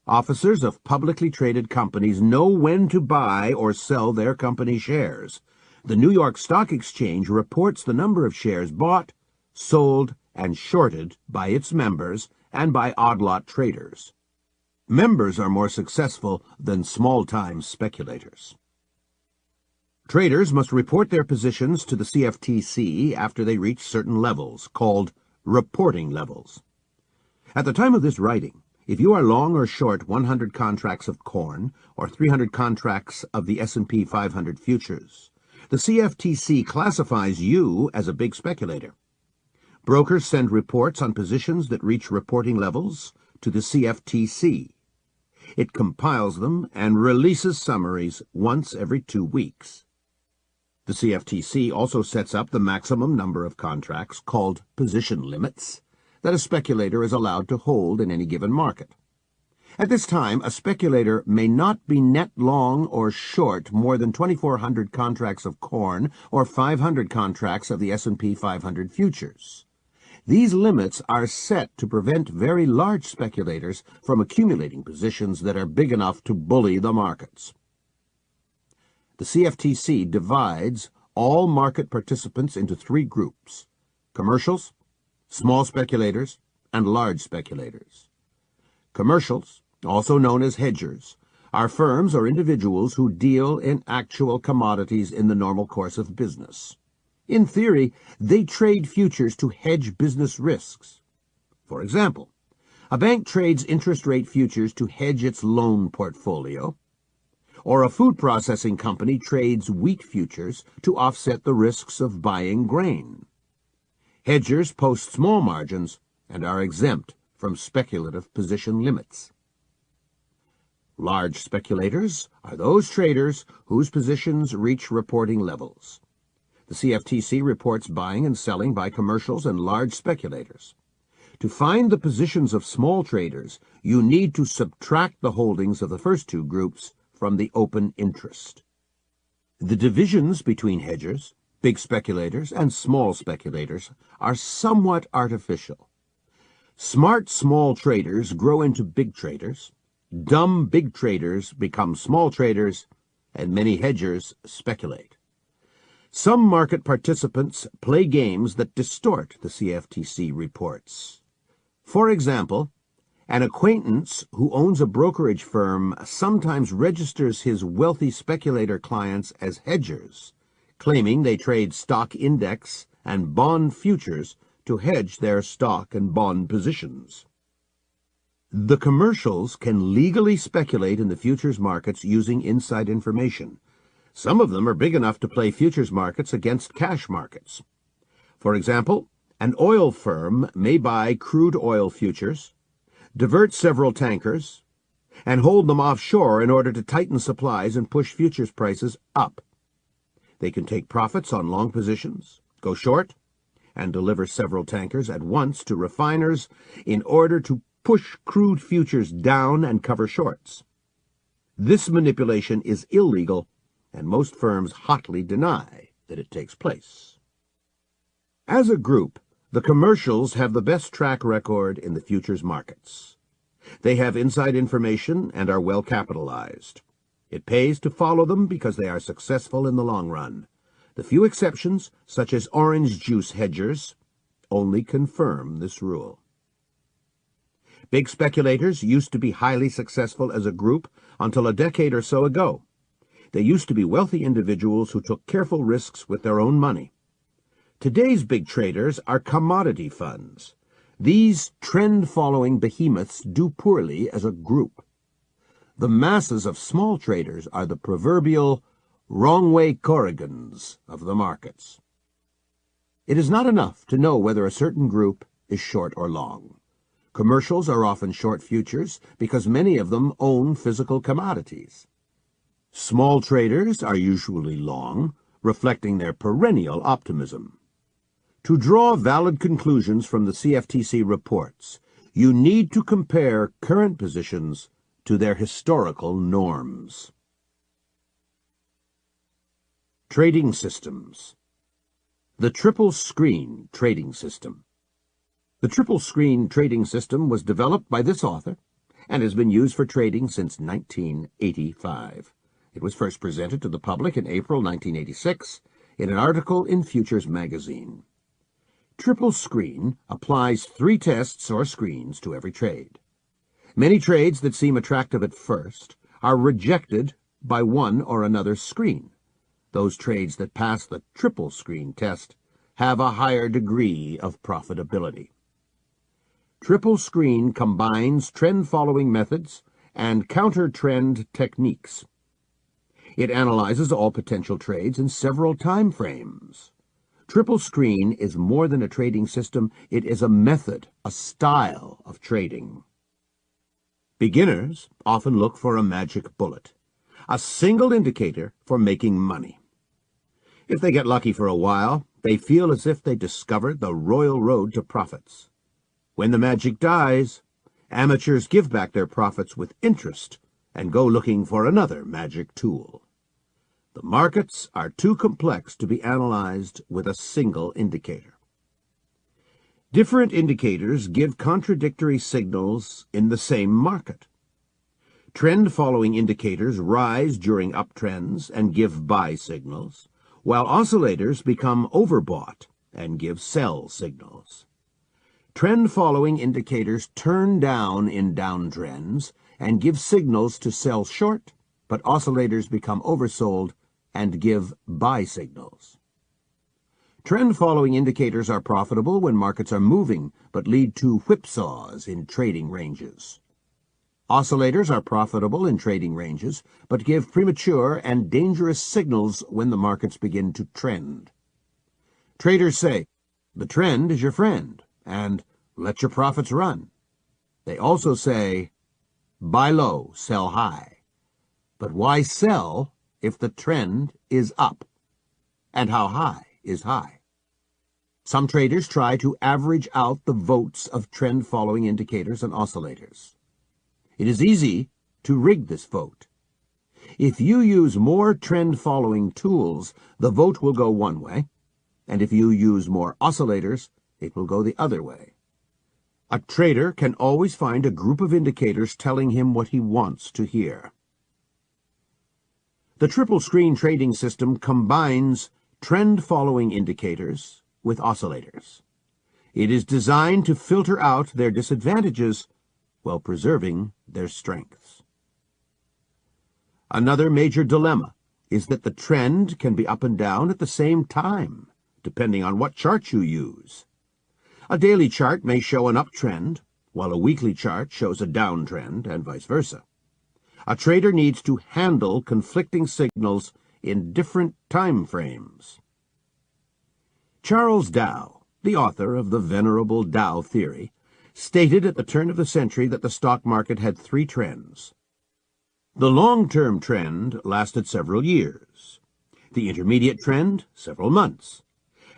Officers of publicly traded companies know when to buy or sell their company shares. The New York Stock Exchange reports the number of shares bought, sold, and shorted by its members and by odd-lot traders. Members are more successful than small-time speculators. Traders must report their positions to the CFTC after they reach certain levels, called reporting levels. At the time of this writing, if you are long or short 100 contracts of corn or 300 contracts of the S&P 500 futures, the CFTC classifies you as a big speculator. Brokers send reports on positions that reach reporting levels to the CFTC. It compiles them and releases summaries once every 2 weeks. The CFTC also sets up the maximum number of contracts, called position limits, that a speculator is allowed to hold in any given market. At this time, a speculator may not be net long or short more than 2,400 contracts of corn or 500 contracts of the S&P 500 futures. These limits are set to prevent very large speculators from accumulating positions that are big enough to bully the markets. The CFTC divides all market participants into 3 groups: commercials, small speculators, and large speculators. Commercials, also known as hedgers, are firms or individuals who deal in actual commodities in the normal course of business. In theory, they trade futures to hedge business risks. For example, a bank trades interest rate futures to hedge its loan portfolio, or a food processing company trades wheat futures to offset the risks of buying grain. Hedgers post small margins and are exempt from speculative position limits. Large speculators are those traders whose positions reach reporting levels. The CFTC reports buying and selling by commercials and large speculators. To find the positions of small traders, you need to subtract the holdings of the first 2 groups from the open interest. The divisions between hedgers, big speculators, and small speculators are somewhat artificial. Smart small traders grow into big traders, dumb big traders become small traders, and many hedgers speculate. Some market participants play games that distort the CFTC reports. For example, an acquaintance who owns a brokerage firm sometimes registers his wealthy speculator clients as hedgers, claiming they trade stock index and bond futures to hedge their stock and bond positions. The commercials can legally speculate in the futures markets using inside information. Some of them are big enough to play futures markets against cash markets. For example, an oil firm may buy crude oil futures, divert several tankers, and hold them offshore in order to tighten supplies and push futures prices up. They can take profits on long positions, go short, and deliver several tankers at once to refiners in order to push crude futures down and cover shorts. This manipulation is illegal and most firms hotly deny that it takes place. As a group, the commercials have the best track record in the futures markets. They have inside information and are well capitalized. It pays to follow them because they are successful in the long run. The few exceptions, such as orange juice hedgers, only confirm this rule. Big speculators used to be highly successful as a group until a decade or so ago. They used to be wealthy individuals who took careful risks with their own money. Today's big traders are commodity funds. These trend-following behemoths do poorly as a group. The masses of small traders are the proverbial wrong-way Corrigans of the markets. It is not enough to know whether a certain group is short or long. Commercials are often short futures because many of them own physical commodities. Small traders are usually long, reflecting their perennial optimism. To draw valid conclusions from the CFTC reports, you need to compare current positions to their historical norms. Trading systems. The Triple Screen Trading System. The Triple Screen Trading System was developed by this author and has been used for trading since 1985. It was first presented to the public in April 1986 in an article in Futures magazine. Triple Screen applies 3 tests or screens to every trade. Many trades that seem attractive at first are rejected by one or another screen. Those trades that pass the triple screen test have a higher degree of profitability. Triple Screen combines trend-following methods and counter-trend techniques. It analyzes all potential trades in several time frames. Triple Screen is more than a trading system. It is a method, a style of trading. Beginners often look for a magic bullet, a single indicator for making money. If they get lucky for a while, they feel as if they discovered the royal road to profits. When the magic dies, amateurs give back their profits with interest and go looking for another magic tool. The markets are too complex to be analyzed with a single indicator. Different indicators give contradictory signals in the same market. Trend-following indicators rise during uptrends and give buy signals, while oscillators become overbought and give sell signals. Trend-following indicators turn down in downtrends and give signals to sell short, but oscillators become oversold and give buy signals. Trend-following indicators are profitable when markets are moving, but lead to whipsaws in trading ranges. Oscillators are profitable in trading ranges, but give premature and dangerous signals when the markets begin to trend. Traders say, "The trend is your friend," and "let your profits run." They also say, "Buy low, sell high." But why sell if the trend is up? And how high is high? Some traders try to average out the votes of trend-following indicators and oscillators. It is easy to rig this vote. If you use more trend-following tools, the vote will go one way, and if you use more oscillators, it will go the other way. A trader can always find a group of indicators telling him what he wants to hear. The triple screen trading system combines trend-following indicators with oscillators. It is designed to filter out their disadvantages while preserving their strengths. Another major dilemma is that the trend can be up and down at the same time, depending on what chart you use. A daily chart may show an uptrend, while a weekly chart shows a downtrend, and vice versa. A trader needs to handle conflicting signals in different time frames. Charles Dow, the author of the venerable Dow theory, stated at the turn of the century that the stock market had 3 trends. The long-term trend lasted several years, the intermediate trend several months,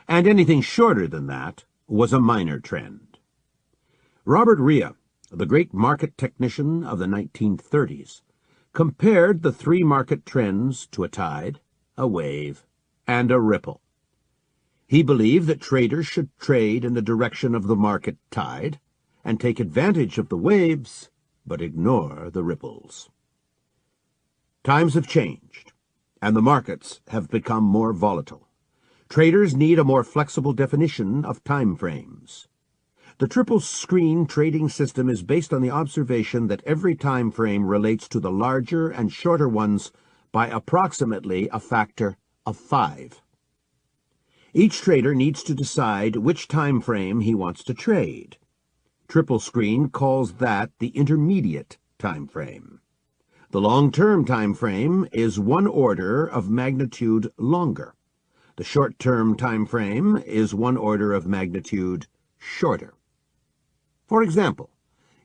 and anything shorter than that was a minor trend. Robert Rhea, the great market technician of the 1930s, compared the 3 market trends to a tide a wave, and a ripple. He believed that traders should trade in the direction of the market tide and take advantage of the waves, but ignore the ripples. Times have changed, and the markets have become more volatile. Traders need a more flexible definition of time frames. The triple screen trading system is based on the observation that every time frame relates to the larger and shorter ones by approximately a factor of 5. Each trader needs to decide which time frame he wants to trade. Triple screen calls that the intermediate time frame. The long-term time frame is one order of magnitude longer. The short-term time frame is one order of magnitude shorter. For example,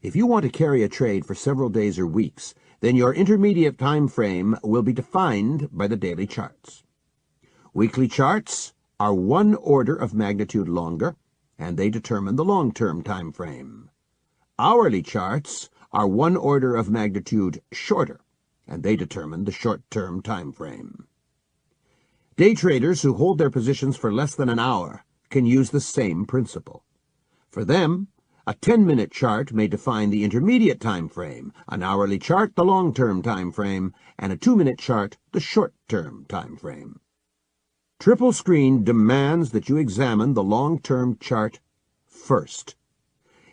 if you want to carry a trade for several days or weeks, then your intermediate time frame will be defined by the daily charts. Weekly charts are one order of magnitude longer, and they determine the long-term time frame. Hourly charts are one order of magnitude shorter, and they determine the short-term time frame. Day traders who hold their positions for less than an hour can use the same principle. For them, a 10-minute chart may define the intermediate time frame, an hourly chart the long-term time frame, and a 2-minute chart the short-term time frame. Triple screen demands that you examine the long-term chart first.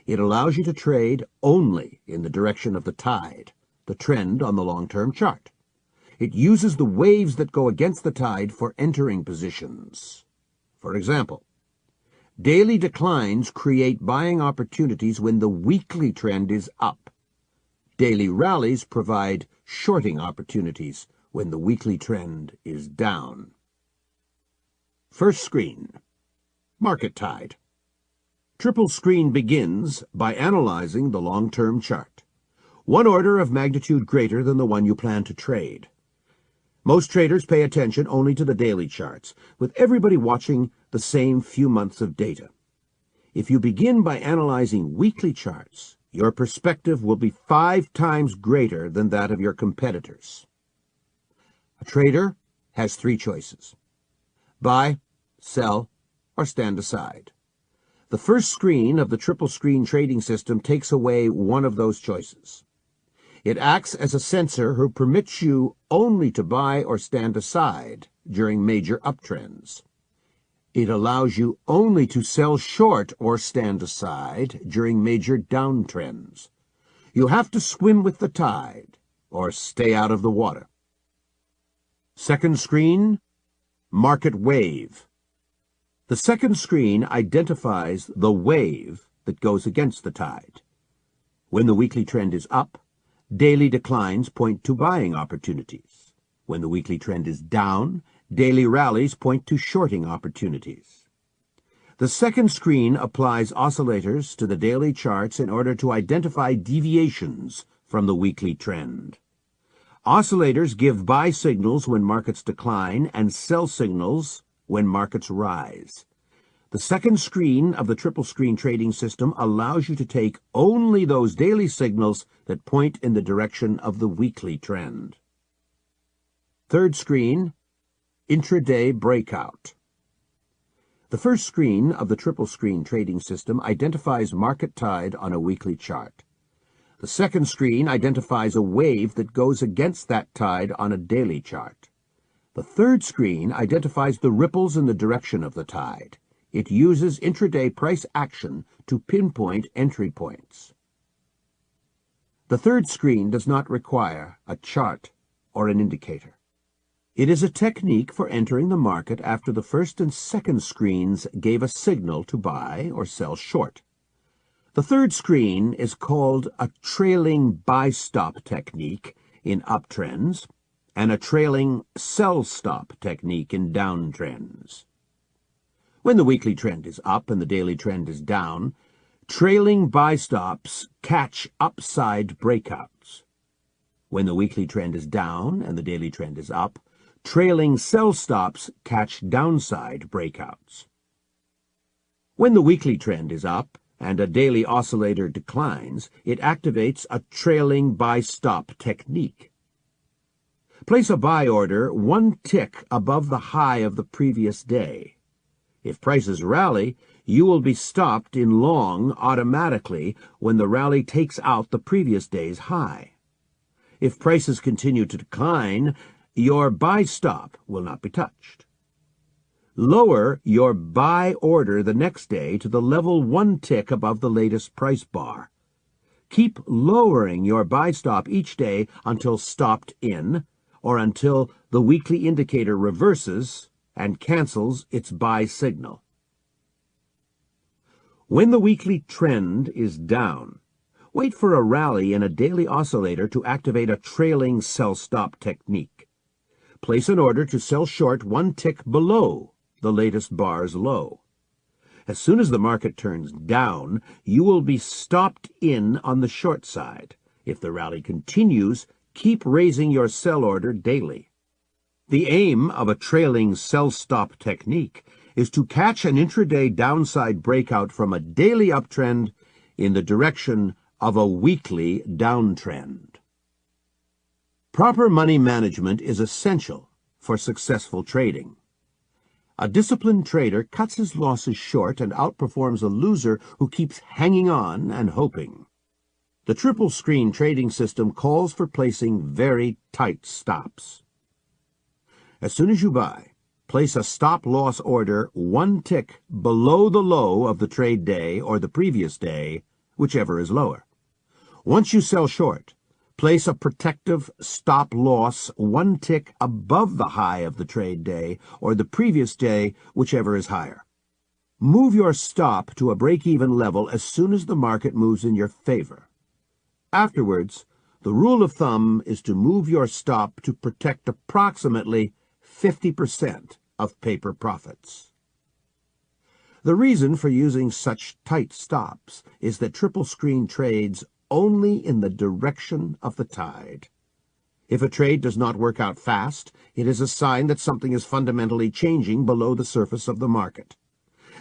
It allows you to trade only in the direction of the tide, the trend on the long-term chart. It uses the waves that go against the tide for entering positions. For example, daily declines create buying opportunities when the weekly trend is up. Daily rallies provide shorting opportunities when the weekly trend is down. First screen, market tide. Triple screen begins by analyzing the long-term chart, one order of magnitude greater than the one you plan to trade. Most traders pay attention only to the daily charts, with everybody watching the same few months of data. If you begin by analyzing weekly charts, your perspective will be 5 times greater than that of your competitors. A trader has 3 choices: buy, sell, or stand aside. The first screen of the triple screen trading system takes away one of those choices. It acts as a censor who permits you only to buy or stand aside during major uptrends. It allows you only to sell short or stand aside during major downtrends. You have to swim with the tide or stay out of the water. Second screen, market wave. The second screen identifies the wave that goes against the tide. When the weekly trend is up, daily declines point to buying opportunities. When the weekly trend is down, daily rallies point to shorting opportunities. The second screen applies oscillators to the daily charts in order to identify deviations from the weekly trend. Oscillators give buy signals when markets decline and sell signals when markets rise. The second screen of the triple screen trading system allows you to take only those daily signals that point in the direction of the weekly trend. Third screen, intraday breakout. The first screen of the triple screen trading system identifies market tide on a weekly chart. The second screen identifies a wave that goes against that tide on a daily chart. The third screen identifies the ripples in the direction of the tide. It uses intraday price action to pinpoint entry points. The third screen does not require a chart or an indicator. It is a technique for entering the market after the first and second screens gave a signal to buy or sell short. The third screen is called a trailing buy-stop technique in uptrends and a trailing sell-stop technique in downtrends. When the weekly trend is up and the daily trend is down, trailing buy-stops catch upside breakouts. When the weekly trend is down and the daily trend is up, trailing sell-stops catch downside breakouts. When the weekly trend is up and a daily oscillator declines, it activates a trailing buy-stop technique. Place a buy order 1 tick above the high of the previous day. If prices rally, you will be stopped in long automatically when the rally takes out the previous day's high. If prices continue to decline, your buy stop will not be touched. Lower your buy order the next day to the level 1 tick above the latest price bar. Keep lowering your buy stop each day until stopped in, or until the weekly indicator reverses and cancels its buy signal. When the weekly trend is down, wait for a rally in a daily oscillator to activate a trailing sell-stop technique. Place an order to sell short 1 tick below the latest bar's low. As soon as the market turns down, you will be stopped in on the short side. If the rally continues, keep raising your sell order daily. The aim of a trailing sell-stop technique is to catch an intraday downside breakout from a daily uptrend in the direction of a weekly downtrend. Proper money management is essential for successful trading. A disciplined trader cuts his losses short and outperforms a loser who keeps hanging on and hoping. The triple screen trading system calls for placing very tight stops. As soon as you buy, place a stop-loss order 1 tick below the low of the trade day or the previous day, whichever is lower. Once you sell short, place a protective stop-loss 1 tick above the high of the trade day or the previous day, whichever is higher. Move your stop to a break-even level as soon as the market moves in your favor. Afterwards, the rule of thumb is to move your stop to protect approximately 50% of paper profits. The reason for using such tight stops is that triple screen trades only in the direction of the tide. If a trade does not work out fast, it is a sign that something is fundamentally changing below the surface of the market.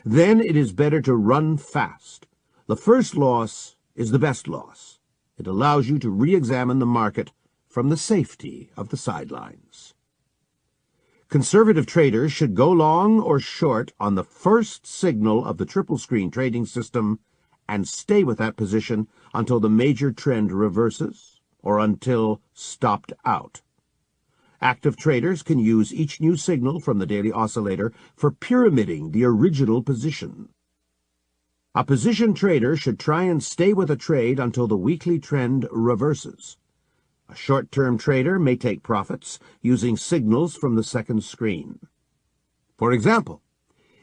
Then it is better to run fast. The first loss is the best loss. It allows you to re-examine the market from the safety of the sidelines. Conservative traders should go long or short on the first signal of the triple screen trading system and stay with that position until the major trend reverses or until stopped out. Active traders can use each new signal from the daily oscillator for pyramiding the original position. A position trader should try and stay with a trade until the weekly trend reverses. A short-term trader may take profits using signals from the second screen. For example,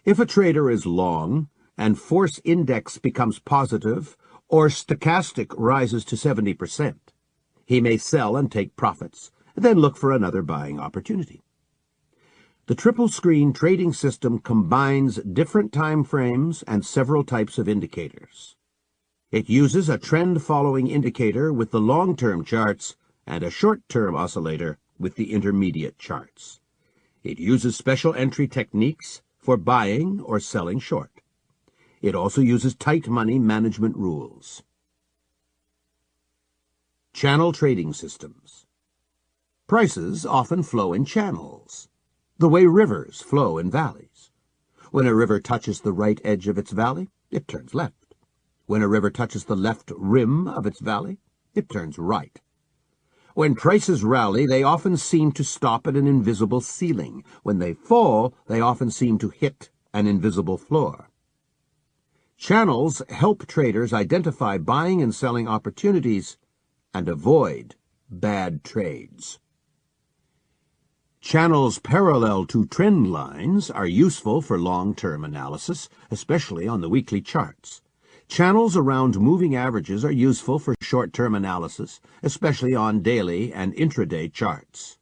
if a trader is long and force index becomes positive or stochastic rises to 70%, he may sell and take profits, then look for another buying opportunity. The triple screen trading system combines different time frames and several types of indicators. It uses a trend-following indicator with the long-term charts and a short-term oscillator with the intermediate charts. It uses special entry techniques for buying or selling short. It also uses tight money management rules. Channel trading systems. Prices often flow in channels, the way rivers flow in valleys. When a river touches the right edge of its valley, it turns left. When a river touches the left rim of its valley, it turns right. When prices rally, they often seem to stop at an invisible ceiling. When they fall, they often seem to hit an invisible floor. Channels help traders identify buying and selling opportunities and avoid bad trades. Channels parallel to trend lines are useful for long-term analysis, especially on the weekly charts. Channels around moving averages are useful for short-term analysis, especially on daily and intraday charts.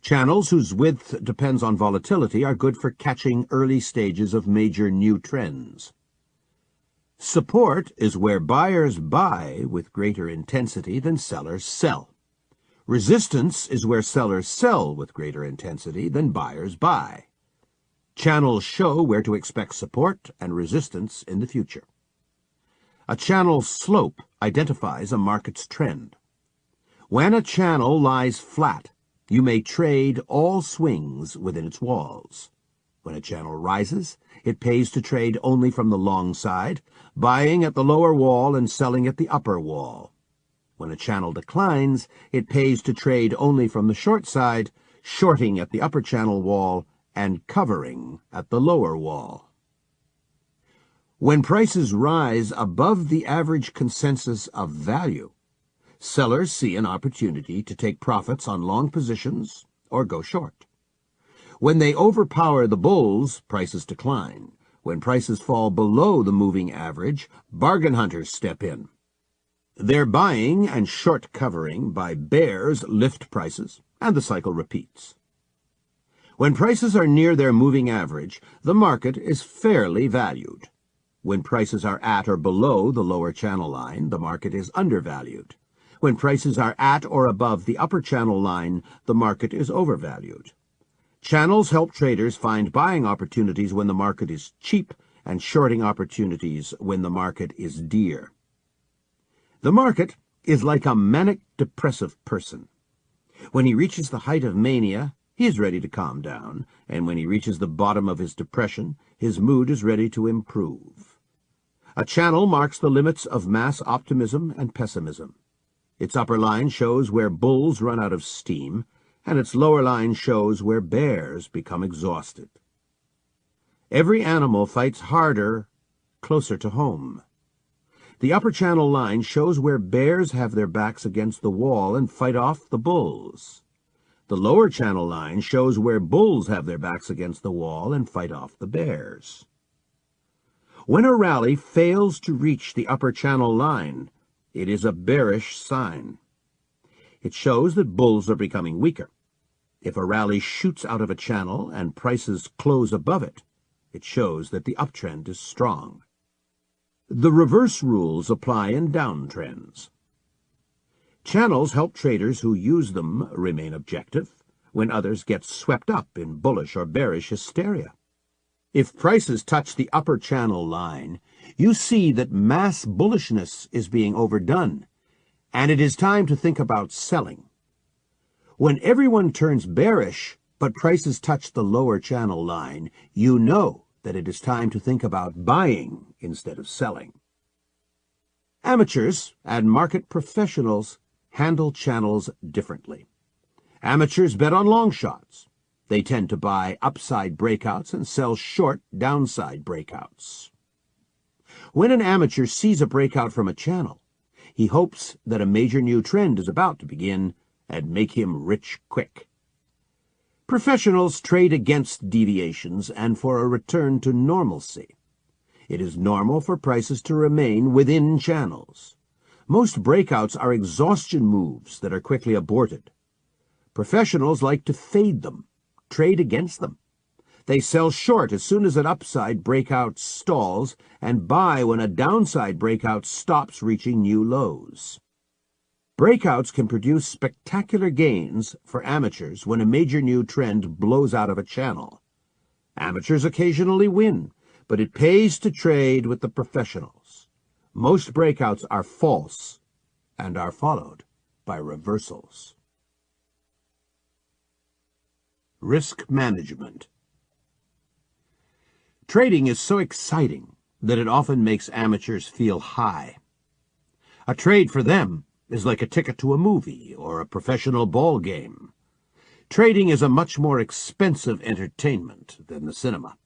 Channels whose width depends on volatility are good for catching early stages of major new trends. Support is where buyers buy with greater intensity than sellers sell. Resistance is where sellers sell with greater intensity than buyers buy. Channels show where to expect support and resistance in the future. A channel slope identifies a market's trend. When a channel lies flat, You may trade all swings within its walls. When a channel rises, it pays to trade only from the long side, buying at the lower wall and selling at the upper wall. When a channel declines, it pays to trade only from the short side, shorting at the upper channel wall and covering at the lower wall. When prices rise above the average consensus of value, sellers see an opportunity to take profits on long positions or go short. When they overpower the bulls, prices decline. When prices fall below the moving average, bargain hunters step in. Their buying and short covering by bears lift prices, and the cycle repeats. When prices are near their moving average, the market is fairly valued. When prices are at or below the lower channel line, the market is undervalued. When prices are at or above the upper channel line, the market is overvalued. Channels help traders find buying opportunities when the market is cheap and shorting opportunities when the market is dear. The market is like a manic depressive person. When he reaches the height of mania, he is ready to calm down, and when he reaches the bottom of his depression, his mood is ready to improve. A channel marks the limits of mass optimism and pessimism. Its upper line shows where bulls run out of steam, and its lower line shows where bears become exhausted. Every animal fights harder closer to home. The upper channel line shows where bears have their backs against the wall and fight off the bulls. The lower channel line shows where bulls have their backs against the wall and fight off the bears. When a rally fails to reach the upper channel line, it is a bearish sign. It shows that bulls are becoming weaker. If a rally shoots out of a channel and prices close above it, it shows that the uptrend is strong. The reverse rules apply in downtrends. Channels help traders who use them remain objective when others get swept up in bullish or bearish hysteria. If prices touch the upper channel line, you see that mass bullishness is being overdone, and it is time to think about selling. When everyone turns bearish, but prices touch the lower channel line, you know that it is time to think about buying instead of selling. Amateurs and market professionals handle channels differently. Amateurs bet on long shots. They tend to buy upside breakouts and sell short downside breakouts. When an amateur sees a breakout from a channel, he hopes that a major new trend is about to begin and make him rich quick. Professionals trade against deviations and for a return to normalcy. It is normal for prices to remain within channels. Most breakouts are exhaustion moves that are quickly aborted. Professionals like to fade them, trade against them. They sell short as soon as an upside breakout stalls and buy when a downside breakout stops reaching new lows. Breakouts can produce spectacular gains for amateurs when a major new trend blows out of a channel. Amateurs occasionally win, but it pays to trade with the professionals. Most breakouts are false and are followed by reversals. Risk management. Trading is so exciting that it often makes amateurs feel high. A trade for them is like a ticket to a movie or a professional ball game. Trading is a much more expensive entertainment than the cinema.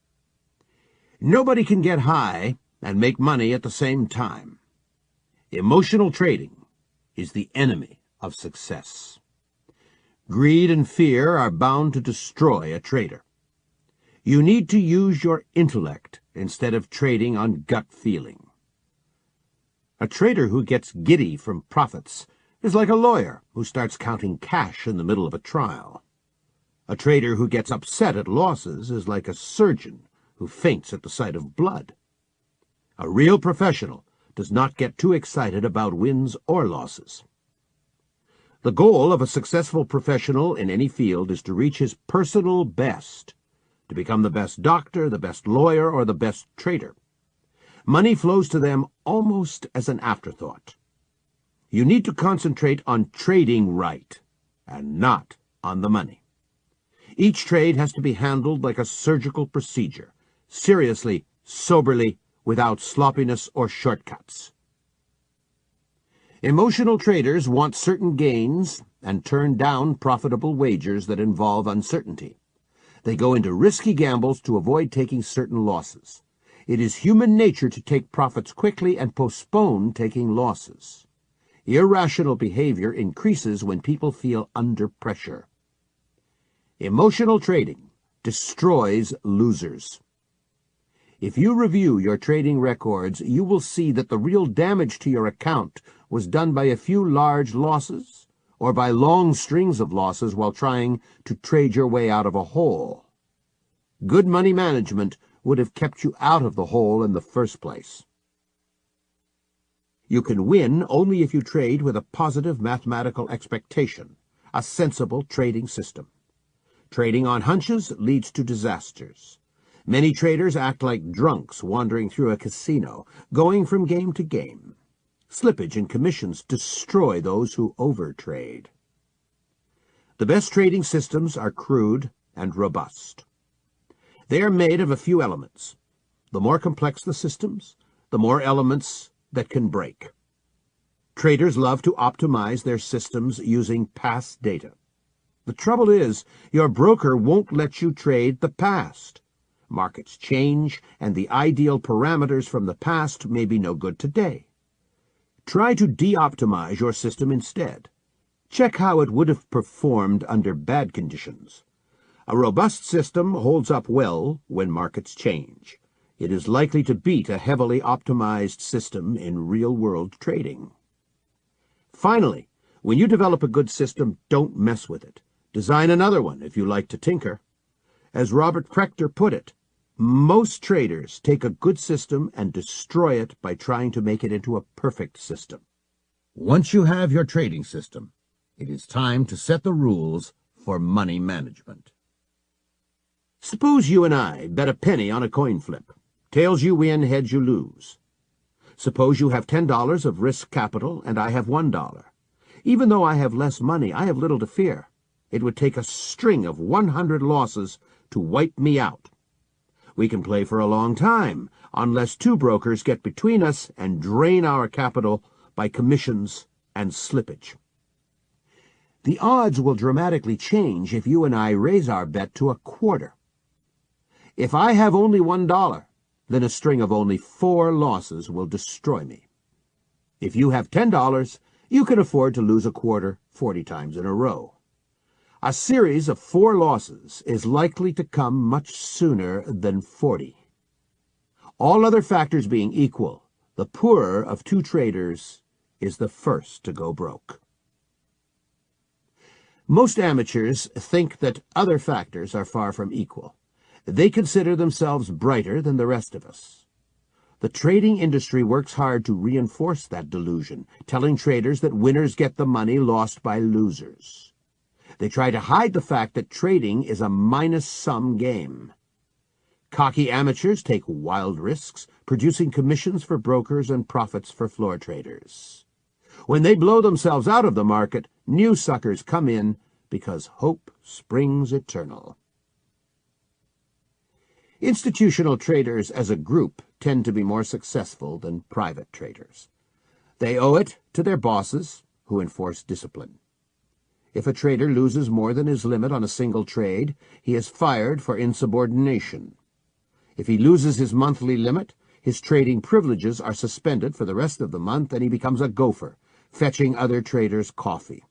Nobody can get high and make money at the same time. Emotional trading is the enemy of success. Greed and fear are bound to destroy a trader. You need to use your intellect instead of trading on gut feeling. A trader who gets giddy from profits is like a lawyer who starts counting cash in the middle of a trial. A trader who gets upset at losses is like a surgeon who faints at the sight of blood. A real professional does not get too excited about wins or losses. The goal of a successful professional in any field is to reach his personal best, to become the best doctor, the best lawyer, or the best trader. Money flows to them almost as an afterthought. You need to concentrate on trading right and not on the money. Each trade has to be handled like a surgical procedure, seriously, soberly, without sloppiness or shortcuts. Emotional traders want certain gains and turn down profitable wagers that involve uncertainty. They go into risky gambles to avoid taking certain losses. It is human nature to take profits quickly and postpone taking losses. Irrational behavior increases when people feel under pressure. Emotional trading destroys losers. If you review your trading records, you will see that the real damage to your account was done by a few large losses or by long strings of losses while trying to trade your way out of a hole. Good money management would have kept you out of the hole in the first place. You can win only if you trade with a positive mathematical expectation, a sensible trading system. Trading on hunches leads to disasters. Many traders act like drunks wandering through a casino, going from game to game. Slippage and commissions destroy those who overtrade. The best trading systems are crude and robust. They are made of a few elements. The more complex the systems, the more elements that can break. Traders love to optimize their systems using past data. The trouble is, your broker won't let you trade the past. Markets change, and the ideal parameters from the past may be no good today. Try to de-optimize your system instead. Check how it would have performed under bad conditions. A robust system holds up well when markets change. It is likely to beat a heavily optimized system in real-world trading. Finally, when you develop a good system, don't mess with it. Design another one if you like to tinker. As Robert Prechter put it, most traders take a good system and destroy it by trying to make it into a perfect system. Once you have your trading system, it is time to set the rules for money management. Suppose you and I bet a penny on a coin flip. Tails you win, heads you lose. Suppose you have $10 of risk capital and I have $1. Even though I have less money, I have little to fear. It would take a string of 100 losses to wipe me out. We can play for a long time, unless two brokers get between us and drain our capital by commissions and slippage. The odds will dramatically change if you and I raise our bet to a quarter. If I have only $1, then a string of only 4 losses will destroy me. If you have $10, you can afford to lose a quarter 40 times in a row. A series of 4 losses is likely to come much sooner than 40. All other factors being equal, the poorer of two traders is the first to go broke. Most amateurs think that other factors are far from equal. They consider themselves brighter than the rest of us. The trading industry works hard to reinforce that delusion, telling traders that winners get the money lost by losers. They try to hide the fact that trading is a minus-sum game. Cocky amateurs take wild risks, producing commissions for brokers and profits for floor traders. When they blow themselves out of the market, new suckers come in because hope springs eternal. Institutional traders as a group tend to be more successful than private traders. They owe it to their bosses, who enforce discipline. If a trader loses more than his limit on a single trade, he is fired for insubordination. If he loses his monthly limit, his trading privileges are suspended for the rest of the month and he becomes a gopher, fetching other traders coffee.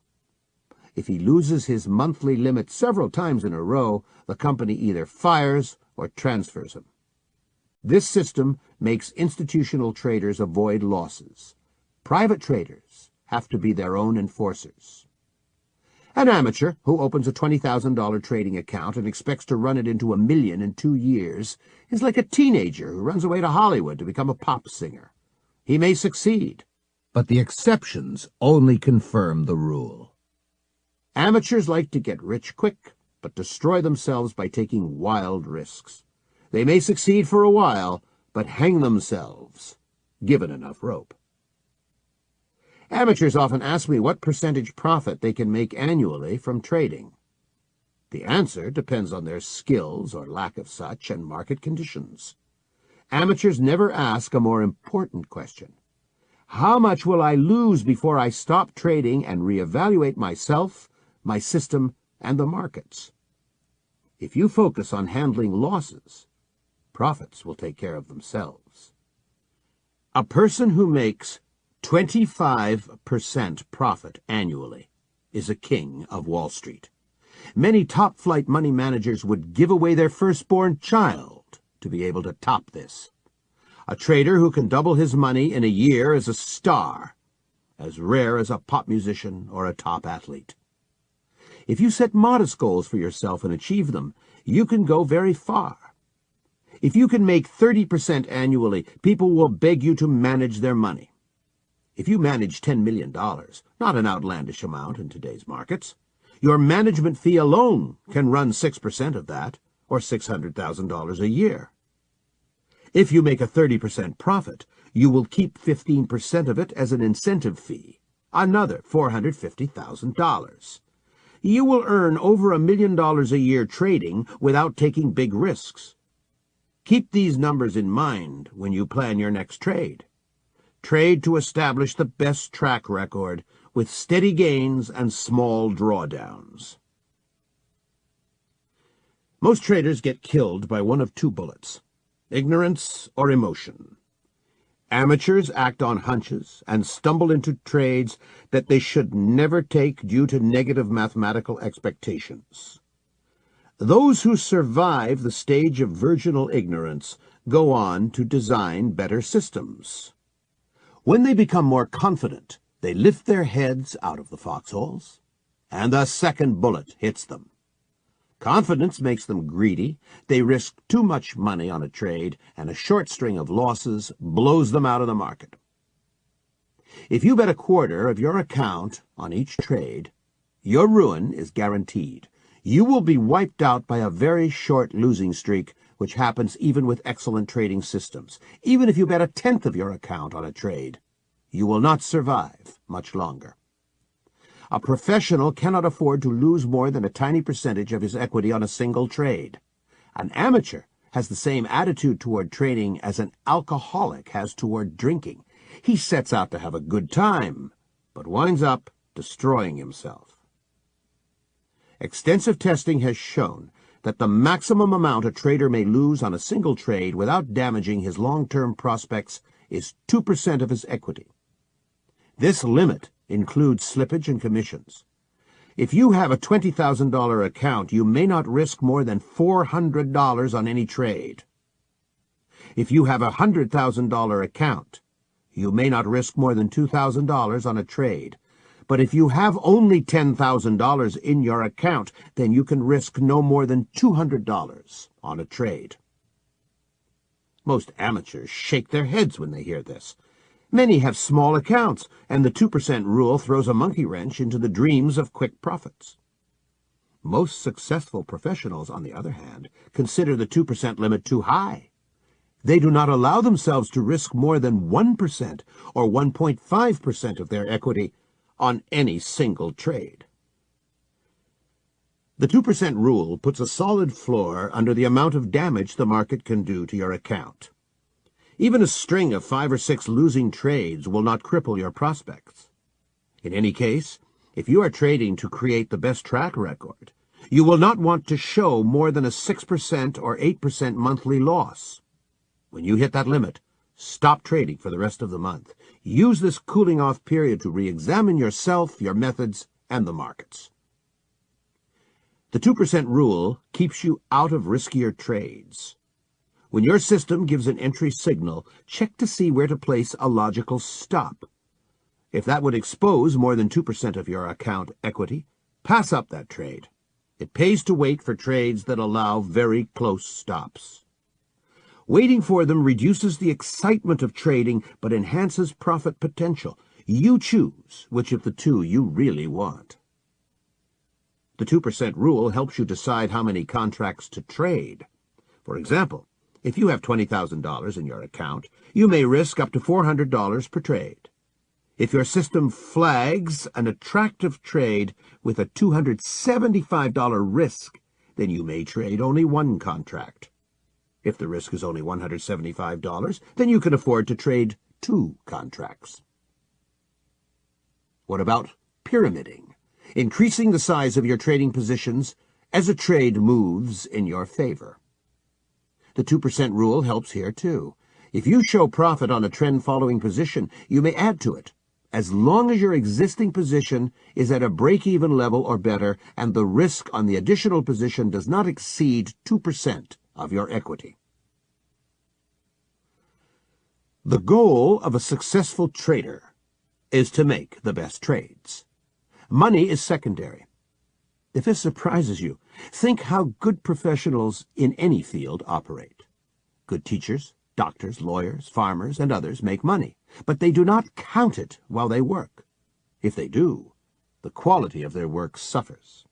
If he loses his monthly limit several times in a row, the company either fires or transfers him. This system makes institutional traders avoid losses. Private traders have to be their own enforcers. An amateur who opens a $20,000 trading account and expects to run it into $1 million in 2 years is like a teenager who runs away to Hollywood to become a pop singer. He may succeed, but the exceptions only confirm the rule. Amateurs like to get rich quick, but destroy themselves by taking wild risks. They may succeed for a while, but hang themselves, given enough rope. Amateurs often ask me what percentage profit they can make annually from trading. The answer depends on their skills or lack of such and market conditions. Amateurs never ask a more important question. How much will I lose before I stop trading and reevaluate myself, my system, and the markets? If you focus on handling losses, profits will take care of themselves. A person who makes 25% profit annually is a king of Wall Street. Many top-flight money managers would give away their firstborn child to be able to top this. A trader who can double his money in a year is a star, as rare as a pop musician or a top athlete. If you set modest goals for yourself and achieve them, you can go very far. If you can make 30% annually, people will beg you to manage their money. If you manage $10 million, not an outlandish amount in today's markets, your management fee alone can run 6% of that, or $600,000 a year. If you make a 30% profit, you will keep 15% of it as an incentive fee, another $450,000. You will earn over $1 million a year trading without taking big risks. Keep these numbers in mind when you plan your next trade. Trade to establish the best track record with steady gains and small drawdowns. Most traders get killed by one of two bullets: ignorance or emotion. Amateurs act on hunches and stumble into trades that they should never take due to negative mathematical expectations. Those who survive the stage of virginal ignorance go on to design better systems. When they become more confident, they lift their heads out of the foxholes, and the second bullet hits them. Confidence makes them greedy. They risk too much money on a trade, and a short string of losses blows them out of the market. If you bet a quarter of your account on each trade, your ruin is guaranteed. You will be wiped out by a very short losing streak, which happens even with excellent trading systems. Even if you bet a tenth of your account on a trade, you will not survive much longer. A professional cannot afford to lose more than a tiny percentage of his equity on a single trade. An amateur has the same attitude toward trading as an alcoholic has toward drinking. He sets out to have a good time, but winds up destroying himself. Extensive testing has shown that the maximum amount a trader may lose on a single trade without damaging his long-term prospects is 2% of his equity. This limit includes slippage and commissions. If you have a $20,000 account, you may not risk more than $400 on any trade. If you have a $100,000 account, you may not risk more than $2,000 on a trade. But if you have only $10,000 in your account, then you can risk no more than $200 on a trade. Most amateurs shake their heads when they hear this. Many have small accounts, and the 2% rule throws a monkey wrench into the dreams of quick profits. Most successful professionals, on the other hand, consider the 2% limit too high. They do not allow themselves to risk more than 1% or 1.5% of their equity on any single trade. The 2% rule puts a solid floor under the amount of damage the market can do to your account. Even a string of 5 or 6 losing trades will not cripple your prospects. In any case, if you are trading to create the best track record, you will not want to show more than a 6% or 8% monthly loss. When you hit that limit, stop trading for the rest of the month. Use this cooling-off period to re-examine yourself, your methods, and the markets. The 2% rule keeps you out of riskier trades. When your system gives an entry signal, check to see where to place a logical stop. If that would expose more than 2% of your account equity, pass up that trade. It pays to wait for trades that allow very close stops. Waiting for them reduces the excitement of trading, but enhances profit potential. You choose which of the two you really want. The 2% rule helps you decide how many contracts to trade. For example, if you have $20,000 in your account, you may risk up to $400 per trade. If your system flags an attractive trade with a $275 risk, then you may trade only one contract. If the risk is only $175, then you can afford to trade two contracts. What about pyramiding? Increasing the size of your trading positions as a trade moves in your favor. The 2% rule helps here too. If you show profit on a trend-following position, you may add to it, as long as your existing position is at a break-even level or better and the risk on the additional position does not exceed 2% of your equity. The goal of a successful trader is to make the best trades. Money is secondary. If this surprises you, think how good professionals in any field operate. Good teachers, doctors, lawyers, farmers, and others make money, but they do not count it while they work. If they do, the quality of their work suffers.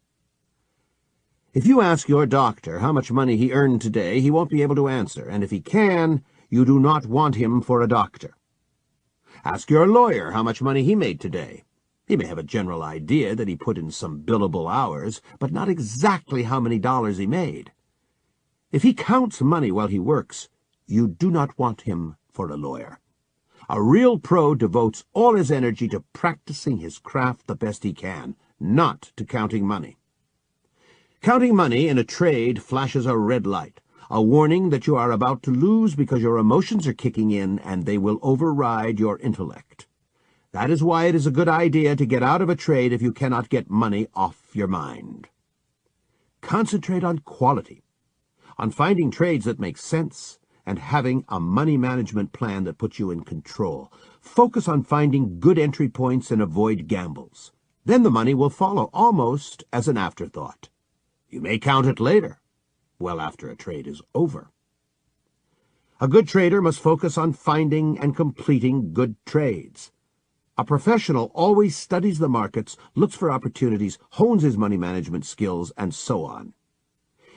If you ask your doctor how much money he earned today, he won't be able to answer, and if he can, you do not want him for a doctor. Ask your lawyer how much money he made today. He may have a general idea that he put in some billable hours, but not exactly how many dollars he made. If he counts money while he works, you do not want him for a lawyer. A real pro devotes all his energy to practicing his craft the best he can, not to counting money. Counting money in a trade flashes a red light, a warning that you are about to lose because your emotions are kicking in and they will override your intellect. That is why it is a good idea to get out of a trade if you cannot get money off your mind. Concentrate on quality, on finding trades that make sense, and having a money management plan that puts you in control. Focus on finding good entry points and avoid gambles. Then the money will follow almost as an afterthought. You may count it later, well after a trade is over. A good trader must focus on finding and completing good trades. A professional always studies the markets, looks for opportunities, hones his money management skills, and so on.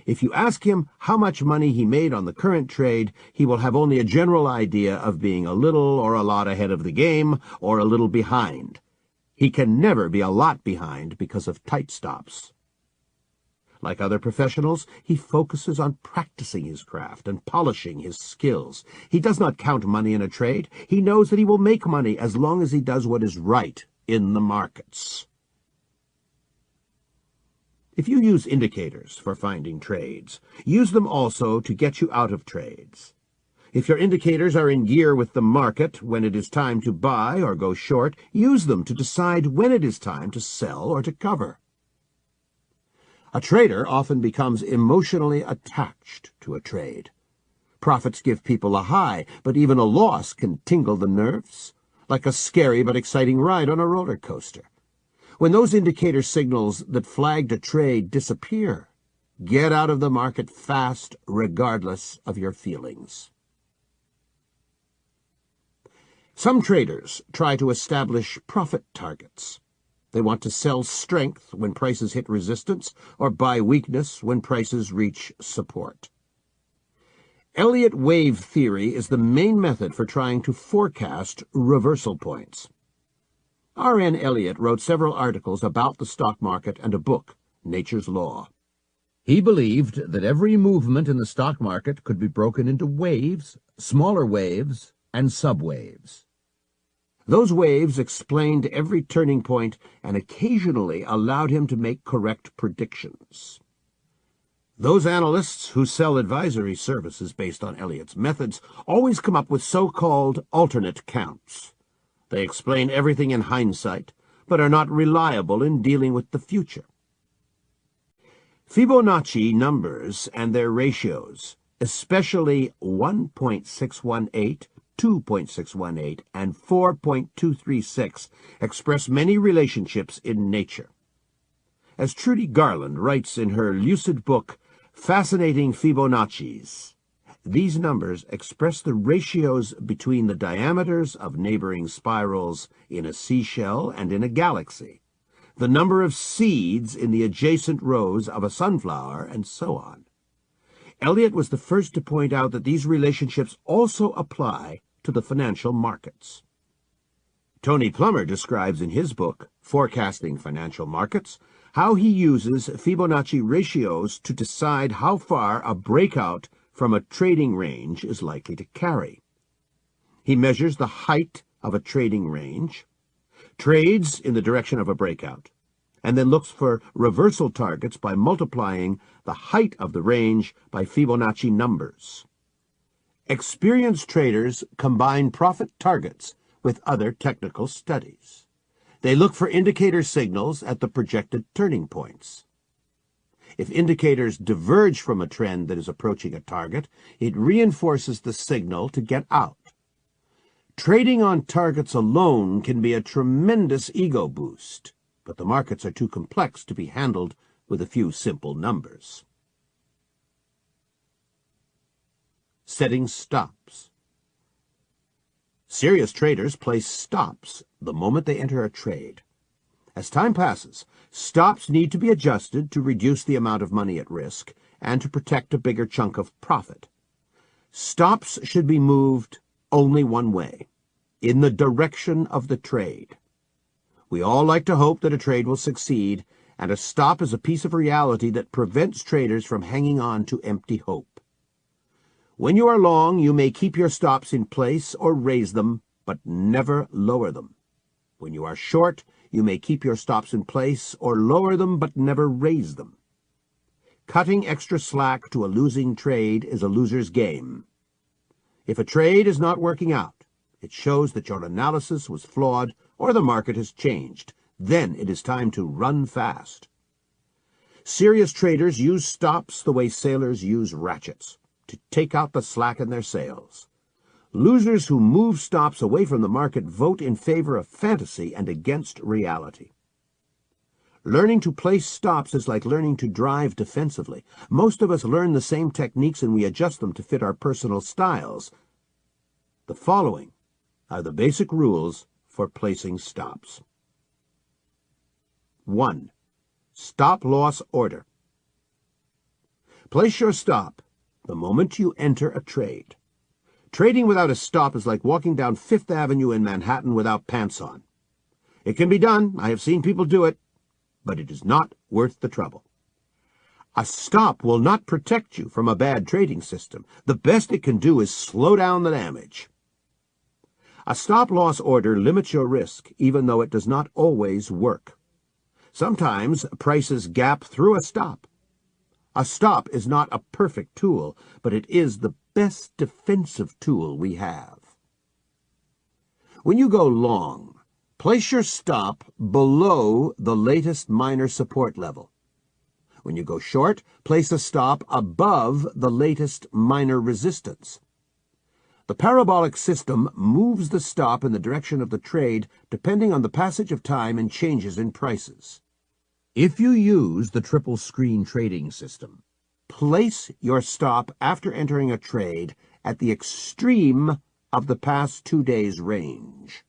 If you ask him how much money he made on the current trade, he will have only a general idea of being a little or a lot ahead of the game, or a little behind. He can never be a lot behind because of tight stops. Like other professionals, he focuses on practicing his craft and polishing his skills. He does not count money in a trade. He knows that he will make money as long as he does what is right in the markets. If you use indicators for finding trades, use them also to get you out of trades. If your indicators are in gear with the market when it is time to buy or go short, use them to decide when it is time to sell or to cover. A trader often becomes emotionally attached to a trade. Profits give people a high, but even a loss can tingle the nerves, like a scary but exciting ride on a roller coaster. When those indicator signals that flagged a trade disappear, get out of the market fast, regardless of your feelings. Some traders try to establish profit targets. They want to sell strength when prices hit resistance or buy weakness when prices reach support. Elliott wave theory is the main method for trying to forecast reversal points. R.N. Elliott wrote several articles about the stock market and a book, Nature's Law. He believed that every movement in the stock market could be broken into waves, smaller waves, and subwaves. Those waves explained every turning point and occasionally allowed him to make correct predictions. Those analysts who sell advisory services based on Elliott's methods always come up with so-called alternate counts. They explain everything in hindsight, but are not reliable in dealing with the future. Fibonacci numbers and their ratios, especially 1.618, 2.618, and 4.236, express many relationships in nature. As Trudy Garland writes in her lucid book, Fascinating Fibonacci's, these numbers express the ratios between the diameters of neighboring spirals in a seashell and in a galaxy, the number of seeds in the adjacent rows of a sunflower, and so on. Elliott was the first to point out that these relationships also apply to the financial markets. Tony Plummer describes in his book, Forecasting Financial Markets, how he uses Fibonacci ratios to decide how far a breakout from a trading range is likely to carry. He measures the height of a trading range, trades in the direction of a breakout, and then looks for reversal targets by multiplying the height of the range by Fibonacci numbers. Experienced traders combine profit targets with other technical studies. They look for indicator signals at the projected turning points. If indicators diverge from a trend that is approaching a target, it reinforces the signal to get out. Trading on targets alone can be a tremendous ego boost, but the markets are too complex to be handled with a few simple numbers. Setting stops. Serious traders place stops the moment they enter a trade. As time passes, stops need to be adjusted to reduce the amount of money at risk and to protect a bigger chunk of profit. Stops should be moved only one way, in the direction of the trade. We all like to hope that a trade will succeed, and a stop is a piece of reality that prevents traders from hanging on to empty hope. When you are long, you may keep your stops in place or raise them, but never lower them. When you are short, you may keep your stops in place or lower them, but never raise them. Cutting extra slack to a losing trade is a loser's game. If a trade is not working out, it shows that your analysis was flawed or the market has changed. Then it is time to run fast. Serious traders use stops the way sailors use ratchets, to take out the slack in their sails. Losers who move stops away from the market vote in favor of fantasy and against reality. Learning to place stops is like learning to drive defensively. Most of us learn the same techniques and we adjust them to fit our personal styles. The following are the basic rules for placing stops. 1. Stop-loss order. Place your stop the moment you enter a trade. Trading without a stop is like walking down Fifth Avenue in Manhattan without pants on. It can be done. I have seen people do it, but it is not worth the trouble. A stop will not protect you from a bad trading system. The best it can do is slow down the damage. A stop-loss order limits your risk, even though it does not always work. Sometimes prices gap through a stop. A stop is not a perfect tool, but it is the best defensive tool we have. When you go long, place your stop below the latest minor support level. When you go short, place a stop above the latest minor resistance. The parabolic system moves the stop in the direction of the trade depending on the passage of time and changes in prices. If you use the triple screen trading system, place your stop after entering a trade at the extreme of the past 2 days' range.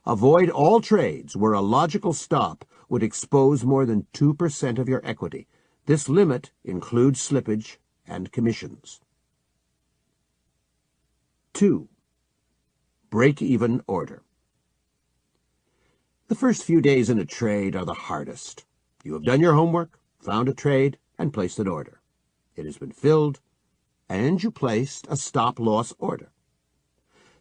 Avoid all trades where a logical stop would expose more than 2% of your equity. This limit includes slippage and commissions. 2. Break-even order. The first few days in a trade are the hardest. You have done your homework, found a trade, and placed an order. It has been filled, and you placed a stop-loss order.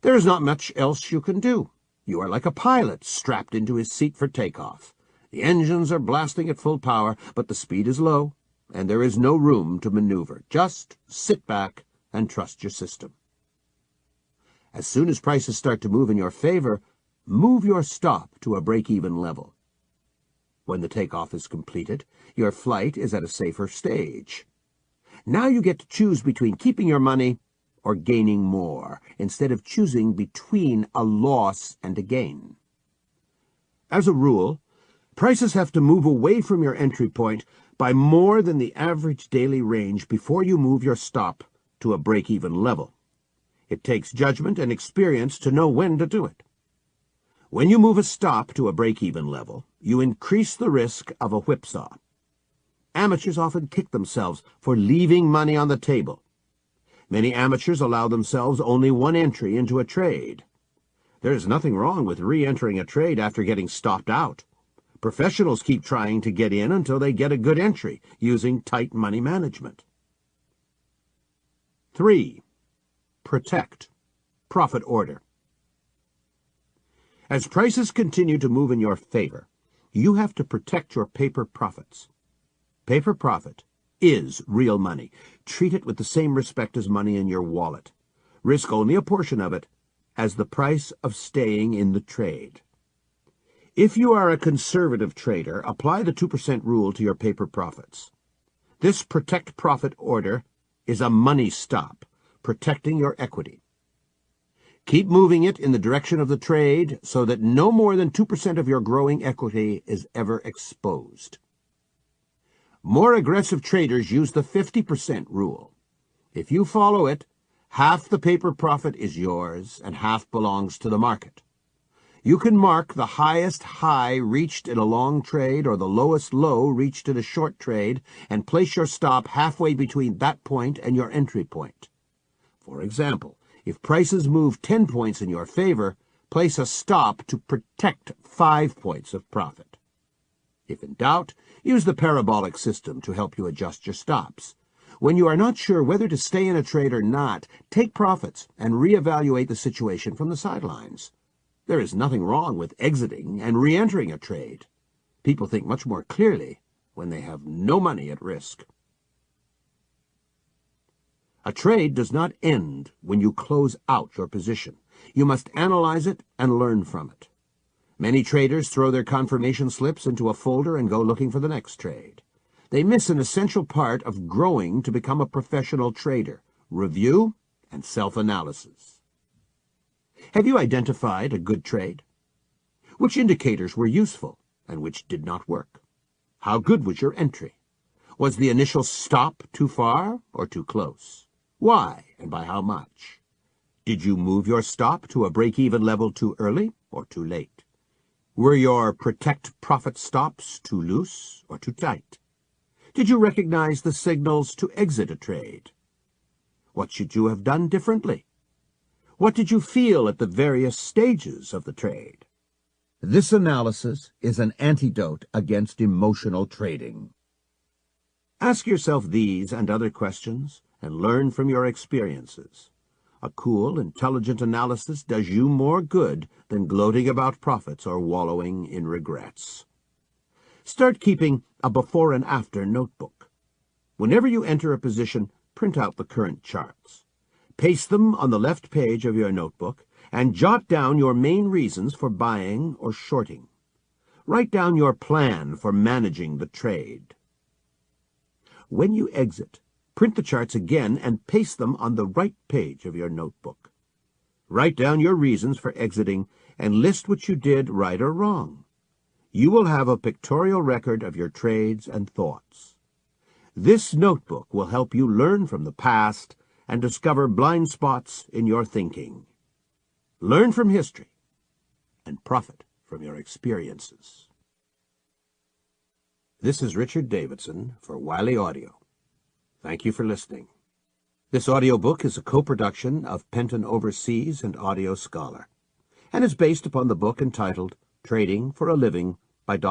There is not much else you can do. You are like a pilot strapped into his seat for takeoff. The engines are blasting at full power, but the speed is low, and there is no room to maneuver. Just sit back and trust your system. As soon as prices start to move in your favor, move your stop to a break-even level. When the takeoff is completed, your flight is at a safer stage. Now you get to choose between keeping your money or gaining more, instead of choosing between a loss and a gain. As a rule, prices have to move away from your entry point by more than the average daily range before you move your stop to a break-even level. It takes judgment and experience to know when to do it. When you move a stop to a break-even level, you increase the risk of a whipsaw. Amateurs often kick themselves for leaving money on the table. Many amateurs allow themselves only one entry into a trade. There is nothing wrong with re-entering a trade after getting stopped out. Professionals keep trying to get in until they get a good entry, using tight money management. 3. Protect. Profit order. As prices continue to move in your favor, you have to protect your paper profits. Paper profit is real money. Treat it with the same respect as money in your wallet. Risk only a portion of it as the price of staying in the trade. If you are a conservative trader, apply the 2% rule to your paper profits. This protect profit order is a money stop, protecting your equity. Keep moving it in the direction of the trade so that no more than 2% of your growing equity is ever exposed. More aggressive traders use the 50% rule. If you follow it, half the paper profit is yours and half belongs to the market. You can mark the highest high reached in a long trade or the lowest low reached in a short trade and place your stop halfway between that point and your entry point. For example, if prices move 10 points in your favor, place a stop to protect 5 points of profit. If in doubt, use the parabolic system to help you adjust your stops. When you are not sure whether to stay in a trade or not, take profits and reevaluate the situation from the sidelines. There is nothing wrong with exiting and re-entering a trade. People think much more clearly when they have no money at risk. A trade does not end when you close out your position. You must analyze it and learn from it. Many traders throw their confirmation slips into a folder and go looking for the next trade. They miss an essential part of growing to become a professional trader: review and self-analysis. Have you identified a good trade? Which indicators were useful and which did not work? How good was your entry? Was the initial stop too far or too close? Why and by how much? Did you move your stop to a break-even level too early or too late? Were your protect profit stops too loose or too tight? Did you recognize the signals to exit a trade? What should you have done differently? What did you feel at the various stages of the trade? This analysis is an antidote against emotional trading. Ask yourself these and other questions and learn from your experiences. A cool, intelligent analysis does you more good than gloating about profits or wallowing in regrets. Start keeping a before and after notebook. Whenever you enter a position, print out the current charts. Paste them on the left page of your notebook and jot down your main reasons for buying or shorting. Write down your plan for managing the trade. When you exit, print the charts again and paste them on the right page of your notebook. Write down your reasons for exiting and list what you did right or wrong. You will have a pictorial record of your trades and thoughts. This notebook will help you learn from the past and discover blind spots in your thinking. Learn from history and profit from your experiences. This is Richard Davidson for Wiley Audio. Thank you for listening. This audiobook is a co-production of Penton Overseas and Audio Scholar, and is based upon the book entitled Trading for a Living by Dr.